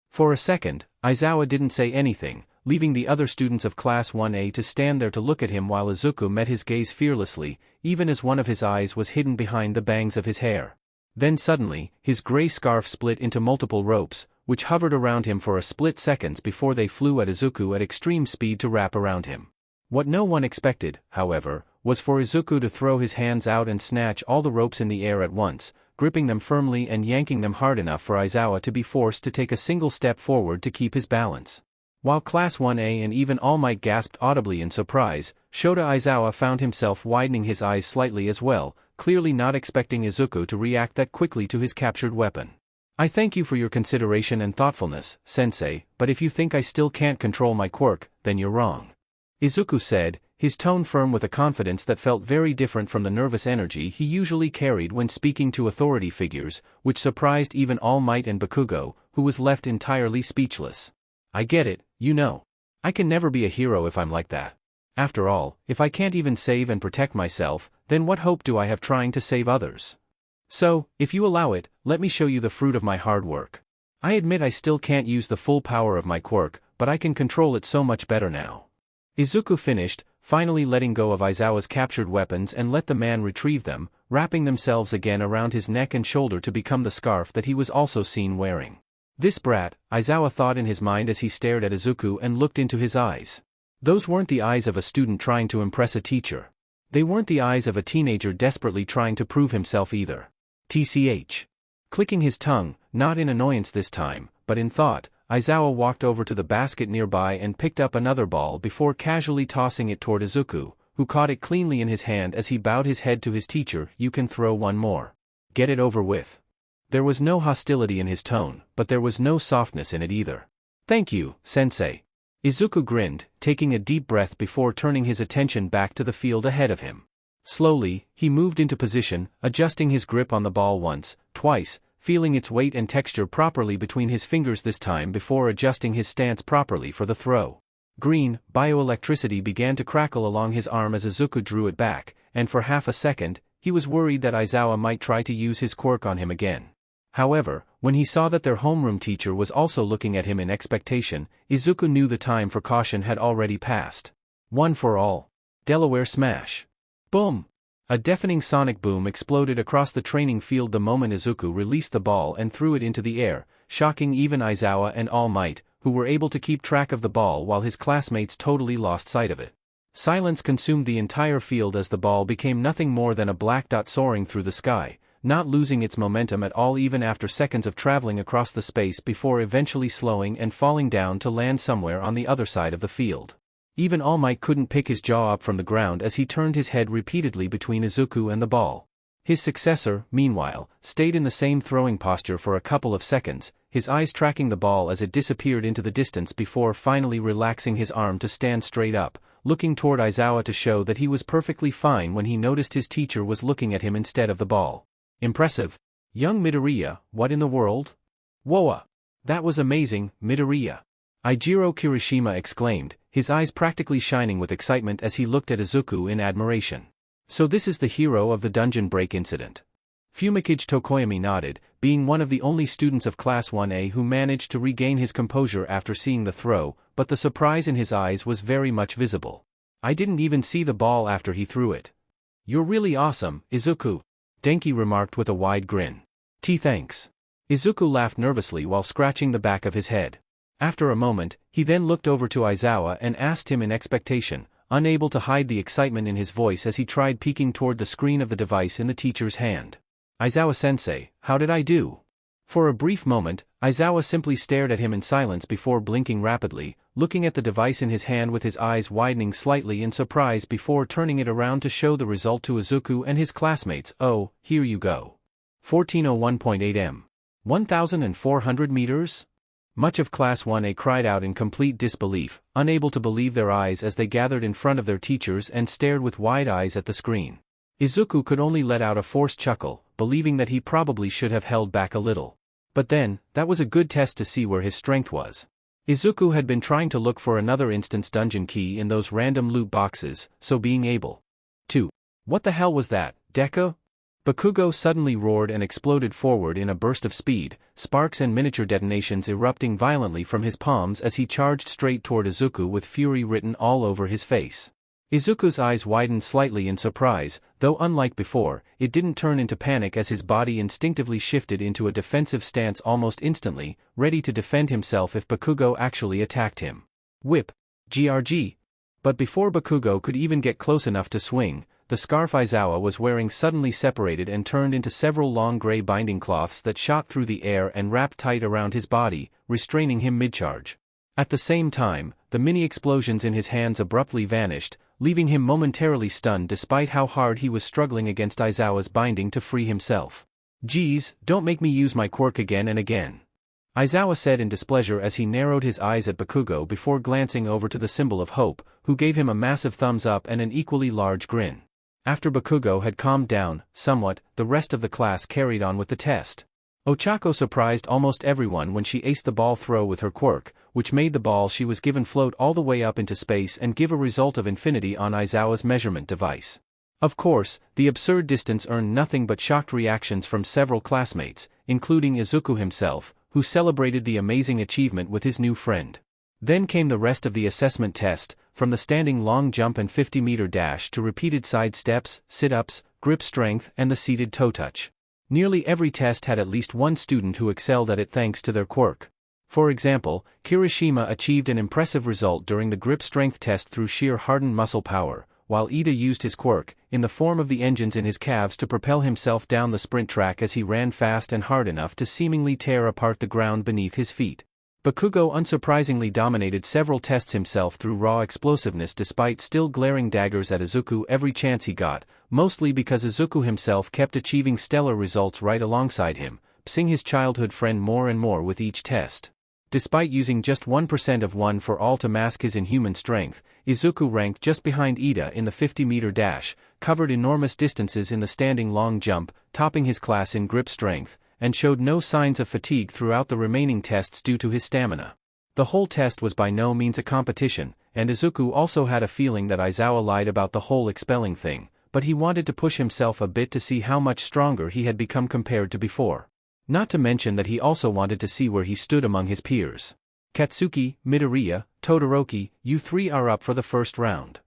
For a second, Aizawa didn't say anything, leaving the other students of Class 1A to stand there to look at him while Izuku met his gaze fearlessly, even as one of his eyes was hidden behind the bangs of his hair. Then suddenly, his gray scarf split into multiple ropes, which hovered around him for a split seconds before they flew at Izuku at extreme speed to wrap around him. What no one expected, however, was for Izuku to throw his hands out and snatch all the ropes in the air at once, gripping them firmly and yanking them hard enough for Aizawa to be forced to take a single step forward to keep his balance. While Class 1A and even All Might gasped audibly in surprise, Shota Aizawa found himself widening his eyes slightly as well, clearly not expecting Izuku to react that quickly to his captured weapon. I thank you for your consideration and thoughtfulness, Sensei, but if you think I still can't control my quirk, then you're wrong. Izuku said, his tone firm with a confidence that felt very different from the nervous energy he usually carried when speaking to authority figures, which surprised even All Might and Bakugo, who was left entirely speechless. I get it, you know. I can never be a hero if I'm like that. After all, if I can't even save and protect myself, then what hope do I have trying to save others? So, if you allow it, let me show you the fruit of my hard work. I admit I still can't use the full power of my quirk, but I can control it so much better now. Izuku finished, finally letting go of Aizawa's captured weapons and let the man retrieve them, wrapping themselves again around his neck and shoulder to become the scarf that he was also seen wearing. This brat, Aizawa thought in his mind as he stared at Izuku and looked into his eyes. Those weren't the eyes of a student trying to impress a teacher. They weren't the eyes of a teenager desperately trying to prove himself either. TCH. Clicking his tongue, not in annoyance this time, but in thought, Aizawa walked over to the basket nearby and picked up another ball before casually tossing it toward Izuku, who caught it cleanly in his hand as he bowed his head to his teacher. You can throw one more. Get it over with. There was no hostility in his tone, but there was no softness in it either. Thank you, Sensei. Izuku grinned, taking a deep breath before turning his attention back to the field ahead of him. Slowly, he moved into position, adjusting his grip on the ball once, twice, feeling its weight and texture properly between his fingers this time before adjusting his stance properly for the throw. Green, bioelectricity began to crackle along his arm as Izuku drew it back, and for half a second, he was worried that Aizawa might try to use his quirk on him again. However, when he saw that their homeroom teacher was also looking at him in expectation, Izuku knew the time for caution had already passed. One for all. Delaware smash. Boom! A deafening sonic boom exploded across the training field the moment Izuku released the ball and threw it into the air, shocking even Aizawa and All Might, who were able to keep track of the ball while his classmates totally lost sight of it. Silence consumed the entire field as the ball became nothing more than a black dot soaring through the sky, not losing its momentum at all even after seconds of traveling across the space before eventually slowing and falling down to land somewhere on the other side of the field. Even All Might couldn't pick his jaw up from the ground as he turned his head repeatedly between Izuku and the ball. His successor, meanwhile, stayed in the same throwing posture for a couple of seconds, his eyes tracking the ball as it disappeared into the distance before finally relaxing his arm to stand straight up, looking toward Aizawa to show that he was perfectly fine when he noticed his teacher was looking at him instead of the ball. Impressive. Young Midoriya, what in the world? Woa! That was amazing, Midoriya. Eijiro Kirishima exclaimed, his eyes practically shining with excitement as he looked at Izuku in admiration. So this is the hero of the dungeon break incident. Fumikage Tokoyami nodded, being one of the only students of Class 1A who managed to regain his composure after seeing the throw, but the surprise in his eyes was very much visible. I didn't even see the ball after he threw it. You're really awesome, Izuku, Denki remarked with a wide grin. Thanks. Izuku laughed nervously while scratching the back of his head. After a moment, he then looked over to Aizawa and asked him in expectation, unable to hide the excitement in his voice as he tried peeking toward the screen of the device in the teacher's hand. Aizawa-sensei, how did I do? For a brief moment, Aizawa simply stared at him in silence before blinking rapidly, looking at the device in his hand with his eyes widening slightly in surprise before turning it around to show the result to Izuku and his classmates. Oh, here you go. 1401.8 m. 1,400 meters? Much of Class 1A cried out in complete disbelief, unable to believe their eyes as they gathered in front of their teachers and stared with wide eyes at the screen. Izuku could only let out a forced chuckle, believing that he probably should have held back a little. But then, that was a good test to see where his strength was. Izuku had been trying to look for another instance dungeon key in those random loot boxes, so being able to. What the hell was that, Deku? Bakugo suddenly roared and exploded forward in a burst of speed, sparks and miniature detonations erupting violently from his palms as he charged straight toward Izuku with fury written all over his face. Izuku's eyes widened slightly in surprise, though unlike before, it didn't turn into panic as his body instinctively shifted into a defensive stance almost instantly, ready to defend himself if Bakugo actually attacked him. Whip. GRG. But before Bakugo could even get close enough to swing, the scarf Aizawa was wearing suddenly separated and turned into several long gray binding cloths that shot through the air and wrapped tight around his body, restraining him mid-charge. At the same time, the mini explosions in his hands abruptly vanished, leaving him momentarily stunned despite how hard he was struggling against Aizawa's binding to free himself. "Geez, don't make me use my quirk again and again," Aizawa said in displeasure as he narrowed his eyes at Bakugo before glancing over to the symbol of hope, who gave him a massive thumbs up and an equally large grin. After Bakugo had calmed down somewhat, the rest of the class carried on with the test. Ochako surprised almost everyone when she aced the ball throw with her quirk, which made the ball she was given float all the way up into space and give a result of infinity on Aizawa's measurement device. Of course, the absurd distance earned nothing but shocked reactions from several classmates, including Izuku himself, who celebrated the amazing achievement with his new friend. Then came the rest of the assessment test, from the standing long jump and 50-meter dash to repeated side steps, sit-ups, grip strength, and the seated toe touch. Nearly every test had at least one student who excelled at it thanks to their quirk. For example, Kirishima achieved an impressive result during the grip strength test through sheer hardened muscle power, while Ida used his quirk, in the form of the engines in his calves, to propel himself down the sprint track as he ran fast and hard enough to seemingly tear apart the ground beneath his feet. Bakugo unsurprisingly dominated several tests himself through raw explosiveness despite still glaring daggers at Izuku every chance he got, mostly because Izuku himself kept achieving stellar results right alongside him, psing his childhood friend more and more with each test. Despite using just 1% of 1 for all to mask his inhuman strength, Izuku ranked just behind Ida in the 50-meter dash, covered enormous distances in the standing long jump, topping his class in grip strength, and showed no signs of fatigue throughout the remaining tests due to his stamina. The whole test was by no means a competition, and Izuku also had a feeling that Aizawa lied about the whole expelling thing, but he wanted to push himself a bit to see how much stronger he had become compared to before. Not to mention that he also wanted to see where he stood among his peers. "Katsuki, Midoriya, Todoroki, you three are up for the first round,"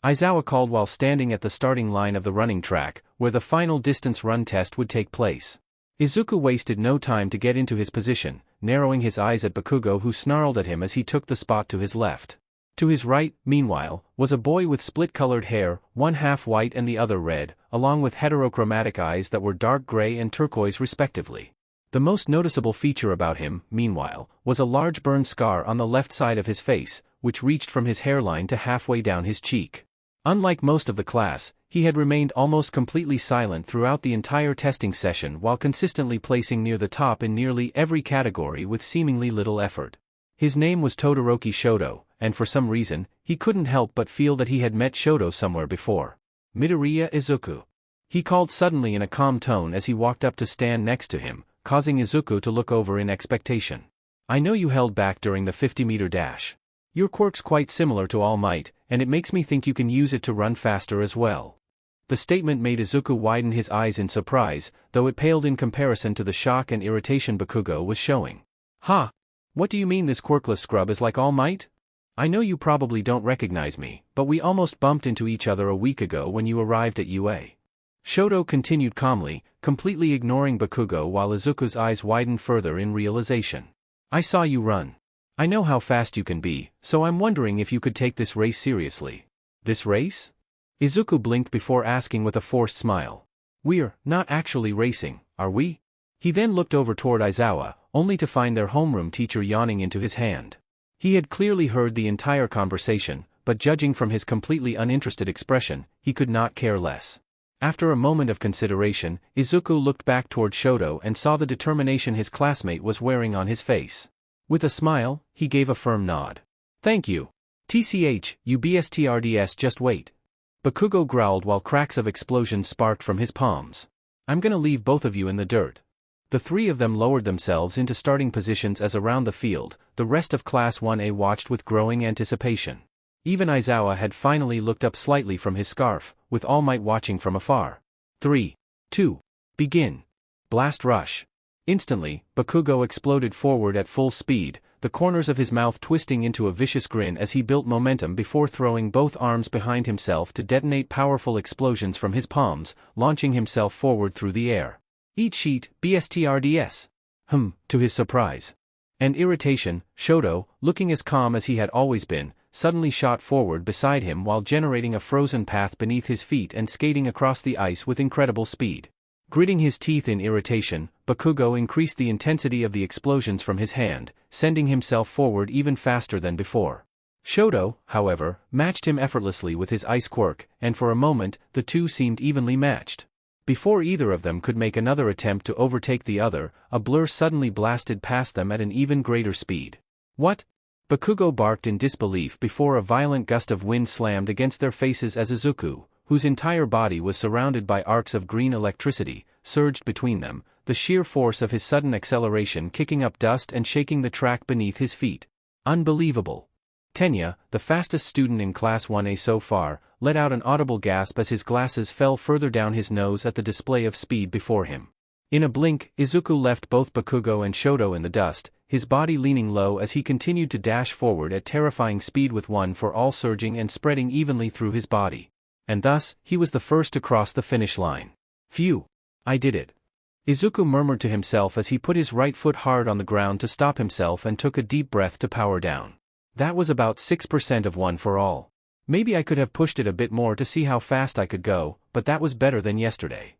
Aizawa called while standing at the starting line of the running track, where the final distance run test would take place. Izuku wasted no time to get into his position, narrowing his eyes at Bakugo, who snarled at him as he took the spot to his left. To his right, meanwhile, was a boy with split-colored hair, one half white and the other red, along with heterochromatic eyes that were dark gray and turquoise respectively. The most noticeable feature about him, meanwhile, was a large burn scar on the left side of his face, which reached from his hairline to halfway down his cheek. Unlike most of the class, he had remained almost completely silent throughout the entire testing session while consistently placing near the top in nearly every category with seemingly little effort. His name was Todoroki Shoto, and for some reason, he couldn't help but feel that he had met Shoto somewhere before. "Midoriya Izuku," he called suddenly in a calm tone as he walked up to stand next to him, causing Izuku to look over in expectation. "I know you held back during the 50-meter dash. Your quirk's quite similar to All Might, and it makes me think you can use it to run faster as well." The statement made Izuku widen his eyes in surprise, though it paled in comparison to the shock and irritation Bakugo was showing. "Ha! What do you mean this quirkless scrub is like All Might? I know you probably don't recognize me, but we almost bumped into each other a week ago when you arrived at UA." Shoto continued calmly, completely ignoring Bakugo while Izuku's eyes widened further in realization. "I saw you run. I know how fast you can be, so I'm wondering if you could take this race seriously." "This race?" Izuku blinked before asking with a forced smile. "We're not actually racing, are we?" He then looked over toward Aizawa, only to find their homeroom teacher yawning into his hand. He had clearly heard the entire conversation, but judging from his completely uninterested expression, he could not care less. After a moment of consideration, Izuku looked back toward Shoto and saw the determination his classmate was wearing on his face. With a smile, he gave a firm nod. "Thank you. TCH, you BSTRDS, just wait." Bakugo growled while cracks of explosions sparked from his palms. "I'm gonna leave both of you in the dirt." The three of them lowered themselves into starting positions as around the field, the rest of Class 1A watched with growing anticipation. Even Aizawa had finally looked up slightly from his scarf, with All Might watching from afar. 3, 2, begin. Blast rush. Instantly, Bakugo exploded forward at full speed, the corners of his mouth twisting into a vicious grin as he built momentum before throwing both arms behind himself to detonate powerful explosions from his palms, launching himself forward through the air. "Eat sheet, BSTRDS. To his surprise and irritation, Shoto, looking as calm as he had always been, suddenly shot forward beside him while generating a frozen path beneath his feet and skating across the ice with incredible speed. Gritting his teeth in irritation, Bakugo increased the intensity of the explosions from his hand, sending himself forward even faster than before. Shoto, however, matched him effortlessly with his ice quirk, and for a moment, the two seemed evenly matched. Before either of them could make another attempt to overtake the other, a blur suddenly blasted past them at an even greater speed. What? Bakugo barked in disbelief before a violent gust of wind slammed against their faces as Izuku, whose entire body was surrounded by arcs of green electricity, surged between them, the sheer force of his sudden acceleration kicking up dust and shaking the track beneath his feet. Unbelievable. Tenya, the fastest student in Class 1A so far, let out an audible gasp as his glasses fell further down his nose at the display of speed before him. In a blink, Izuku left both Bakugo and Shoto in the dust, his body leaning low as he continued to dash forward at terrifying speed with one for all surging and spreading evenly through his body. And thus, he was the first to cross the finish line. Phew! I did it. Izuku murmured to himself as he put his right foot hard on the ground to stop himself and took a deep breath to power down. That was about 6% of one for all. Maybe I could have pushed it a bit more to see how fast I could go, but that was better than yesterday.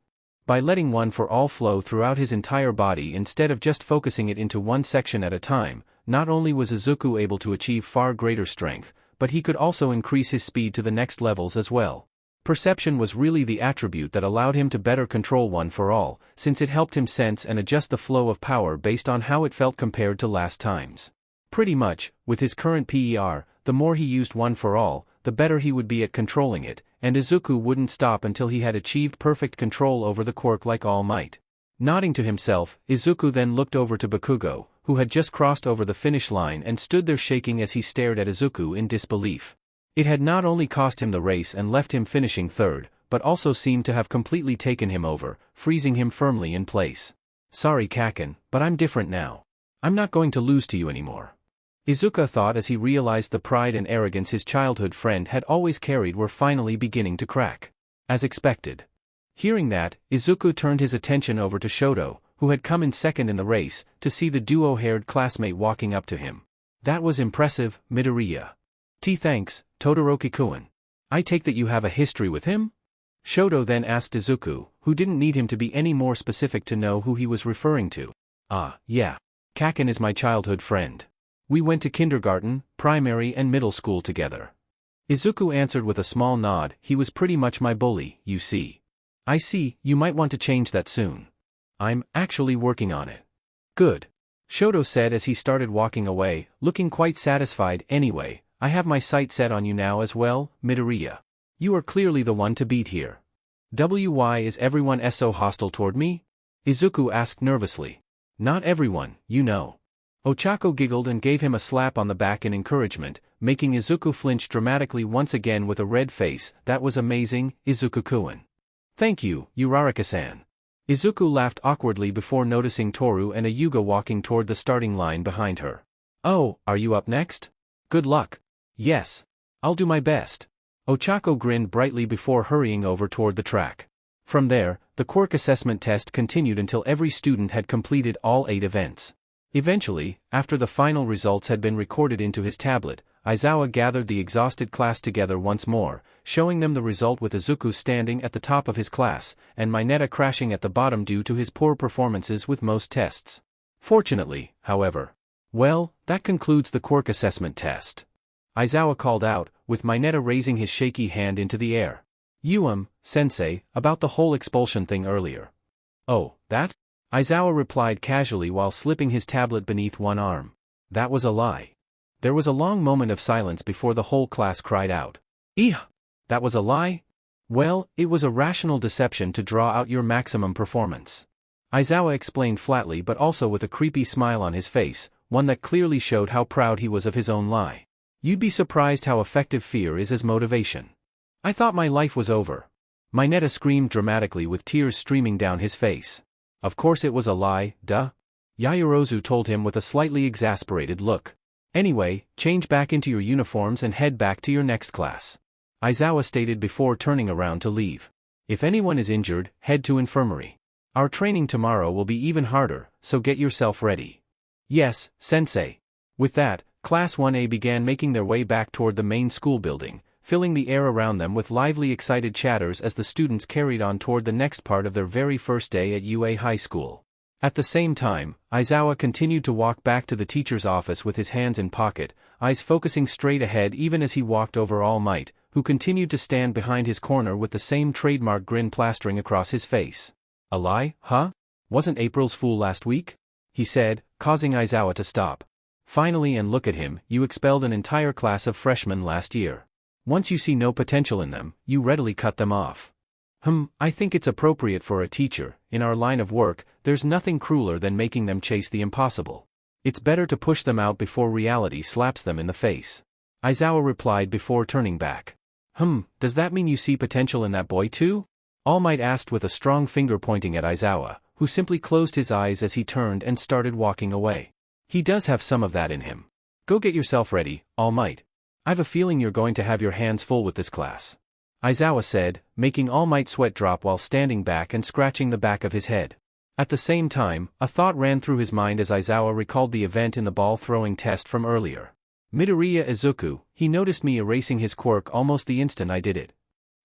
By letting one for all flow throughout his entire body instead of just focusing it into one section at a time, not only was Izuku able to achieve far greater strength, but he could also increase his speed to the next levels as well. Perception was really the attribute that allowed him to better control one for all, since it helped him sense and adjust the flow of power based on how it felt compared to last times. Pretty much, with his current PER, the more he used one for all, the better he would be at controlling it, and Izuku wouldn't stop until he had achieved perfect control over the quirk like All Might. Nodding to himself, Izuku then looked over to Bakugo, who had just crossed over the finish line and stood there shaking as he stared at Izuku in disbelief. It had not only cost him the race and left him finishing third, but also seemed to have completely taken him over, freezing him firmly in place. Sorry Kaken, but I'm different now. I'm not going to lose to you anymore. Izuku thought as he realized the pride and arrogance his childhood friend had always carried were finally beginning to crack. As expected. Hearing that, Izuku turned his attention over to Shoto, who had come in second in the race, to see the duo-haired classmate walking up to him. That was impressive, Midoriya. Thanks, Todoroki-kun. I take that you have a history with him? Shoto then asked Izuku, who didn't need him to be any more specific to know who he was referring to. Yeah. Kaken is my childhood friend. We went to kindergarten, primary and middle school together. Izuku answered with a small nod. He was pretty much my bully, you see. I see, you might want to change that soon. I'm actually working on it. Good. Shoto said as he started walking away, looking quite satisfied. Anyway, I have my sight set on you now as well, Midoriya. You are clearly the one to beat here. Why is everyone so hostile toward me? Izuku asked nervously. Not everyone, you know. Ochako giggled and gave him a slap on the back in encouragement, making Izuku flinch dramatically once again with a red face. That was amazing, Izuku-kun. Thank you, Uraraka-san. Izuku laughed awkwardly before noticing Toru and Ayuga walking toward the starting line behind her. Oh, are you up next? Good luck. Yes. I'll do my best. Ochako grinned brightly before hurrying over toward the track. From there, the quirk assessment test continued until every student had completed all 8 events. Eventually, after the final results had been recorded into his tablet, Aizawa gathered the exhausted class together once more, showing them the result with Izuku standing at the top of his class, and Mineta crashing at the bottom due to his poor performances with most tests. Fortunately, however. Well, that concludes the quirk assessment test. Aizawa called out, with Mineta raising his shaky hand into the air. Sensei, about the whole expulsion thing earlier. Oh, that? Aizawa replied casually while slipping his tablet beneath one arm. That was a lie. There was a long moment of silence before the whole class cried out. That was a lie? Well, it was a rational deception to draw out your maximum performance. Aizawa explained flatly but also with a creepy smile on his face, one that clearly showed how proud he was of his own lie. You'd be surprised how effective fear is as motivation. I thought my life was over. Mineta screamed dramatically with tears streaming down his face. Of course it was a lie, duh. Yaoyorozu told him with a slightly exasperated look. Anyway, change back into your uniforms and head back to your next class. Aizawa stated before turning around to leave. If anyone is injured, head to infirmary. Our training tomorrow will be even harder, so get yourself ready. Yes, sensei. With that, Class 1A began making their way back toward the main school building, filling the air around them with lively excited chatters as the students carried on toward the next part of their very first day at UA High School. At the same time, Aizawa continued to walk back to the teacher's office with his hands in pocket, eyes focusing straight ahead even as he walked over All Might, who continued to stand behind his corner with the same trademark grin plastering across his face. "A lie, huh? Wasn't April's Fool last week?" he said, causing Aizawa to stop. "Finally, and look at him, you expelled an entire class of freshmen last year. Once you see no potential in them, you readily cut them off." I think it's appropriate for a teacher. In our line of work, there's nothing crueler than making them chase the impossible. It's better to push them out before reality slaps them in the face." Aizawa replied before turning back. Does that mean you see potential in that boy too?" All Might asked with a strong finger pointing at Aizawa, who simply closed his eyes as he turned and started walking away. "He does have some of that in him. Go get yourself ready, All Might. I've a feeling you're going to have your hands full with this class," Aizawa said, making All Might's sweat drop while standing back and scratching the back of his head. At the same time, a thought ran through his mind as Aizawa recalled the event in the ball-throwing test from earlier. "Midoriya Izuku, he noticed me erasing his quirk almost the instant I did it."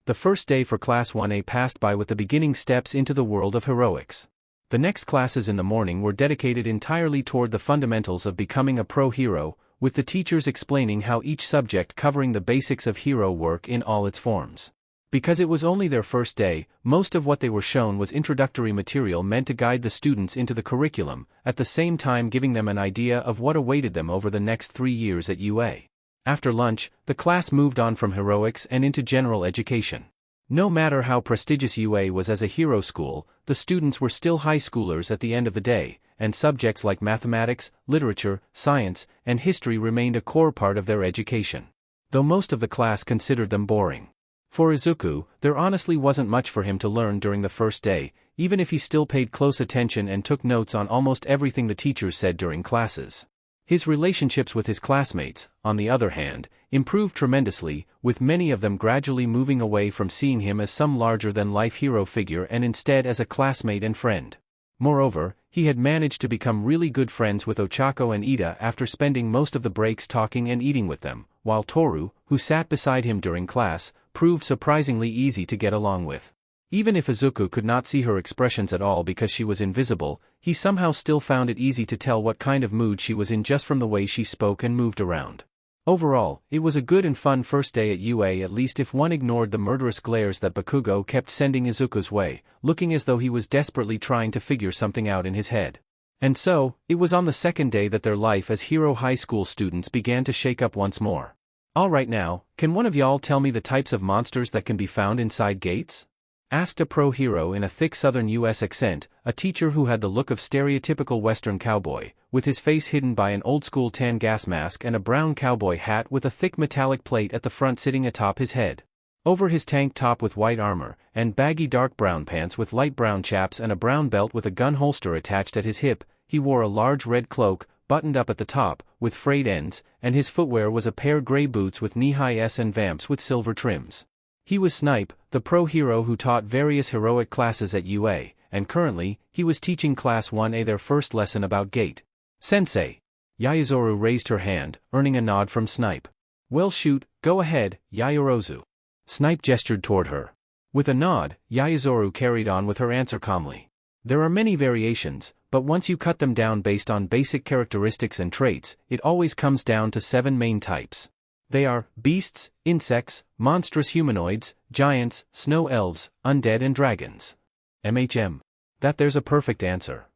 The first day for Class 1A passed by with the beginning steps into the world of heroics. The next classes in the morning were dedicated entirely toward the fundamentals of becoming a pro hero, with the teachers explaining how each subject covering the basics of hero work in all its forms. Because it was only their first day, most of what they were shown was introductory material meant to guide the students into the curriculum, at the same time giving them an idea of what awaited them over the next 3 years at UA. After lunch, the class moved on from heroics and into general education. No matter how prestigious UA was as a hero school, the students were still high schoolers at the end of the day, and subjects like mathematics, literature, science, and history remained a core part of their education. Though most of the class considered them boring. For Izuku, there honestly wasn't much for him to learn during the first day, even if he still paid close attention and took notes on almost everything the teachers said during classes. His relationships with his classmates, on the other hand, improved tremendously, with many of them gradually moving away from seeing him as some larger-than-life hero figure and instead as a classmate and friend. Moreover, he had managed to become really good friends with Ochako and Ida after spending most of the breaks talking and eating with them, while Toru, who sat beside him during class, proved surprisingly easy to get along with. Even if Izuku could not see her expressions at all because she was invisible, he somehow still found it easy to tell what kind of mood she was in just from the way she spoke and moved around. Overall, it was a good and fun first day at UA, at least if one ignored the murderous glares that Bakugo kept sending Izuku's way, looking as though he was desperately trying to figure something out in his head. And so, it was on the second day that their life as hero high school students began to shake up once more. "Alright now, can one of y'all tell me the types of monsters that can be found inside gates?" asked a pro hero in a thick southern US accent, a teacher who had the look of stereotypical western cowboy, with his face hidden by an old-school tan gas mask and a brown cowboy hat with a thick metallic plate at the front sitting atop his head. Over his tank top with white armor, and baggy dark brown pants with light brown chaps and a brown belt with a gun holster attached at his hip, he wore a large red cloak, buttoned up at the top, with frayed ends, and his footwear was a pair gray boots with knee-high S and vamps with silver trims. He was Snipe, the pro hero who taught various heroic classes at UA, and currently, he was teaching Class 1A their first lesson about gate. "Sensei." Yaoyorozu raised her hand, earning a nod from Snipe. "Well shoot, go ahead, Yaoyorozu." Snipe gestured toward her. With a nod, Yaoyorozu carried on with her answer calmly. "There are many variations, but once you cut them down based on basic characteristics and traits, it always comes down to 7 main types. They are beasts, insects, monstrous humanoids, giants, snow elves, undead and dragons." There's a perfect answer."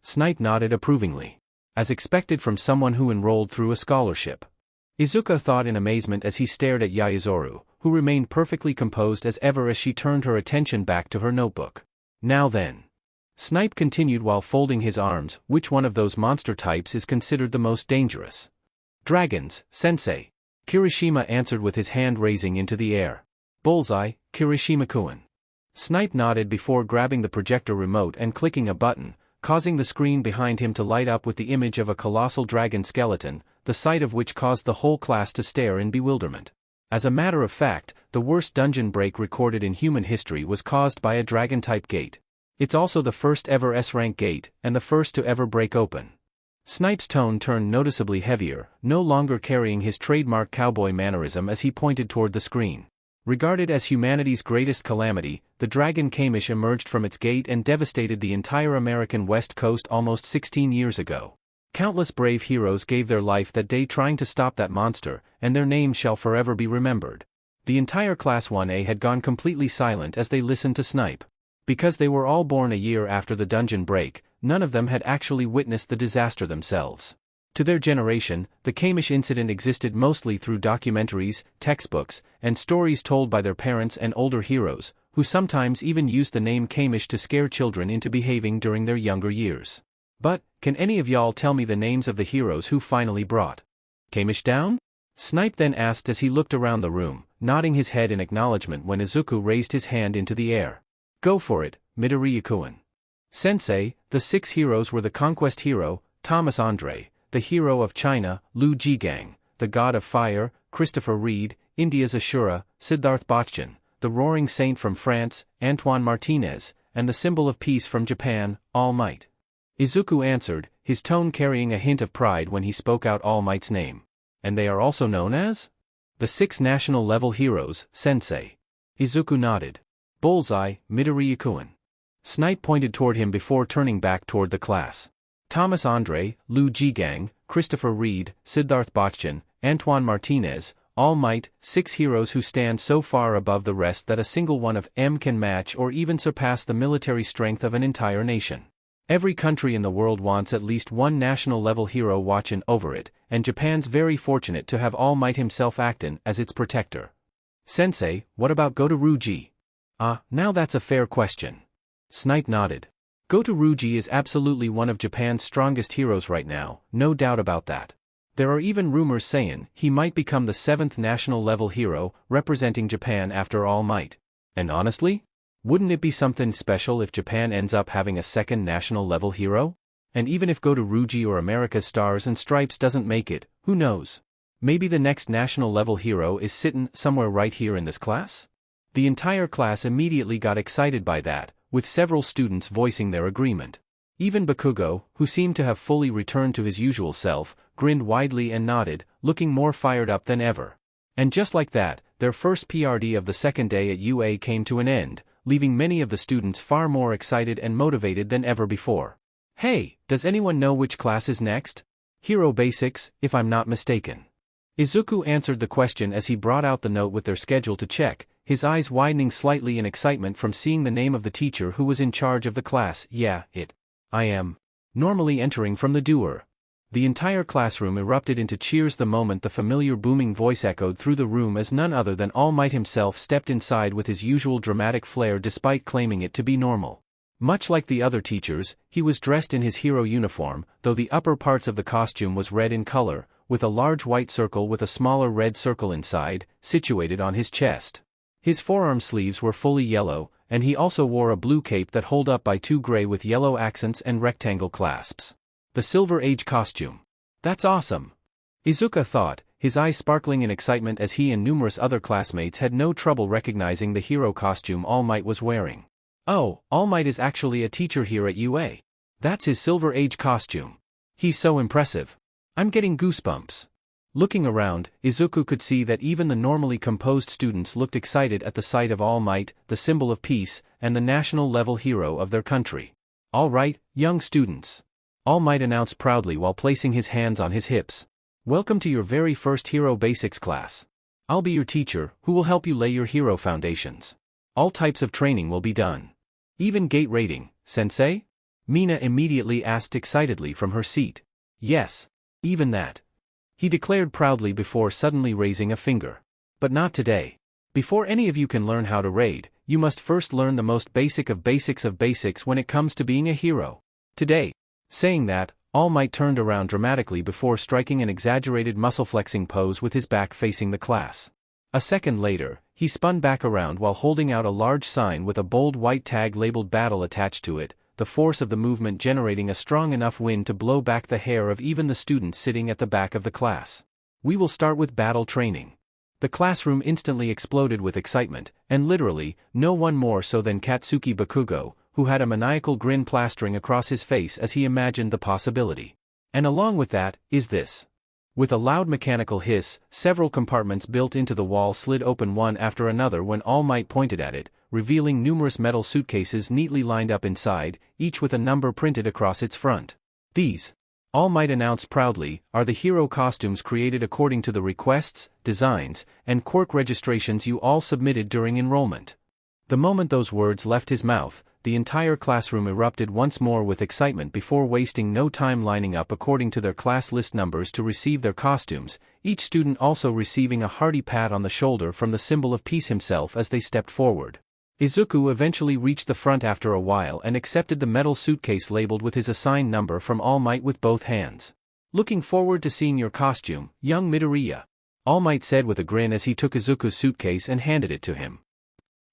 Snipe nodded approvingly. As expected from someone who enrolled through a scholarship. Izuku thought in amazement as he stared at Yaoyorozu, who remained perfectly composed as ever as she turned her attention back to her notebook. "Now then," Snipe continued while folding his arms, "which one of those monster types is considered the most dangerous?" "Dragons, sensei," Kirishima answered with his hand raising into the air. "Bullseye, Kirishima-kun." Snipe nodded before grabbing the projector remote and clicking a button, causing the screen behind him to light up with the image of a colossal dragon skeleton, the sight of which caused the whole class to stare in bewilderment. As a matter of fact, the worst dungeon break recorded in human history was caused by a dragon-type gate. It's also the first ever S-rank gate, and the first to ever break open. Snipe's tone turned noticeably heavier, no longer carrying his trademark cowboy mannerism as he pointed toward the screen. Regarded as humanity's greatest calamity, the dragon Kamish emerged from its gate and devastated the entire American West Coast almost 16 years ago. Countless brave heroes gave their life that day trying to stop that monster, and their names shall forever be remembered. The entire Class 1A had gone completely silent as they listened to Snipe. Because they were all born a year after the dungeon break, none of them had actually witnessed the disaster themselves. To their generation, the Kamish incident existed mostly through documentaries, textbooks, and stories told by their parents and older heroes, who sometimes even used the name Kamish to scare children into behaving during their younger years. But, can any of y'all tell me the names of the heroes who finally brought Kamish down? Snipe then asked as he looked around the room, nodding his head in acknowledgement when Izuku raised his hand into the air. Go for it, Midoriya-kun. Sensei, the 6 heroes were the Conquest hero, Thomas Andre, the hero of China, Lu Jigang, the god of fire, Christopher Reed, India's Ashura, Siddharth Bachchan, the roaring saint from France, Antoine Martinez, and the symbol of peace from Japan, All Might. Izuku answered, his tone carrying a hint of pride when he spoke out All Might's name. And they are also known as? The 6 national-level heroes, Sensei. Izuku nodded. Bullseye, Midoriya-kun. Snipe pointed toward him before turning back toward the class. Thomas Andre, Lu Jigang, Christopher Reed, Siddharth Bachchan, Antoine Martinez, All Might, 6 heroes who stand so far above the rest that a single one of them can match or even surpass the military strength of an entire nation. Every country in the world wants at least one national-level hero watching over it, and Japan's very fortunate to have All Might himself acting as its protector. Sensei, what about Goto-Ruji? Now that's a fair question. Snipe nodded. Goto-Ruji is absolutely one of Japan's strongest heroes right now, no doubt about that. There are even rumors saying he might become the 7th national-level hero, representing Japan after All Might. And honestly? Wouldn't it be something special if Japan ends up having a 2nd national-level hero? And even if Goto-Ruji or America's Stars and Stripes doesn't make it, who knows? Maybe the next national-level hero is sitting somewhere right here in this class? The entire class immediately got excited by that, with several students voicing their agreement. Even Bakugo, who seemed to have fully returned to his usual self, grinned widely and nodded, looking more fired up than ever. And just like that, their first PRD of the second day at UA came to an end, leaving many of the students far more excited and motivated than ever before. Hey, does anyone know which class is next? Hero Basics, if I'm not mistaken. Izuku answered the question as he brought out the note with their schedule to check, his eyes widening slightly in excitement from seeing the name of the teacher who was in charge of the class. I am. Normally entering from the doer. The entire classroom erupted into cheers the moment the familiar booming voice echoed through the room as none other than All Might himself stepped inside with his usual dramatic flair despite claiming it to be normal. Much like the other teachers, he was dressed in his hero uniform, though the upper parts of the costume was red in color, with a large white circle with a smaller red circle inside, situated on his chest. His forearm sleeves were fully yellow, and he also wore a blue cape that held up by 2 gray with yellow accents and rectangle clasps. The Silver Age costume. That's awesome! Izuku thought, his eyes sparkling in excitement as he and numerous other classmates had no trouble recognizing the hero costume All Might was wearing. Oh, All Might is actually a teacher here at UA. That's his Silver Age costume. He's so impressive. I'm getting goosebumps. Looking around, Izuku could see that even the normally composed students looked excited at the sight of All Might, the symbol of peace, and the national-level hero of their country. All right, young students. All Might announced proudly while placing his hands on his hips. Welcome to your very first Hero Basics class. I'll be your teacher, who will help you lay your hero foundations. All types of training will be done. Even gate rating, Sensei? Mina immediately asked excitedly from her seat. Yes. Even that. He declared proudly before suddenly raising a finger. But not today. Before any of you can learn how to raid, you must first learn the most basic of basics when it comes to being a hero. Today. Saying that, All Might turned around dramatically before striking an exaggerated muscle-flexing pose with his back facing the class. A second later, he spun back around while holding out a large sign with a bold white tag labeled Battle attached to it, the force of the movement generating a strong enough wind to blow back the hair of even the students sitting at the back of the class. We will start with battle training. The classroom instantly exploded with excitement, and literally, no one more so than Katsuki Bakugo, who had a maniacal grin plastering across his face as he imagined the possibility. And along with that, is this. With a loud mechanical hiss, several compartments built into the wall slid open one after another when All Might pointed at it, revealing numerous metal suitcases neatly lined up inside, each with a number printed across its front. These, All Might announced proudly, are the hero costumes created according to the requests, designs, and quirk registrations you all submitted during enrollment. The moment those words left his mouth, the entire classroom erupted once more with excitement before wasting no time lining up according to their class list numbers to receive their costumes, each student also receiving a hearty pat on the shoulder from the symbol of peace himself as they stepped forward. Izuku eventually reached the front after a while and accepted the metal suitcase labeled with his assigned number from All Might with both hands. "Looking forward to seeing your costume, young Midoriya," All Might said with a grin as he took Izuku's suitcase and handed it to him.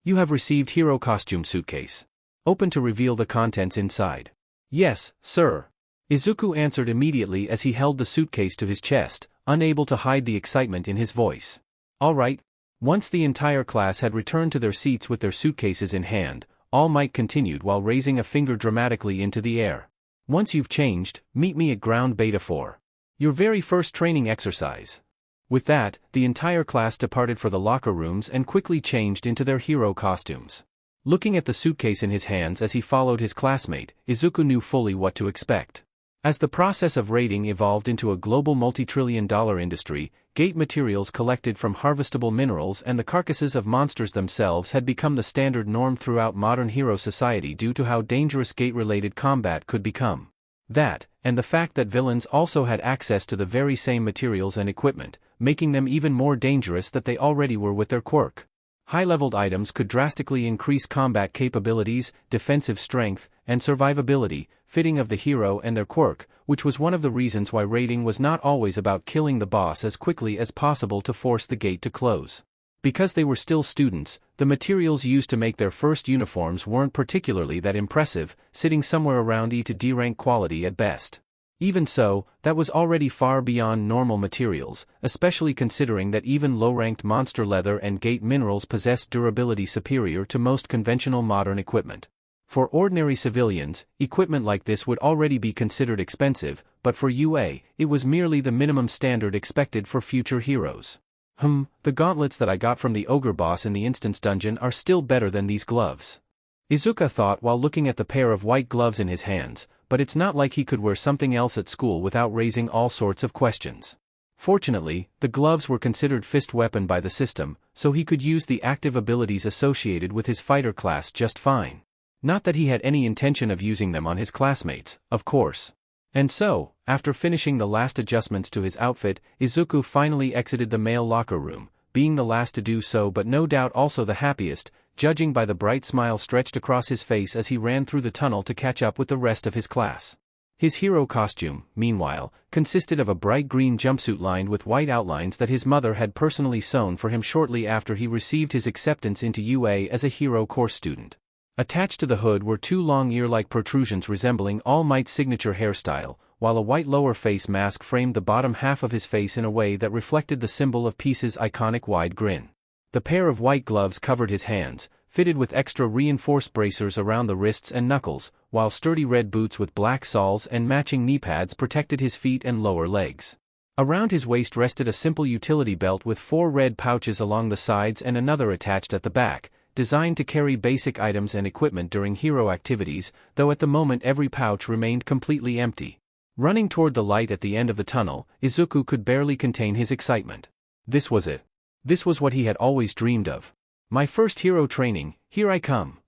"You have received hero costume suitcase. Open to reveal the contents inside." "Yes, sir." Izuku answered immediately as he held the suitcase to his chest, unable to hide the excitement in his voice. "All right." Once the entire class had returned to their seats with their suitcases in hand, All Might continued while raising a finger dramatically into the air. "Once you've changed, meet me at ground beta 4. Your very first training exercise." With that, the entire class departed for the locker rooms and quickly changed into their hero costumes. Looking at the suitcase in his hands as he followed his classmate, Izuku knew fully what to expect. As the process of raiding evolved into a global multi-trillion-dollar industry, gate materials collected from harvestable minerals and the carcasses of monsters themselves had become the standard norm throughout modern hero society due to how dangerous gate-related combat could become. That, and the fact that villains also had access to the very same materials and equipment, making them even more dangerous than they already were with their quirk. High-leveled items could drastically increase combat capabilities, defensive strength, and survivability, fitting of the hero and their quirk, which was one of the reasons why raiding was not always about killing the boss as quickly as possible to force the gate to close. Because they were still students, the materials used to make their first uniforms weren't particularly that impressive, sitting somewhere around E to D rank quality at best. Even so, that was already far beyond normal materials, especially considering that even low-ranked monster leather and gate minerals possessed durability superior to most conventional modern equipment. For ordinary civilians, equipment like this would already be considered expensive, but for UA, it was merely the minimum standard expected for future heroes. The gauntlets that I got from the ogre boss in the instance dungeon are still better than these gloves. Izuku thought while looking at the pair of white gloves in his hands, but it's not like he could wear something else at school without raising all sorts of questions. Fortunately, the gloves were considered fist weapon by the system, so he could use the active abilities associated with his fighter class just fine. Not that he had any intention of using them on his classmates, of course. And so, after finishing the last adjustments to his outfit, Izuku finally exited the male locker room, being the last to do so but no doubt also the happiest, judging by the bright smile stretched across his face as he ran through the tunnel to catch up with the rest of his class. His hero costume, meanwhile, consisted of a bright green jumpsuit lined with white outlines that his mother had personally sewn for him shortly after he received his acceptance into UA as a hero course student. Attached to the hood were two long ear-like protrusions resembling All Might's signature hairstyle, while a white lower face mask framed the bottom half of his face in a way that reflected the symbol of peace's iconic wide grin. The pair of white gloves covered his hands, fitted with extra reinforced bracers around the wrists and knuckles, while sturdy red boots with black soles and matching knee pads protected his feet and lower legs. Around his waist rested a simple utility belt with 4 red pouches along the sides and another attached at the back, designed to carry basic items and equipment during hero activities, though at the moment every pouch remained completely empty. Running toward the light at the end of the tunnel, Izuku could barely contain his excitement. This was it. This was what he had always dreamed of. My first hero training, here I come.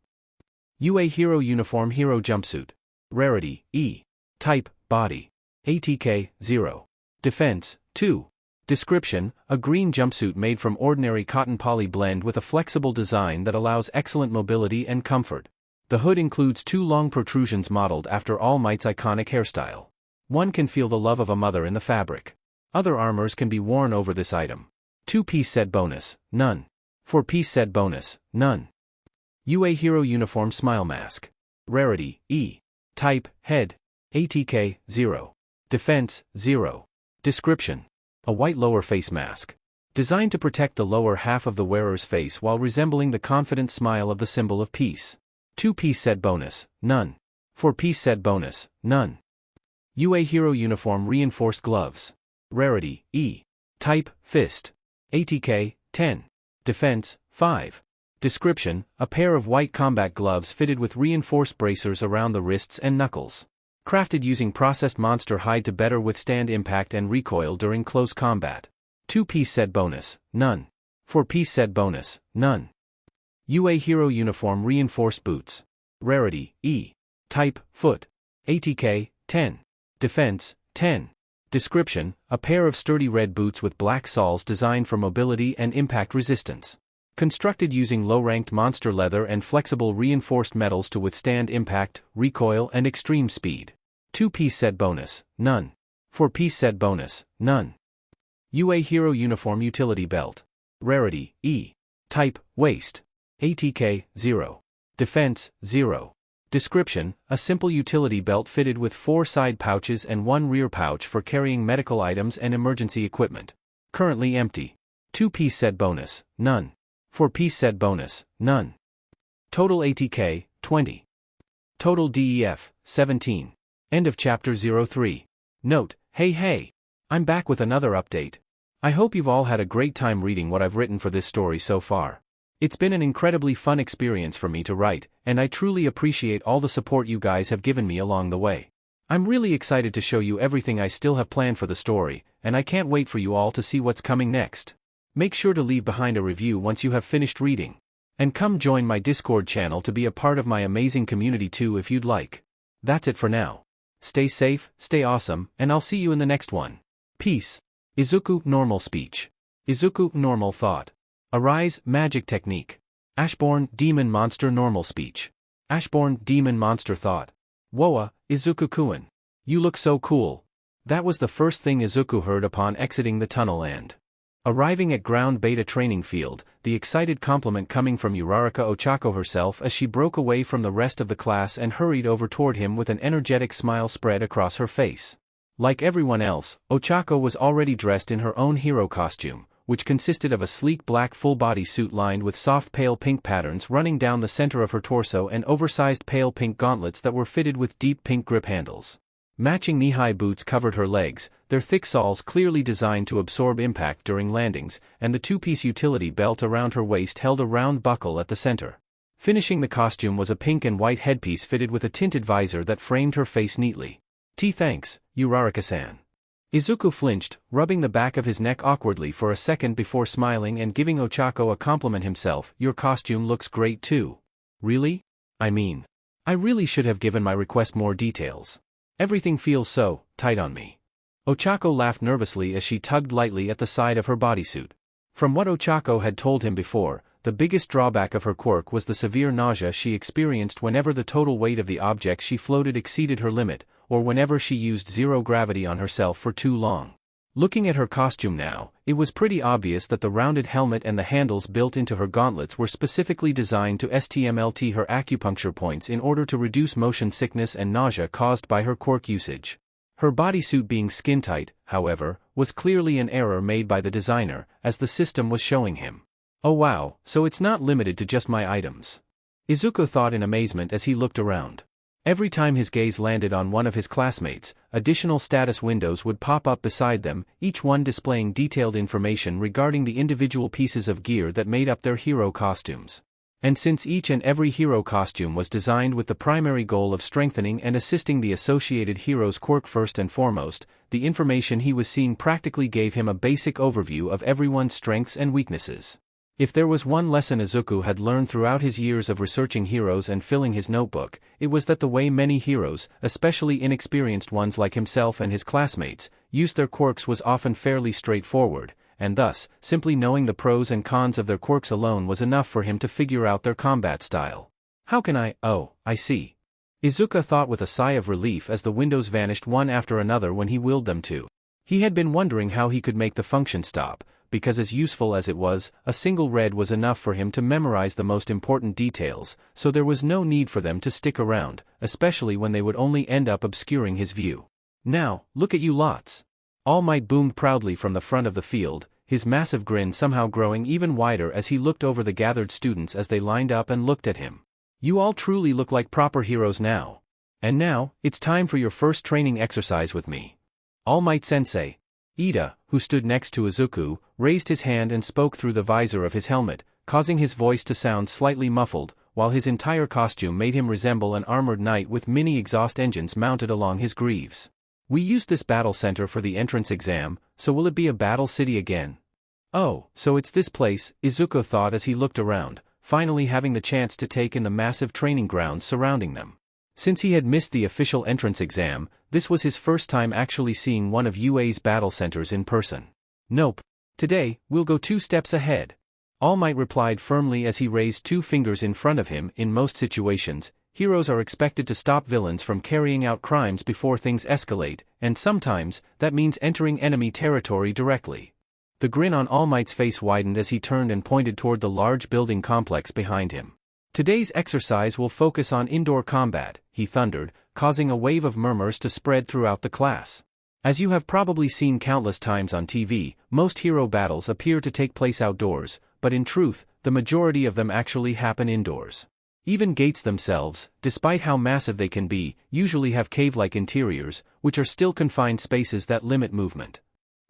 UA Hero Uniform Hero Jumpsuit. Rarity, E. Type, Body. ATK, 0. Defense, 2. Description, a green jumpsuit made from ordinary cotton poly blend with a flexible design that allows excellent mobility and comfort. The hood includes 2 long protrusions modeled after All Might's iconic hairstyle. One can feel the love of a mother in the fabric. Other armors can be worn over this item. 2-piece set bonus, none. 4-piece set bonus, none. UA Hero Uniform Smile Mask. Rarity, E. Type, Head. ATK, 0. Defense, 0. Description. A white lower face mask. Designed to protect the lower half of the wearer's face while resembling the confident smile of the symbol of peace. 2-piece set bonus, none. 4-piece set bonus, none. UA Hero Uniform Reinforced Gloves. Rarity, E. Type, Fist. ATK, 10. Defense, 5. Description, a pair of white combat gloves fitted with reinforced bracers around the wrists and knuckles. Crafted using processed monster hide to better withstand impact and recoil during close combat. 2-piece set bonus, none. 4-piece set bonus, none. UA Hero Uniform Reinforced Boots. Rarity, E. Type, Foot. ATK, 10. Defense, 10. Description, a pair of sturdy red boots with black soles designed for mobility and impact resistance. Constructed using low-ranked monster leather and flexible reinforced metals to withstand impact, recoil and extreme speed. 2-piece set bonus, none. 4-piece set bonus, none. UA Hero Uniform Utility Belt. Rarity, E. Type, Waist. ATK, 0. Defense, 0. Description, a simple utility belt fitted with 4 side pouches and 1 rear pouch for carrying medical items and emergency equipment. Currently empty. 2-piece set bonus, none. 4-piece set bonus, none. Total ATK, 20. Total DEF, 17. End of Chapter 03. Note, hey, I'm back with another update. I hope you've all had a great time reading what I've written for this story so far. It's been an incredibly fun experience for me to write, and I truly appreciate all the support you guys have given me along the way. I'm really excited to show you everything I still have planned for the story, and I can't wait for you all to see what's coming next. Make sure to leave behind a review once you have finished reading. And come join my Discord channel to be a part of my amazing community too if you'd like. That's it for now. Stay safe, stay awesome, and I'll see you in the next one. Peace. Izuku Normal Speech. Izuku Normal Thought. Arise, Magic Technique. Ashborn, Demon Monster Normal Speech. Ashborn, Demon Monster Thought. Woa, Izuku-kun. You look so cool. That was the first thing Izuku heard upon exiting the tunnel and arriving at ground beta training field, the excited compliment coming from Uraraka Ochako herself as she broke away from the rest of the class and hurried over toward him with an energetic smile spread across her face. Like everyone else, Ochako was already dressed in her own hero costume, which consisted of a sleek black full-body suit lined with soft pale pink patterns running down the center of her torso and oversized pale pink gauntlets that were fitted with deep pink grip handles. Matching knee-high boots covered her legs, their thick soles clearly designed to absorb impact during landings, and the 2-piece utility belt around her waist held a round buckle at the center. Finishing the costume was a pink and white headpiece fitted with a tinted visor that framed her face neatly. Thanks, Uraraka-san. Izuku flinched, rubbing the back of his neck awkwardly for a second before smiling and giving Ochako a compliment himself. Your costume looks great too. Really? I mean, I really should have given my request more details. Everything feels so tight on me. Ochako laughed nervously as she tugged lightly at the side of her bodysuit. From what Ochako had told him before, the biggest drawback of her quirk was the severe nausea she experienced whenever the total weight of the objects she floated exceeded her limit, or whenever she used zero gravity on herself for too long. Looking at her costume now, it was pretty obvious that the rounded helmet and the handles built into her gauntlets were specifically designed to STMLT her acupuncture points in order to reduce motion sickness and nausea caused by her quirk usage. Her bodysuit being skin-tight, however, was clearly an error made by the designer, as the system was showing him. Oh wow, so it's not limited to just my items. Izuku thought in amazement as he looked around. Every time his gaze landed on one of his classmates, additional status windows would pop up beside them, each one displaying detailed information regarding the individual pieces of gear that made up their hero costumes. And since each and every hero costume was designed with the primary goal of strengthening and assisting the associated hero's quirk first and foremost, the information he was seeing practically gave him a basic overview of everyone's strengths and weaknesses. If there was one lesson Izuku had learned throughout his years of researching heroes and filling his notebook, it was that the way many heroes, especially inexperienced ones like himself and his classmates, used their quirks was often fairly straightforward, and thus, simply knowing the pros and cons of their quirks alone was enough for him to figure out their combat style. How can I see. Izuku thought with a sigh of relief as the windows vanished one after another when he willed them to. He had been wondering how he could make the function stop, because as useful as it was, a single read was enough for him to memorize the most important details, so there was no need for them to stick around, especially when they would only end up obscuring his view. Now, look at you lots. All Might boomed proudly from the front of the field, his massive grin somehow growing even wider as he looked over the gathered students as they lined up and looked at him. You all truly look like proper heroes now. And now, it's time for your first training exercise with me. All Might Sensei. Ida, who stood next to Izuku, raised his hand and spoke through the visor of his helmet, causing his voice to sound slightly muffled, while his entire costume made him resemble an armored knight with mini exhaust engines mounted along his greaves. We used this battle center for the entrance exam, so will it be a battle city again? Oh, so it's this place, Izuku thought as he looked around, finally having the chance to take in the massive training grounds surrounding them. Since he had missed the official entrance exam, this was his first time actually seeing one of UA's battle centers in person. Nope. Today, we'll go 2 steps ahead. All Might replied firmly as he raised 2 fingers in front of him. In most situations, heroes are expected to stop villains from carrying out crimes before things escalate, and sometimes, that means entering enemy territory directly. The grin on All Might's face widened as he turned and pointed toward the large building complex behind him. Today's exercise will focus on indoor combat, he thundered, causing a wave of murmurs to spread throughout the class. As you have probably seen countless times on TV, most hero battles appear to take place outdoors, but in truth, the majority of them actually happen indoors. Even gates themselves, despite how massive they can be, usually have cave-like interiors, which are still confined spaces that limit movement.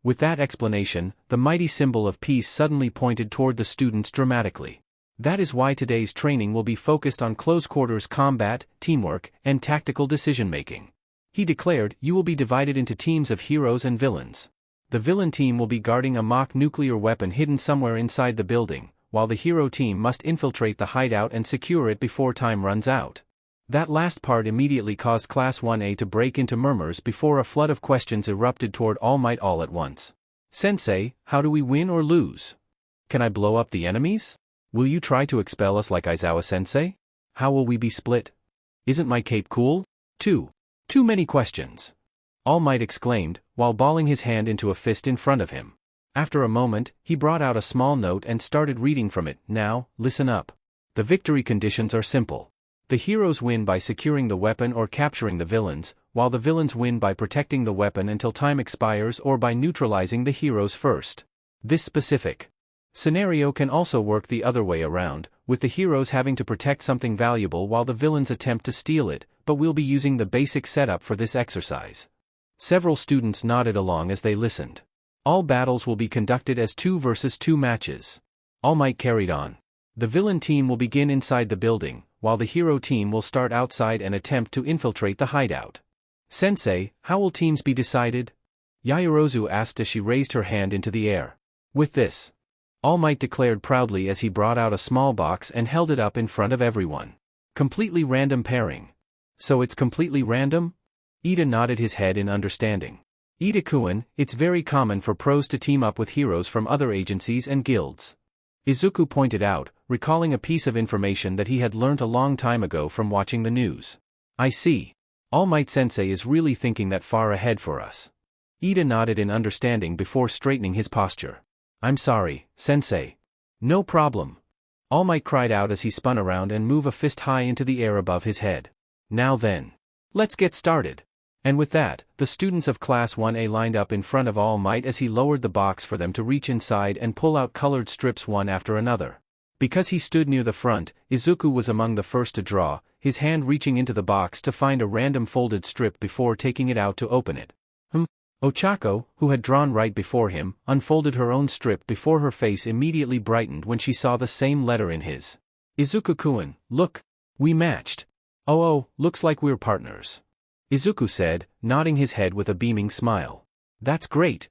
With that explanation, the mighty symbol of peace suddenly pointed toward the students dramatically. That is why today's training will be focused on close-quarters combat, teamwork, and tactical decision-making. He declared, you will be divided into teams of heroes and villains. The villain team will be guarding a mock nuclear weapon hidden somewhere inside the building, while the hero team must infiltrate the hideout and secure it before time runs out. That last part immediately caused Class 1A to break into murmurs before a flood of questions erupted toward All Might all at once. Sensei, how do we win or lose? Can I blow up the enemies? Will you try to expel us like Aizawa-sensei? How will we be split? Isn't my cape cool? Too many questions. All Might exclaimed, while balling his hand into a fist in front of him. After a moment, he brought out a small note and started reading from it. Now, listen up. The victory conditions are simple. The heroes win by securing the weapon or capturing the villains, while the villains win by protecting the weapon until time expires or by neutralizing the heroes first. This specific scenario can also work the other way around, with the heroes having to protect something valuable while the villains attempt to steal it, but we'll be using the basic setup for this exercise. Several students nodded along as they listened. All battles will be conducted as 2 versus 2 matches. All Might carried on. The villain team will begin inside the building, while the hero team will start outside and attempt to infiltrate the hideout. Sensei, how will teams be decided? Yaoyorozu asked as she raised her hand into the air. With this, All Might declared proudly as he brought out a small box and held it up in front of everyone. Completely random pairing. So it's completely random? Ida nodded his head in understanding. Ida-kun, it's very common for pros to team up with heroes from other agencies and guilds. Izuku pointed out, recalling a piece of information that he had learnt a long time ago from watching the news. I see. All Might Sensei is really thinking that far ahead for us. Ida nodded in understanding before straightening his posture. I'm sorry, Sensei. No problem. All Might cried out as he spun around and moved a fist high into the air above his head. Now then. Let's get started. And with that, the students of Class 1A lined up in front of All Might as he lowered the box for them to reach inside and pull out colored strips one after another. Because he stood near the front, Izuku was among the first to draw, his hand reaching into the box to find a random folded strip before taking it out to open it. Ochako, who had drawn right before him, unfolded her own strip before her face immediately brightened when she saw the same letter in his. Izuku-kun, look. We matched. Oh, looks like we're partners. Izuku said, nodding his head with a beaming smile. That's great.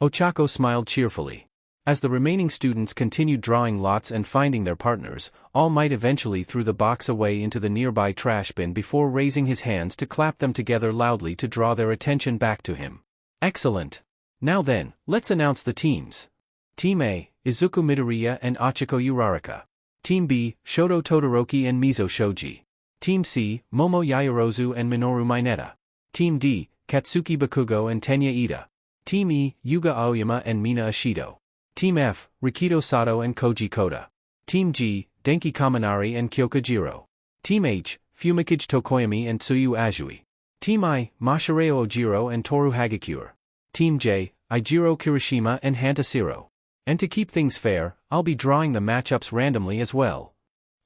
Ochako smiled cheerfully. As the remaining students continued drawing lots and finding their partners, All Might eventually threw the box away into the nearby trash bin before raising his hands to clap them together loudly to draw their attention back to him. Excellent. Now then, let's announce the teams. Team A, Izuku Midoriya and Achiko Uraraka. Team B, Shoto Todoroki and Mizo Shoji. Team C, Momo Yaoyorozu and Minoru Mineta. Team D, Katsuki Bakugo and Tenya Ida. Team E, Yuga Aoyama and Mina Ashido. Team F, Rikido Sato and Koji Koda. Team G, Denki Kaminari and Kyoka Jiro. Team H, Fumikage Tokoyami and Tsuyu Azui. Team I, Masahiro Ojiro and Toru Hagakure. Team J, Eijiro Kirishima and Hanta Siro. And to keep things fair, I'll be drawing the matchups randomly as well.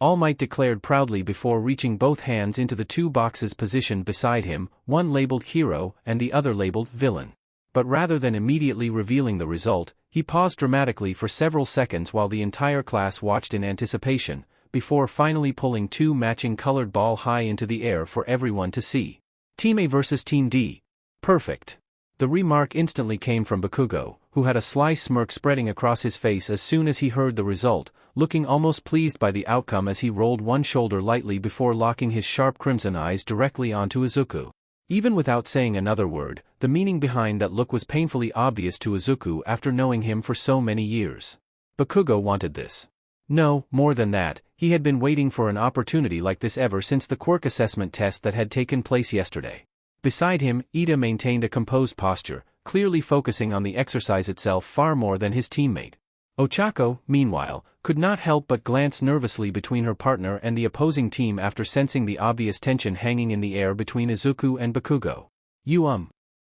All Might declared proudly before reaching both hands into the two boxes positioned beside him, one labeled hero and the other labeled villain. But rather than immediately revealing the result, he paused dramatically for several seconds while the entire class watched in anticipation, before finally pulling two matching colored balls high into the air for everyone to see. Team A versus Team D. Perfect. The remark instantly came from Bakugo, who had a sly smirk spreading across his face as soon as he heard the result, looking almost pleased by the outcome as he rolled one shoulder lightly before locking his sharp crimson eyes directly onto Izuku. Even without saying another word, the meaning behind that look was painfully obvious to Izuku after knowing him for so many years. Bakugo wanted this. No, more than that, he had been waiting for an opportunity like this ever since the quirk assessment test that had taken place yesterday. Beside him, Ida maintained a composed posture, clearly focusing on the exercise itself far more than his teammate. Ochako, meanwhile, could not help but glance nervously between her partner and the opposing team after sensing the obvious tension hanging in the air between Izuku and Bakugo.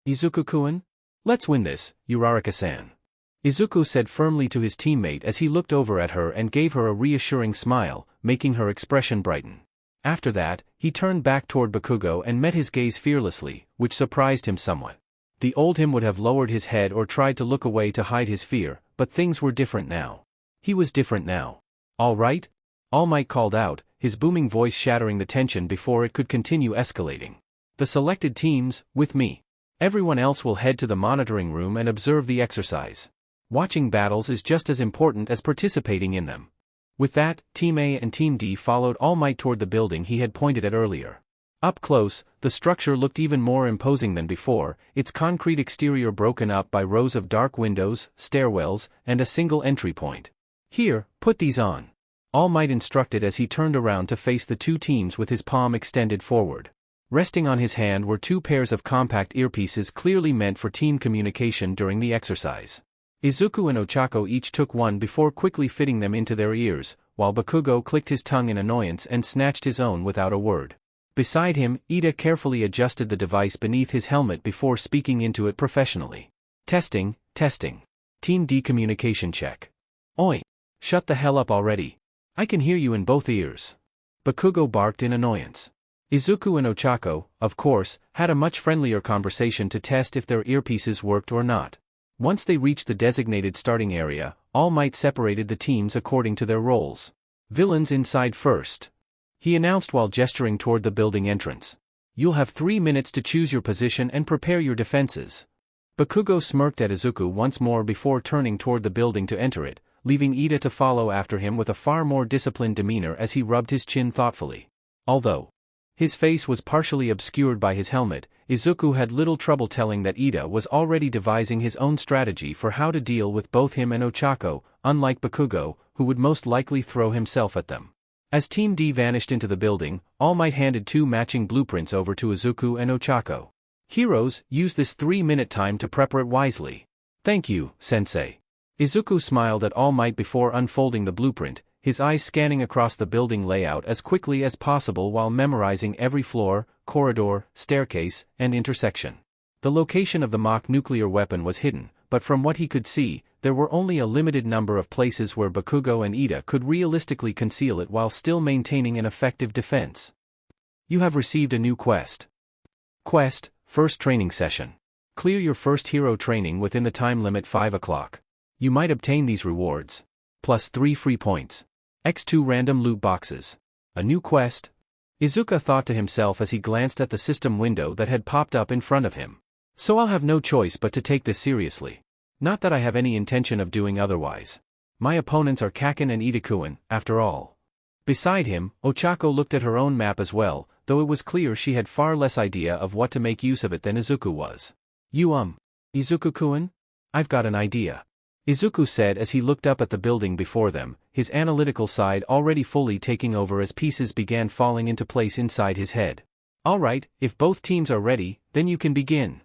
Izuku-kun? Let's win this, Uraraka-san. Izuku said firmly to his teammate as he looked over at her and gave her a reassuring smile, making her expression brighten. After that, he turned back toward Bakugo and met his gaze fearlessly, which surprised him somewhat. The old him would have lowered his head or tried to look away to hide his fear, but things were different now. He was different now. All right? All Might called out, his booming voice shattering the tension before it could continue escalating. The selected teams, with me. Everyone else will head to the monitoring room and observe the exercise. Watching battles is just as important as participating in them. With that, Team A and Team D followed All Might toward the building he had pointed at earlier. Up close, the structure looked even more imposing than before, its concrete exterior broken up by rows of dark windows, stairwells, and a single entry point. Here, put these on. All Might instructed as he turned around to face the two teams with his palm extended forward. Resting on his hand were two pairs of compact earpieces clearly meant for team communication during the exercise. Izuku and Ochako each took one before quickly fitting them into their ears, while Bakugo clicked his tongue in annoyance and snatched his own without a word. Beside him, Ida carefully adjusted the device beneath his helmet before speaking into it professionally. Testing. Team D communication check. Oi! Shut the hell up already. I can hear you in both ears. Bakugo barked in annoyance. Izuku and Ochako, of course, had a much friendlier conversation to test if their earpieces worked or not. Once they reached the designated starting area, All Might separated the teams according to their roles. Villains inside first, he announced while gesturing toward the building entrance. You'll have 3 minutes to choose your position and prepare your defenses. Bakugo smirked at Izuku once more before turning toward the building to enter it, leaving Ida to follow after him with a far more disciplined demeanor as he rubbed his chin thoughtfully. Although his face was partially obscured by his helmet, Izuku had little trouble telling that Ida was already devising his own strategy for how to deal with both him and Ochako, unlike Bakugo, who would most likely throw himself at them. As Team D vanished into the building, All Might handed two matching blueprints over to Izuku and Ochako. Heroes, use this 3-minute time to prepare it wisely. Thank you, Sensei. Izuku smiled at All Might before unfolding the blueprint, his eyes scanning across the building layout as quickly as possible while memorizing every floor, corridor, staircase, and intersection. The location of the mock nuclear weapon was hidden, but from what he could see, there were only a limited number of places where Bakugo and Ida could realistically conceal it while still maintaining an effective defense. You have received a new quest. Quest, first training session. Clear your first hero training within the time limit 5 o'clock. You might obtain these rewards. Plus 3 free points. X2 random loot boxes. A new quest? Izuku thought to himself as he glanced at the system window that had popped up in front of him. So I'll have no choice but to take this seriously. Not that I have any intention of doing otherwise. My opponents are Kaken and Ida-kun, after all. Beside him, Ochako looked at her own map as well, though it was clear she had far less idea of what to make use of it than Izuku was. Izuku-kun? I've got an idea. Izuku said as he looked up at the building before them, his analytical side already fully taking over as pieces began falling into place inside his head. Alright, if both teams are ready, then you can begin.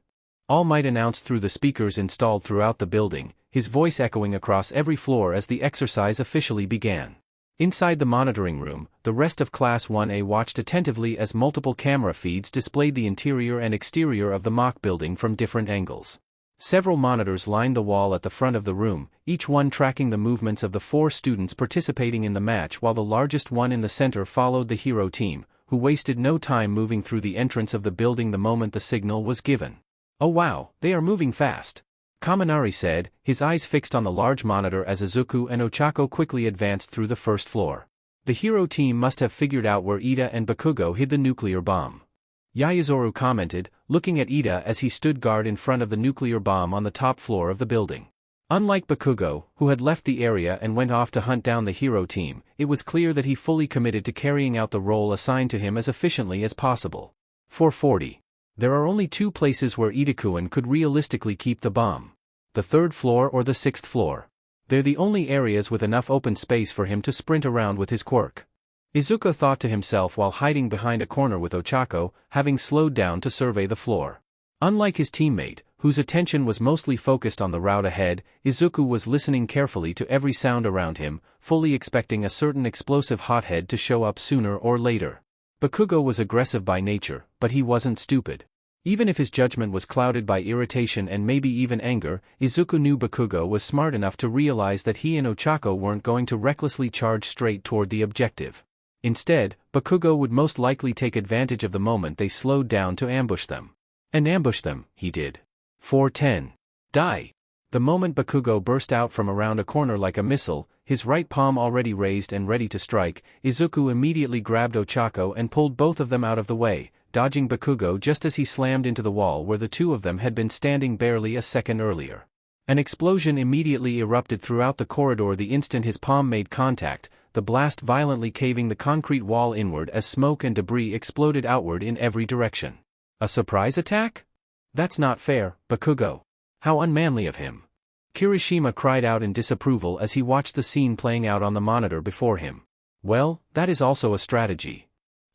All Might announced through the speakers installed throughout the building, his voice echoing across every floor as the exercise officially began. Inside the monitoring room, the rest of Class 1A watched attentively as multiple camera feeds displayed the interior and exterior of the mock building from different angles. Several monitors lined the wall at the front of the room, each one tracking the movements of the 4 students participating in the match, while the largest one in the center followed the hero team, who wasted no time moving through the entrance of the building the moment the signal was given. "Oh wow, they are moving fast," Kaminari said, his eyes fixed on the large monitor as Izuku and Ochako quickly advanced through the first floor. The hero team must have figured out where Ida and Bakugo hid the nuclear bomb. Yayazoru commented, looking at Ida as he stood guard in front of the nuclear bomb on the top floor of the building. Unlike Bakugo, who had left the area and went off to hunt down the hero team, it was clear that he fully committed to carrying out the role assigned to him as efficiently as possible. 440. There are only 2 places where Idakuin could realistically keep the bomb. The 3rd floor or the 6th floor. They're the only areas with enough open space for him to sprint around with his quirk. Izuku thought to himself while hiding behind a corner with Ochako, having slowed down to survey the floor. Unlike his teammate, whose attention was mostly focused on the route ahead, Izuku was listening carefully to every sound around him, fully expecting a certain explosive hothead to show up sooner or later. Bakugo was aggressive by nature, but he wasn't stupid. Even if his judgment was clouded by irritation and maybe even anger, Izuku knew Bakugo was smart enough to realize that he and Ochako weren't going to recklessly charge straight toward the objective. Instead, Bakugo would most likely take advantage of the moment they slowed down to ambush them. And ambush them, he did. 410. Die! The moment Bakugo burst out from around a corner like a missile, his right palm already raised and ready to strike, Izuku immediately grabbed Ochako and pulled both of them out of the way, dodging Bakugo just as he slammed into the wall where the 2 of them had been standing barely a second earlier. An explosion immediately erupted throughout the corridor the instant his palm made contact, the blast violently caving the concrete wall inward as smoke and debris exploded outward in every direction. A surprise attack? That's not fair, Bakugo. How unmanly of him. Kirishima cried out in disapproval as he watched the scene playing out on the monitor before him. Well, that is also a strategy.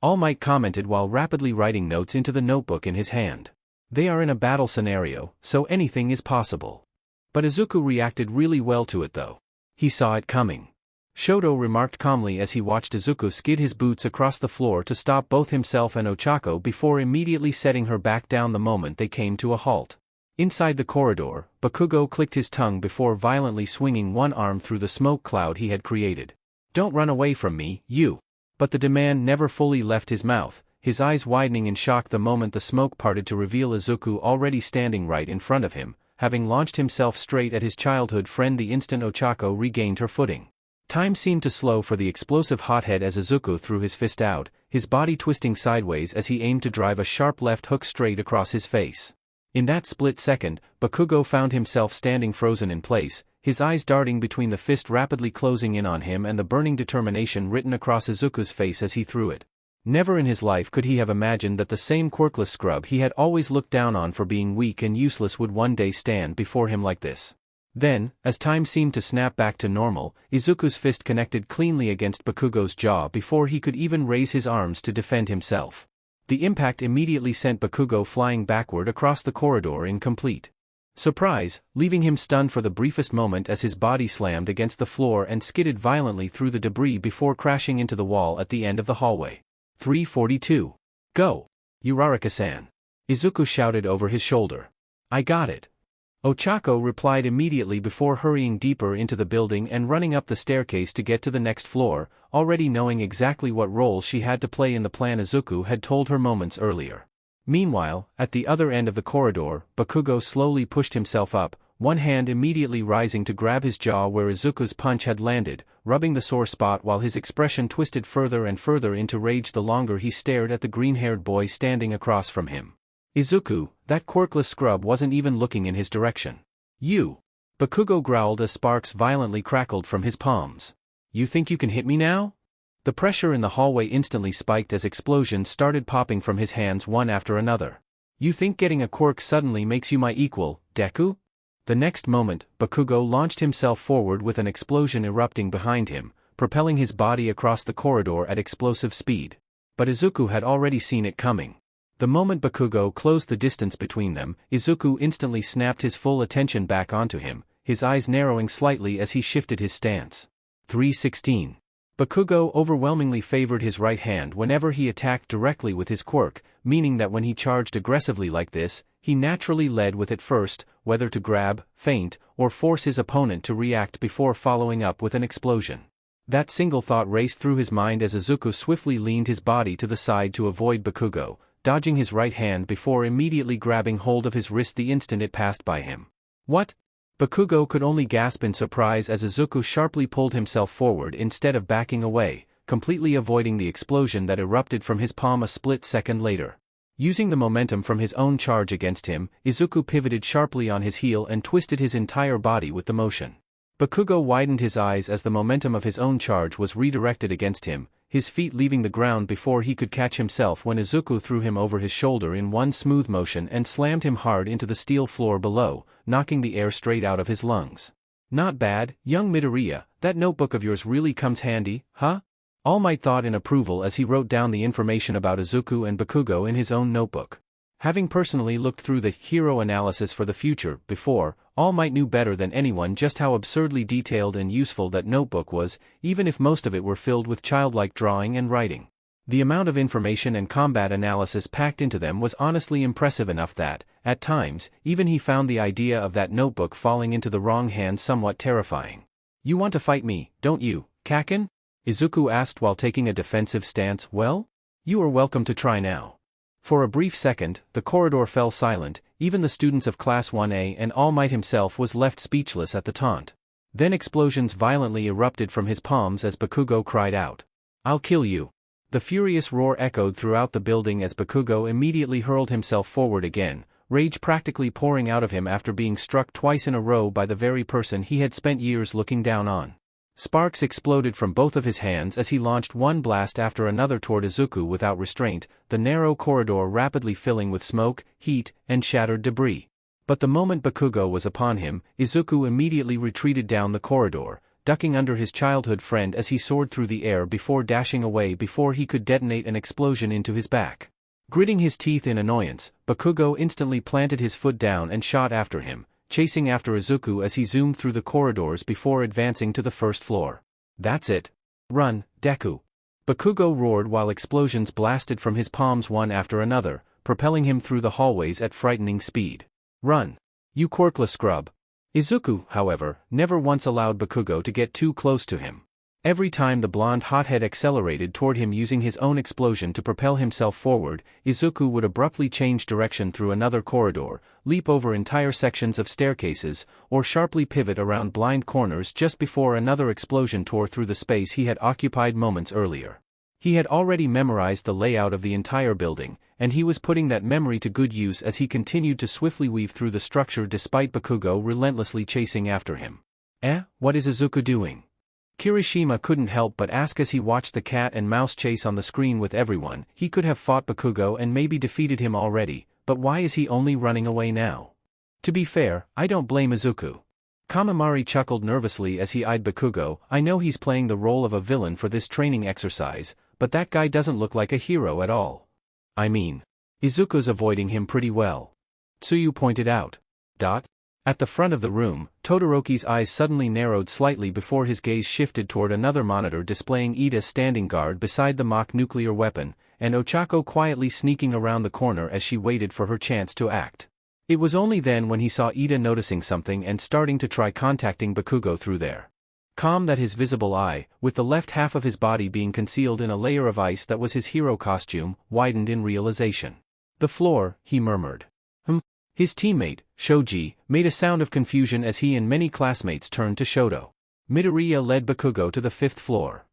All Might commented while rapidly writing notes into the notebook in his hand. They are in a battle scenario, so anything is possible. But Izuku reacted really well to it though. He saw it coming. Shoto remarked calmly as he watched Izuku skid his boots across the floor to stop both himself and Ochako before immediately setting her back down the moment they came to a halt. Inside the corridor, Bakugo clicked his tongue before violently swinging one arm through the smoke cloud he had created. "Don't run away from me, you!" But the demand never fully left his mouth, his eyes widening in shock the moment the smoke parted to reveal Izuku already standing right in front of him, having launched himself straight at his childhood friend the instant Ochako regained her footing. Time seemed to slow for the explosive hothead as Izuku threw his fist out, his body twisting sideways as he aimed to drive a sharp left hook straight across his face. In that split second, Bakugo found himself standing frozen in place, his eyes darting between the fist rapidly closing in on him and the burning determination written across Izuku's face as he threw it. Never in his life could he have imagined that the same quirkless scrub he had always looked down on for being weak and useless would one day stand before him like this. Then, as time seemed to snap back to normal, Izuku's fist connected cleanly against Bakugo's jaw before he could even raise his arms to defend himself. The impact immediately sent Bakugo flying backward across the corridor in complete surprise, leaving him stunned for the briefest moment as his body slammed against the floor and skidded violently through the debris before crashing into the wall at the end of the hallway. 342. Go! Uraraka-san! Izuku shouted over his shoulder. I got it. Ochako replied immediately before hurrying deeper into the building and running up the staircase to get to the next floor, already knowing exactly what role she had to play in the plan Izuku had told her moments earlier. Meanwhile, at the other end of the corridor, Bakugo slowly pushed himself up, one hand immediately rising to grab his jaw where Izuku's punch had landed, rubbing the sore spot while his expression twisted further and further into rage the longer he stared at the green-haired boy standing across from him. Izuku, that quirkless scrub wasn't even looking in his direction. You! Bakugo growled as sparks violently crackled from his palms. You think you can hit me now? The pressure in the hallway instantly spiked as explosions started popping from his hands one after another. You think getting a quirk suddenly makes you my equal, Deku? The next moment, Bakugo launched himself forward with an explosion erupting behind him, propelling his body across the corridor at explosive speed. But Izuku had already seen it coming. The moment Bakugo closed the distance between them, Izuku instantly snapped his full attention back onto him, his eyes narrowing slightly as he shifted his stance. 316. Bakugo overwhelmingly favored his right hand whenever he attacked directly with his quirk, meaning that when he charged aggressively like this, he naturally led with it first, whether to grab, feint, or force his opponent to react before following up with an explosion. That single thought raced through his mind as Izuku swiftly leaned his body to the side to avoid Bakugo, dodging his right hand before immediately grabbing hold of his wrist the instant it passed by him. What? Bakugo could only gasp in surprise as Izuku sharply pulled himself forward instead of backing away, completely avoiding the explosion that erupted from his palm a split second later. Using the momentum from his own charge against him, Izuku pivoted sharply on his heel and twisted his entire body with the motion. Bakugo widened his eyes as the momentum of his own charge was redirected against him, his feet leaving the ground before he could catch himself when Izuku threw him over his shoulder in one smooth motion and slammed him hard into the steel floor below, knocking the air straight out of his lungs. Not bad, young Midoriya, that notebook of yours really comes handy, huh? All Might thought in approval as he wrote down the information about Izuku and Bakugo in his own notebook. Having personally looked through the hero analysis for the future before, All Might knew better than anyone just how absurdly detailed and useful that notebook was, even if most of it were filled with childlike drawing and writing. The amount of information and combat analysis packed into them was honestly impressive enough that, at times, even he found the idea of that notebook falling into the wrong hands somewhat terrifying. "You want to fight me, don't you, Kaken?" Izuku asked while taking a defensive stance. "Well? You are welcome to try now." For a brief second, the corridor fell silent, even the students of Class 1A and All Might himself was left speechless at the taunt. Then explosions violently erupted from his palms as Bakugo cried out, "I'll kill you." The furious roar echoed throughout the building as Bakugo immediately hurled himself forward again, rage practically pouring out of him after being struck twice in a row by the very person he had spent years looking down on. Sparks exploded from both of his hands as he launched one blast after another toward Izuku without restraint, the narrow corridor rapidly filling with smoke, heat, and shattered debris. But the moment Bakugo was upon him, Izuku immediately retreated down the corridor, ducking under his childhood friend as he soared through the air before dashing away before he could detonate an explosion into his back. Gritting his teeth in annoyance, Bakugo instantly planted his foot down and shot after him, chasing after Izuku as he zoomed through the corridors before advancing to the first floor. "That's it. Run, Deku!" Bakugo roared while explosions blasted from his palms one after another, propelling him through the hallways at frightening speed. "Run! You Quirkless scrub!" Izuku, however, never once allowed Bakugo to get too close to him. Every time the blonde hothead accelerated toward him using his own explosion to propel himself forward, Izuku would abruptly change direction through another corridor, leap over entire sections of staircases, or sharply pivot around blind corners just before another explosion tore through the space he had occupied moments earlier. He had already memorized the layout of the entire building, and he was putting that memory to good use as he continued to swiftly weave through the structure despite Bakugo relentlessly chasing after him. What is Izuku doing?" Kirishima couldn't help but ask as he watched the cat and mouse chase on the screen with everyone. He could have fought Bakugo and maybe defeated him already, but why is he only running away now? To be fair, I don't blame Izuku. Kamimari chuckled nervously as he eyed Bakugo. "I know he's playing the role of a villain for this training exercise, but that guy doesn't look like a hero at all. I mean, Izuku's avoiding him pretty well." Tsuyu pointed out. At the front of the room, Todoroki's eyes suddenly narrowed slightly before his gaze shifted toward another monitor displaying Ida standing guard beside the mock nuclear weapon, and Ochako quietly sneaking around the corner as she waited for her chance to act. It was only then when he saw Ida noticing something and starting to try contacting Bakugo through there. Calm that his visible eye, with the left half of his body being concealed in a layer of ice that was his hero costume, widened in realization. "The floor," he murmured. His teammate, Shoji, made a sound of confusion as he and many classmates turned to Shoto. Midoriya led Bakugo to the 5th floor.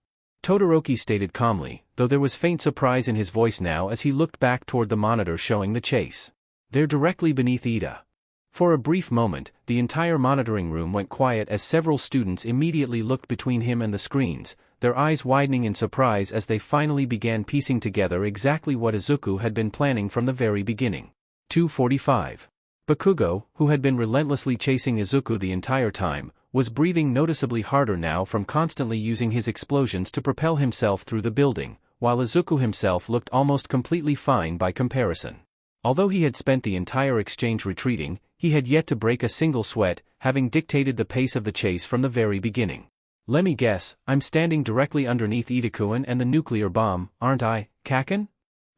Todoroki stated calmly, though there was faint surprise in his voice now as he looked back toward the monitor showing the chase. "They're directly beneath Ida." For a brief moment, the entire monitoring room went quiet as several students immediately looked between him and the screens, their eyes widening in surprise as they finally began piecing together exactly what Izuku had been planning from the very beginning. 2:45. Bakugo, who had been relentlessly chasing Izuku the entire time, was breathing noticeably harder now from constantly using his explosions to propel himself through the building, while Izuku himself looked almost completely fine by comparison. Although he had spent the entire exchange retreating, he had yet to break a single sweat, having dictated the pace of the chase from the very beginning. "Lemme guess, I'm standing directly underneath Ida-kun and the nuclear bomb, aren't I, Kaken?"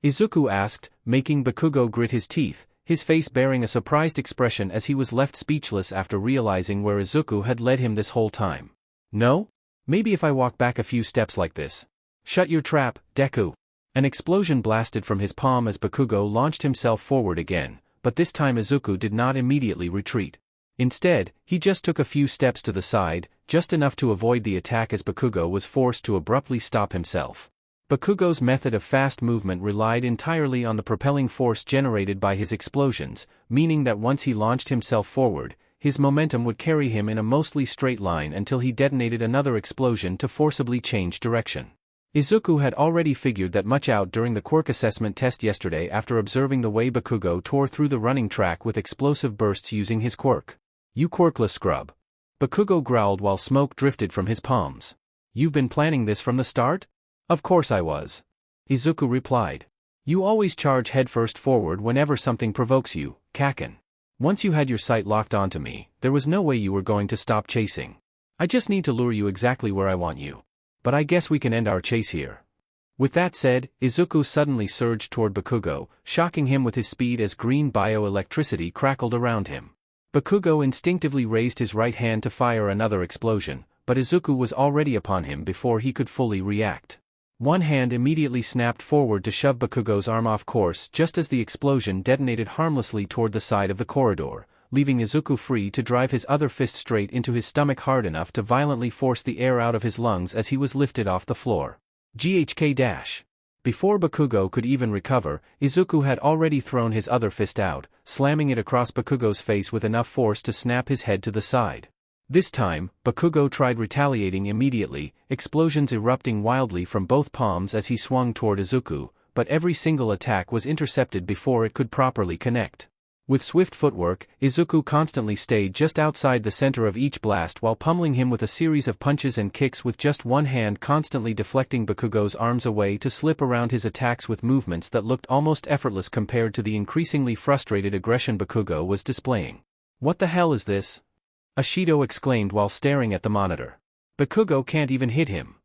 Izuku asked, making Bakugo grit his teeth, his face bearing a surprised expression as he was left speechless after realizing where Izuku had led him this whole time. No? Maybe if I walk back a few steps like this. Shut your trap, Deku. An explosion blasted from his palm as Bakugo launched himself forward again, but this time Izuku did not immediately retreat. Instead, he just took a few steps to the side, just enough to avoid the attack as Bakugo was forced to abruptly stop himself. Bakugo's method of fast movement relied entirely on the propelling force generated by his explosions, meaning that once he launched himself forward, his momentum would carry him in a mostly straight line until he detonated another explosion to forcibly change direction. Izuku had already figured that much out during the quirk assessment test yesterday after observing the way Bakugo tore through the running track with explosive bursts using his quirk. You quirkless scrub. Bakugo growled while smoke drifted from his palms. You've been planning this from the start? Of course I was. Izuku replied. You always charge headfirst forward whenever something provokes you, Kaken. Once you had your sight locked onto me, there was no way you were going to stop chasing. I just need to lure you exactly where I want you. But I guess we can end our chase here. With that said, Izuku suddenly surged toward Bakugo, shocking him with his speed as green bioelectricity crackled around him. Bakugo instinctively raised his right hand to fire another explosion, but Izuku was already upon him before he could fully react. One hand immediately snapped forward to shove Bakugo's arm off course just as the explosion detonated harmlessly toward the side of the corridor, leaving Izuku free to drive his other fist straight into his stomach hard enough to violently force the air out of his lungs as he was lifted off the floor. GHK-. Before Bakugo could even recover, Izuku had already thrown his other fist out, slamming it across Bakugo's face with enough force to snap his head to the side. This time, Bakugo tried retaliating immediately, explosions erupting wildly from both palms as he swung toward Izuku, but every single attack was intercepted before it could properly connect. With swift footwork, Izuku constantly stayed just outside the center of each blast while pummeling him with a series of punches and kicks with just one hand constantly deflecting Bakugo's arms away to slip around his attacks with movements that looked almost effortless compared to the increasingly frustrated aggression Bakugo was displaying. What the hell is this? Ashido exclaimed while staring at the monitor. Bakugo can't even hit him.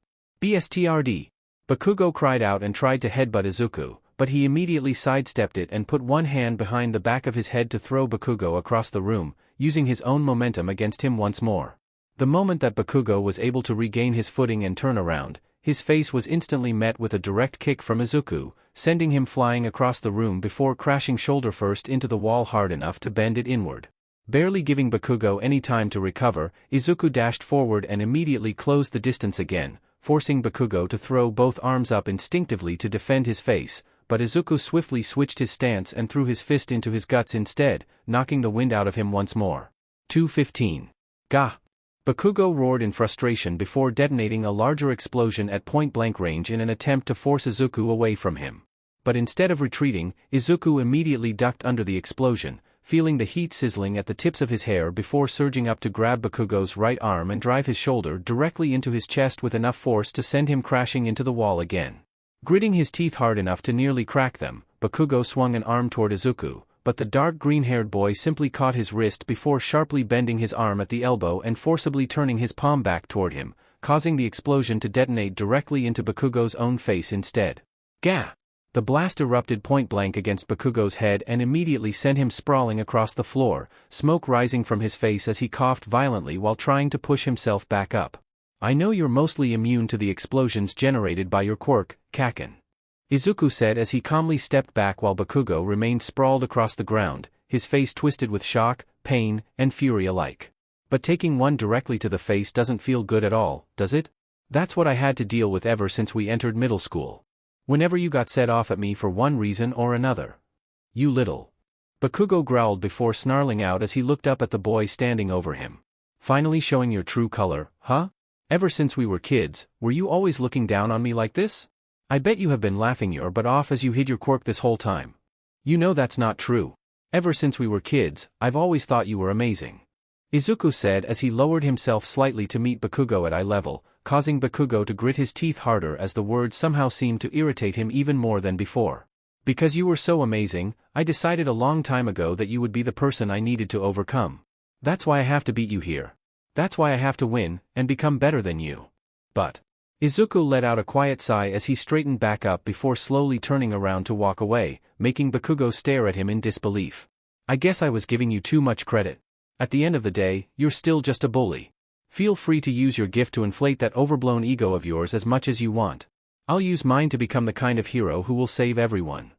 BSTRD. Bakugo cried out and tried to headbutt Izuku, but he immediately sidestepped it and put one hand behind the back of his head to throw Bakugo across the room, using his own momentum against him once more. The moment that Bakugo was able to regain his footing and turn around, his face was instantly met with a direct kick from Izuku, sending him flying across the room before crashing shoulder first into the wall hard enough to bend it inward. Barely giving Bakugo any time to recover, Izuku dashed forward and immediately closed the distance again, forcing Bakugo to throw both arms up instinctively to defend his face, but Izuku swiftly switched his stance and threw his fist into his guts instead, knocking the wind out of him once more. 2:15. Gah! Bakugo roared in frustration before detonating a larger explosion at point-blank range in an attempt to force Izuku away from him. But instead of retreating, Izuku immediately ducked under the explosion, feeling the heat sizzling at the tips of his hair before surging up to grab Bakugo's right arm and drive his shoulder directly into his chest with enough force to send him crashing into the wall again. Gritting his teeth hard enough to nearly crack them, Bakugo swung an arm toward Izuku, but the dark green-haired boy simply caught his wrist before sharply bending his arm at the elbow and forcibly turning his palm back toward him, causing the explosion to detonate directly into Bakugo's own face instead. Gah! The blast erupted point-blank against Bakugo's head and immediately sent him sprawling across the floor, smoke rising from his face as he coughed violently while trying to push himself back up. I know you're mostly immune to the explosions generated by your quirk, Kaken. Izuku said as he calmly stepped back while Bakugo remained sprawled across the ground, his face twisted with shock, pain, and fury alike. But taking one directly to the face doesn't feel good at all, does it? That's what I had to deal with ever since we entered middle school. Whenever you got set off at me for one reason or another. You little. Bakugo growled before snarling out as he looked up at the boy standing over him. Finally showing your true color, huh? Ever since we were kids, were you always looking down on me like this? I bet you have been laughing your butt off as you hid your quirk this whole time. You know that's not true. Ever since we were kids, I've always thought you were amazing. Izuku said as he lowered himself slightly to meet Bakugo at eye level, causing Bakugo to grit his teeth harder as the words somehow seemed to irritate him even more than before. Because you were so amazing, I decided a long time ago that you would be the person I needed to overcome. That's why I have to beat you here. That's why I have to win, and become better than you. But Izuku let out a quiet sigh as he straightened back up before slowly turning around to walk away, making Bakugo stare at him in disbelief. I guess I was giving you too much credit. At the end of the day, you're still just a bully. Feel free to use your gift to inflate that overblown ego of yours as much as you want. I'll use mine to become the kind of hero who will save everyone.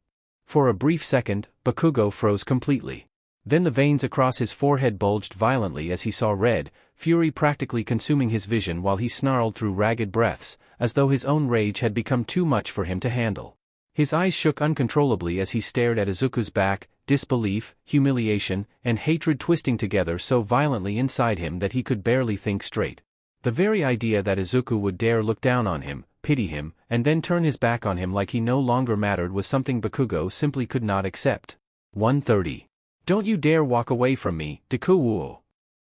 For a brief second, Bakugo froze completely. Then the veins across his forehead bulged violently as he saw red, fury practically consuming his vision while he snarled through ragged breaths, as though his own rage had become too much for him to handle. His eyes shook uncontrollably as he stared at Izuku's back, disbelief, humiliation, and hatred twisting together so violently inside him that he could barely think straight. The very idea that Izuku would dare look down on him, pity him, and then turn his back on him like he no longer mattered was something Bakugo simply could not accept. 130. Don't you dare walk away from me, Deku!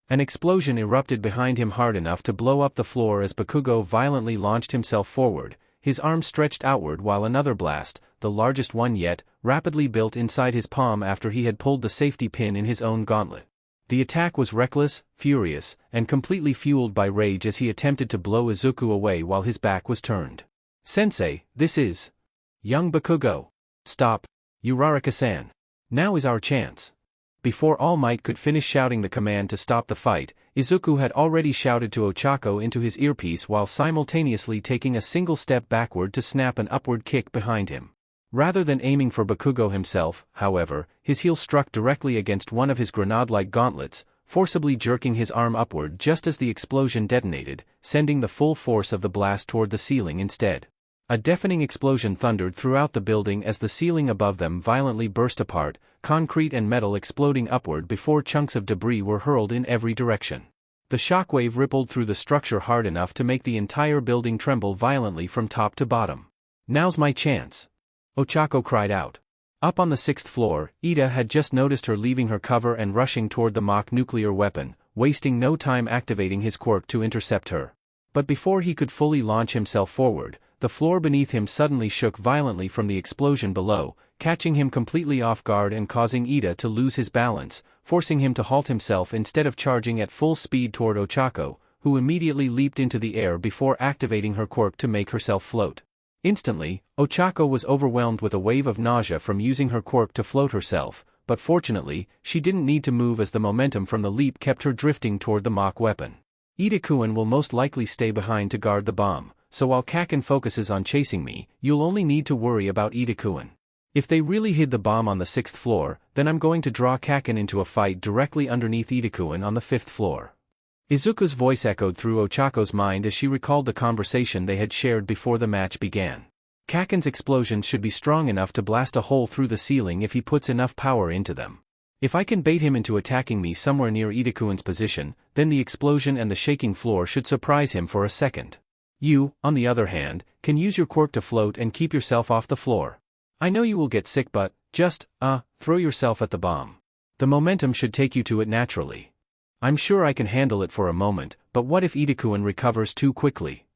An explosion erupted behind him hard enough to blow up the floor as Bakugo violently launched himself forward, his arm stretched outward while another blast, the largest one yet, rapidly built inside his palm after he had pulled the safety pin in his own gauntlet. The attack was reckless, furious, and completely fueled by rage as he attempted to blow Izuku away while his back was turned. Sensei, this is... Young Bakugo. Stop. Uraraka-san. Now is our chance. Before All Might could finish shouting the command to stop the fight, Izuku had already shouted to Ochako into his earpiece while simultaneously taking a single step backward to snap an upward kick behind him. Rather than aiming for Bakugo himself, however, his heel struck directly against one of his grenade-like gauntlets, forcibly jerking his arm upward just as the explosion detonated, sending the full force of the blast toward the ceiling instead. A deafening explosion thundered throughout the building as the ceiling above them violently burst apart, concrete and metal exploding upward before chunks of debris were hurled in every direction. The shockwave rippled through the structure hard enough to make the entire building tremble violently from top to bottom. Now's my chance! Ochako cried out. Up on the 6th floor, Ida had just noticed her leaving her cover and rushing toward the mock nuclear weapon, wasting no time activating his quirk to intercept her. But before he could fully launch himself forward, the floor beneath him suddenly shook violently from the explosion below, catching him completely off guard and causing Ida to lose his balance, forcing him to halt himself instead of charging at full speed toward Ochako, who immediately leaped into the air before activating her quirk to make herself float. Instantly, Ochako was overwhelmed with a wave of nausea from using her quirk to float herself, but fortunately, she didn't need to move as the momentum from the leap kept her drifting toward the mock weapon. Ida-kun will most likely stay behind to guard the bomb, so while Kaken focuses on chasing me, you'll only need to worry about Ida-kun. If they really hid the bomb on the 6th floor, then I'm going to draw Kaken into a fight directly underneath Ida-kun on the 5th floor. Izuku's voice echoed through Ochako's mind as she recalled the conversation they had shared before the match began. Kaken's explosions should be strong enough to blast a hole through the ceiling if he puts enough power into them. If I can bait him into attacking me somewhere near Ida-kun's position, then the explosion and the shaking floor should surprise him for a second. You, on the other hand, can use your quirk to float and keep yourself off the floor. I know you will get sick but, just, throw yourself at the bomb. The momentum should take you to it naturally. I'm sure I can handle it for a moment, but what if Ida-kun recovers too quickly?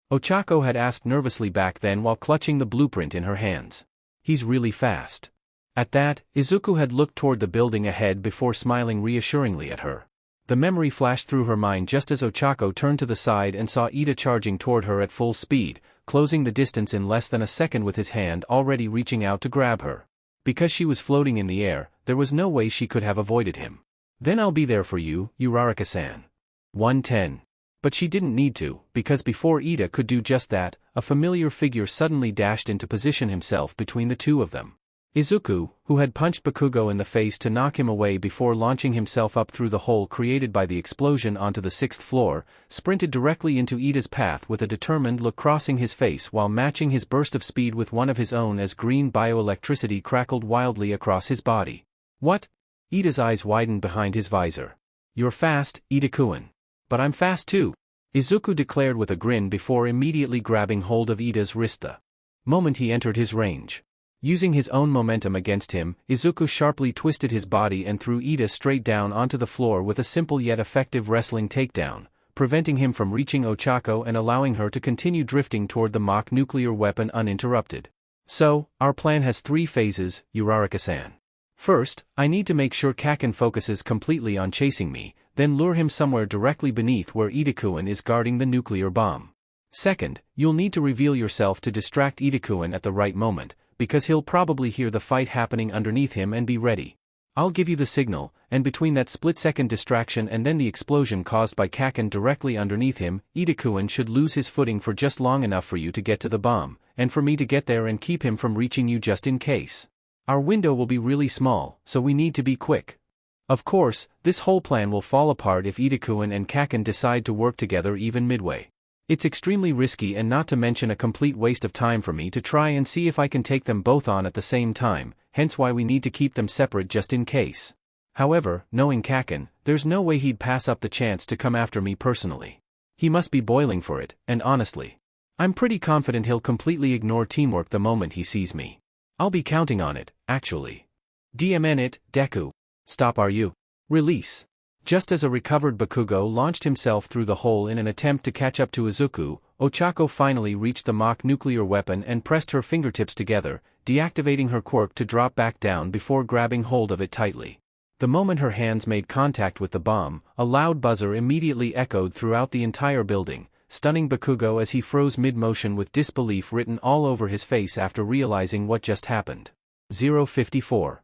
Ochako had asked nervously back then while clutching the blueprint in her hands. He's really fast. At that, Izuku had looked toward the building ahead before smiling reassuringly at her. The memory flashed through her mind just as Ochako turned to the side and saw Ida charging toward her at full speed, closing the distance in less than a second with his hand already reaching out to grab her. Because she was floating in the air, there was no way she could have avoided him. Then I'll be there for you, Uraraka-san. 110. But she didn't need to, because before Ida could do just that, a familiar figure suddenly dashed in to position himself between the two of them. Izuku, who had punched Bakugo in the face to knock him away before launching himself up through the hole created by the explosion onto the 6th floor, sprinted directly into Ida's path with a determined look crossing his face while matching his burst of speed with one of his own as green bioelectricity crackled wildly across his body. What? Ida's eyes widened behind his visor. You're fast, Ida-kun. But I'm fast too, Izuku declared with a grin before immediately grabbing hold of Ida's wrist the moment he entered his range. Using his own momentum against him, Izuku sharply twisted his body and threw Ida straight down onto the floor with a simple yet effective wrestling takedown, preventing him from reaching Ochako and allowing her to continue drifting toward the mock nuclear weapon uninterrupted. So, our plan has 3 phases, Uraraka-san. First, I need to make sure Kaken focuses completely on chasing me, then lure him somewhere directly beneath where Ida-kun is guarding the nuclear bomb. Second, you'll need to reveal yourself to distract Izuku at the right moment, because he'll probably hear the fight happening underneath him and be ready. I'll give you the signal, and between that split-second distraction and then the explosion caused by Kaken directly underneath him, Izuku should lose his footing for just long enough for you to get to the bomb, and for me to get there and keep him from reaching you just in case. Our window will be really small, so we need to be quick. Of course, this whole plan will fall apart if Izuku and Kaken decide to work together even midway. It's extremely risky and not to mention a complete waste of time for me to try and see if I can take them both on at the same time, hence why we need to keep them separate just in case. However, knowing Kaken, there's no way he'd pass up the chance to come after me personally. He must be boiling for it, and honestly, I'm pretty confident he'll completely ignore teamwork the moment he sees me. I'll be counting on it, actually. DMN it, Deku. Stop are you? Release. Just as a recovered Bakugo launched himself through the hole in an attempt to catch up to Izuku, Ochako finally reached the mock nuclear weapon and pressed her fingertips together, deactivating her quirk to drop back down before grabbing hold of it tightly. The moment her hands made contact with the bomb, a loud buzzer immediately echoed throughout the entire building, stunning Bakugo as he froze mid-motion with disbelief written all over his face after realizing what just happened. 054.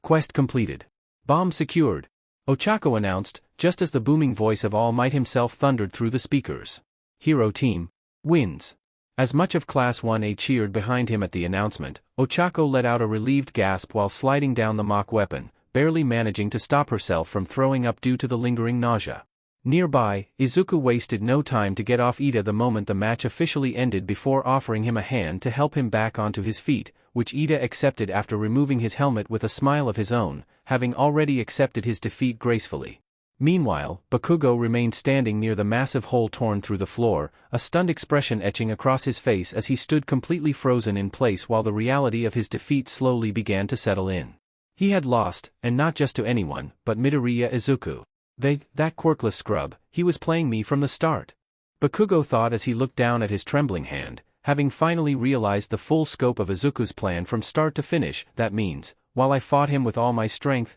Quest completed. Bomb secured. Ochako announced, just as the booming voice of All Might himself thundered through the speakers. Hero team wins. As much of Class 1A cheered behind him at the announcement, Ochako let out a relieved gasp while sliding down the mock weapon, barely managing to stop herself from throwing up due to the lingering nausea. Nearby, Izuku wasted no time to get off Ida the moment the match officially ended before offering him a hand to help him back onto his feet, which Ida accepted after removing his helmet with a smile of his own, having already accepted his defeat gracefully. Meanwhile, Bakugo remained standing near the massive hole torn through the floor, a stunned expression etching across his face as he stood completely frozen in place while the reality of his defeat slowly began to settle in. He had lost, and not just to anyone, but Midoriya Izuku. That quirkless scrub, he was playing me from the start. Bakugo thought as he looked down at his trembling hand, having finally realized the full scope of Izuku's plan from start to finish. That means, while I fought him with all my strength,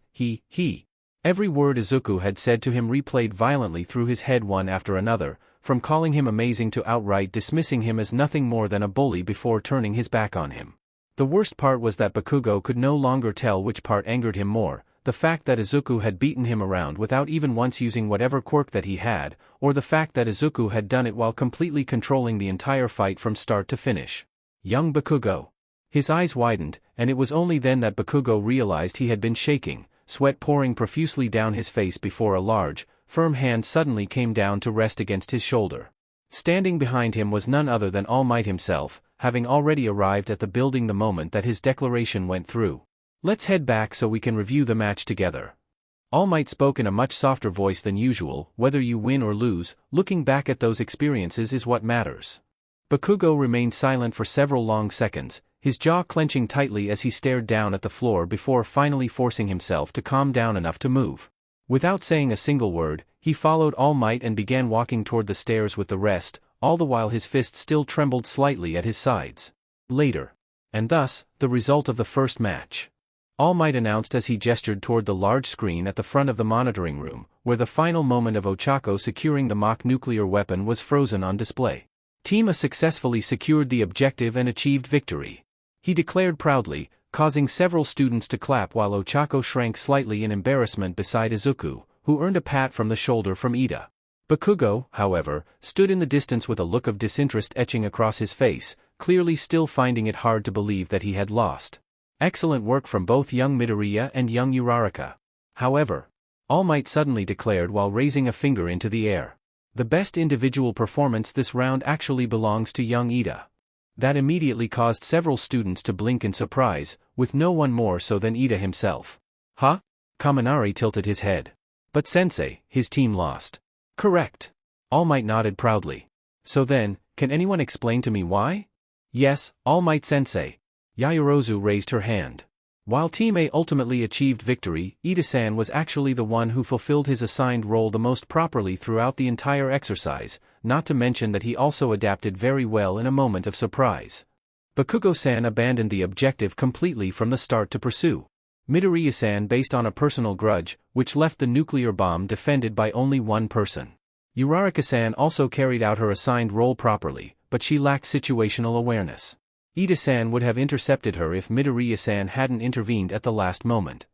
every word Izuku had said to him replayed violently through his head one after another, from calling him amazing to outright dismissing him as nothing more than a bully before turning his back on him. The worst part was that Bakugo could no longer tell which part angered him more, the fact that Izuku had beaten him around without even once using whatever quirk that he had, or the fact that Izuku had done it while completely controlling the entire fight from start to finish. Young Bakugo. His eyes widened, and it was only then that Bakugo realized he had been shaking, sweat pouring profusely down his face before a large, firm hand suddenly came down to rest against his shoulder. Standing behind him was none other than All Might himself, having already arrived at the building the moment that his declaration went through. Let's head back so we can review the match together. All Might spoke in a much softer voice than usual. Whether you win or lose, looking back at those experiences is what matters. Bakugo remained silent for several long seconds, his jaw clenching tightly as he stared down at the floor before finally forcing himself to calm down enough to move. Without saying a single word, he followed All Might and began walking toward the stairs with the rest, all the while his fist still trembled slightly at his sides. Later. And thus, the result of the first match. All Might announced as he gestured toward the large screen at the front of the monitoring room, where the final moment of Ochako securing the mock nuclear weapon was frozen on display. Team A successfully secured the objective and achieved victory. He declared proudly, causing several students to clap while Ochako shrank slightly in embarrassment beside Izuku, who earned a pat from the shoulder from Ida. Bakugo, however, stood in the distance with a look of disinterest etching across his face, clearly still finding it hard to believe that he had lost. Excellent work from both young Midoriya and young Uraraka. However, All Might suddenly declared while raising a finger into the air. The best individual performance this round actually belongs to young Ida. That immediately caused several students to blink in surprise, with no one more so than Ida himself. Huh? Kaminari tilted his head. But sensei, his team lost. Correct. All Might nodded proudly. So then, can anyone explain to me why? Yes, All Might sensei. Yaoyorozu raised her hand. While Team A ultimately achieved victory, Ida-san was actually the one who fulfilled his assigned role the most properly throughout the entire exercise, not to mention that he also adapted very well in a moment of surprise. Bakugo-san abandoned the objective completely from the start to pursue Midoriya-san based on a personal grudge, which left the nuclear bomb defended by only one person. Uraraka-san also carried out her assigned role properly, but she lacked situational awareness. Ida-san would have intercepted her if Midoriya-san hadn't intervened at the last moment.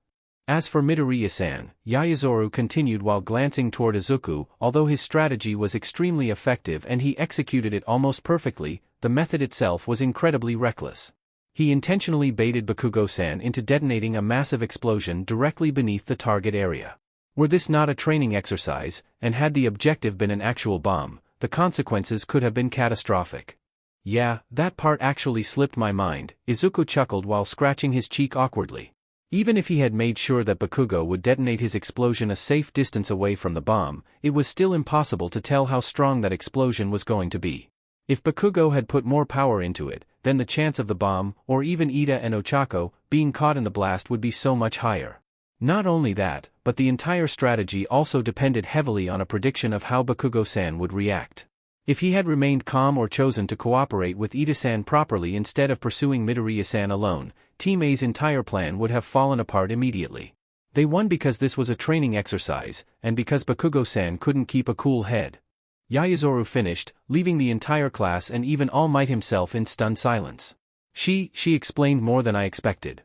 As for Midoriya-san, Yaoyorozu continued while glancing toward Izuku. Although his strategy was extremely effective and he executed it almost perfectly, the method itself was incredibly reckless. He intentionally baited Bakugo-san into detonating a massive explosion directly beneath the target area. Were this not a training exercise, and had the objective been an actual bomb, the consequences could have been catastrophic. Yeah, that part actually slipped my mind, Izuku chuckled while scratching his cheek awkwardly. Even if he had made sure that Bakugo would detonate his explosion a safe distance away from the bomb, it was still impossible to tell how strong that explosion was going to be. If Bakugo had put more power into it, then the chance of the bomb, or even Ida and Ochako, being caught in the blast would be so much higher. Not only that, but the entire strategy also depended heavily on a prediction of how Bakugo-san would react. If he had remained calm or chosen to cooperate with Ida-san properly instead of pursuing Midoriya-san alone, Team A's entire plan would have fallen apart immediately. They won because this was a training exercise, and because Bakugo-san couldn't keep a cool head. Yaoyorozu finished, leaving the entire class and even All Might himself in stunned silence. She explained more than I expected.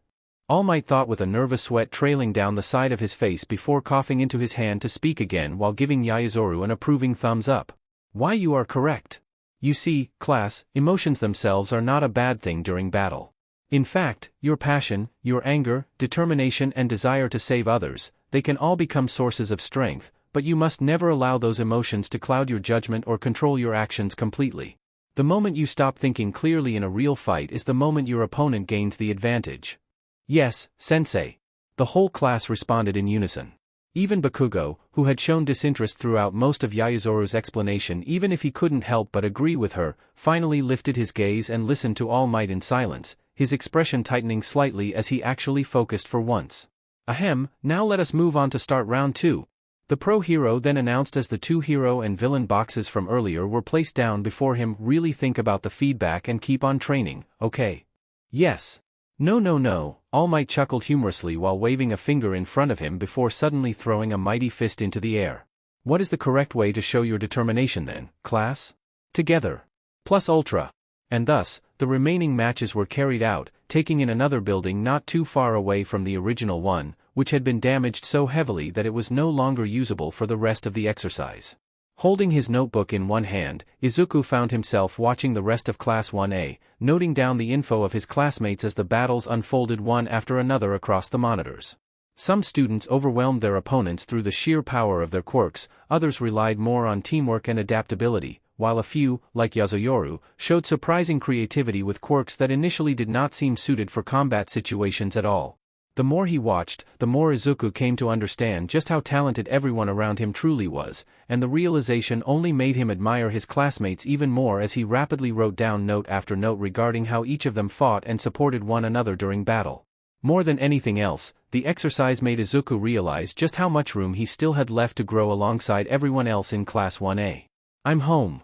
All Might thought with a nervous sweat trailing down the side of his face before coughing into his hand to speak again while giving Yaoyorozu an approving thumbs up. Why, you are correct. You see, class, emotions themselves are not a bad thing during battle. In fact, your passion, your anger, determination and desire to save others, they can all become sources of strength, but you must never allow those emotions to cloud your judgment or control your actions completely. The moment you stop thinking clearly in a real fight is the moment your opponent gains the advantage. Yes, sensei. The whole class responded in unison. Even Bakugo, who had shown disinterest throughout most of Yaoyorozu's explanation even if he couldn't help but agree with her, finally lifted his gaze and listened to All Might in silence, his expression tightening slightly as he actually focused for once. Ahem, now let us move on to start round 2. The pro-hero then announced as the 2 hero and villain boxes from earlier were placed down before him. Really think about the feedback and keep on training, okay? Yes. No, All Might chuckled humorously while waving a finger in front of him before suddenly throwing a mighty fist into the air. What is the correct way to show your determination then, class? Together. Plus Ultra. And thus, the remaining matches were carried out, taking in another building not too far away from the original one, which had been damaged so heavily that it was no longer usable for the rest of the exercise. Holding his notebook in one hand, Izuku found himself watching the rest of Class 1A, noting down the info of his classmates as the battles unfolded one after another across the monitors. Some students overwhelmed their opponents through the sheer power of their quirks, others relied more on teamwork and adaptability, while a few, like Yaoyorozu, showed surprising creativity with quirks that initially did not seem suited for combat situations at all. The more he watched, the more Izuku came to understand just how talented everyone around him truly was, and the realization only made him admire his classmates even more as he rapidly wrote down note after note regarding how each of them fought and supported one another during battle. More than anything else, the exercise made Izuku realize just how much room he still had left to grow alongside everyone else in Class 1A. I'm home.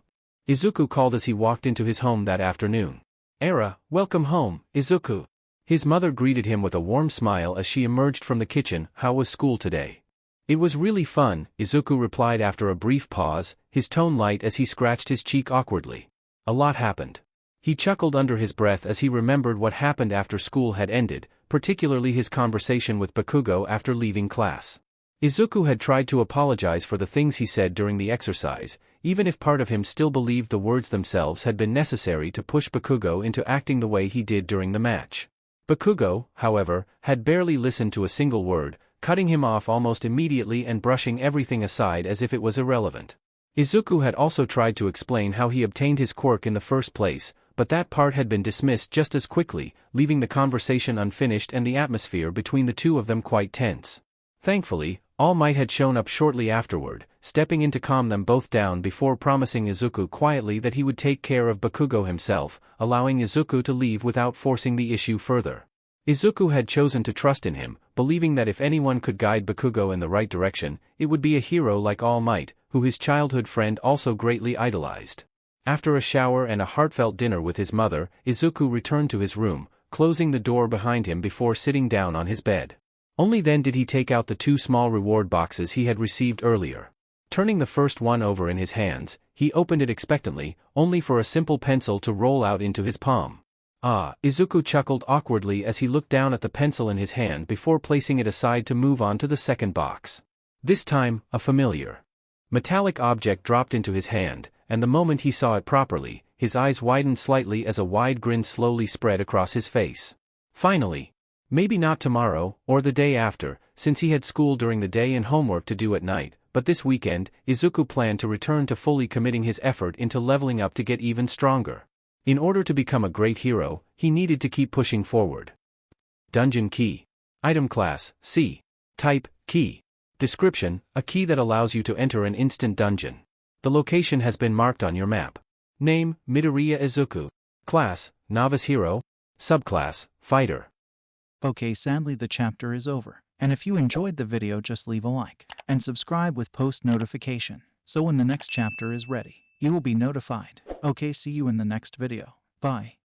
Izuku called as he walked into his home that afternoon. Era, welcome home, Izuku. His mother greeted him with a warm smile as she emerged from the kitchen. How was school today? It was really fun, Izuku replied after a brief pause, his tone light as he scratched his cheek awkwardly. A lot happened. He chuckled under his breath as he remembered what happened after school had ended, particularly his conversation with Bakugo after leaving class. Izuku had tried to apologize for the things he said during the exercise, even if part of him still believed the words themselves had been necessary to push Bakugo into acting the way he did during the match. Bakugo, however, had barely listened to a single word, cutting him off almost immediately and brushing everything aside as if it was irrelevant. Izuku had also tried to explain how he obtained his quirk in the first place, but that part had been dismissed just as quickly, leaving the conversation unfinished and the atmosphere between the two of them quite tense. Thankfully, All Might had shown up shortly afterward, stepping in to calm them both down before promising Izuku quietly that he would take care of Bakugo himself, allowing Izuku to leave without forcing the issue further. Izuku had chosen to trust in him, believing that if anyone could guide Bakugo in the right direction, it would be a hero like All Might, who his childhood friend also greatly idolized. After a shower and a heartfelt dinner with his mother, Izuku returned to his room, closing the door behind him before sitting down on his bed. Only then did he take out the 2 small reward boxes he had received earlier. Turning the first one over in his hands, he opened it expectantly, only for a simple pencil to roll out into his palm. Ah, Izuku chuckled awkwardly as he looked down at the pencil in his hand before placing it aside to move on to the second box. This time, a familiar metallic object dropped into his hand, and the moment he saw it properly, his eyes widened slightly as a wide grin slowly spread across his face. Finally! Maybe not tomorrow, or the day after, since he had school during the day and homework to do at night, but this weekend, Izuku planned to return to fully committing his effort into leveling up to get even stronger. In order to become a great hero, he needed to keep pushing forward. Dungeon Key. Item Class, C. Type, Key. Description, a key that allows you to enter an instant dungeon. The location has been marked on your map. Name, Midoriya Izuku. Class, Novice Hero. Subclass, Fighter. Okay, sadly the chapter is over. And if you enjoyed the video, just leave a like and subscribe with post notification, so when the next chapter is ready, you will be notified. Okay, see you in the next video. Bye.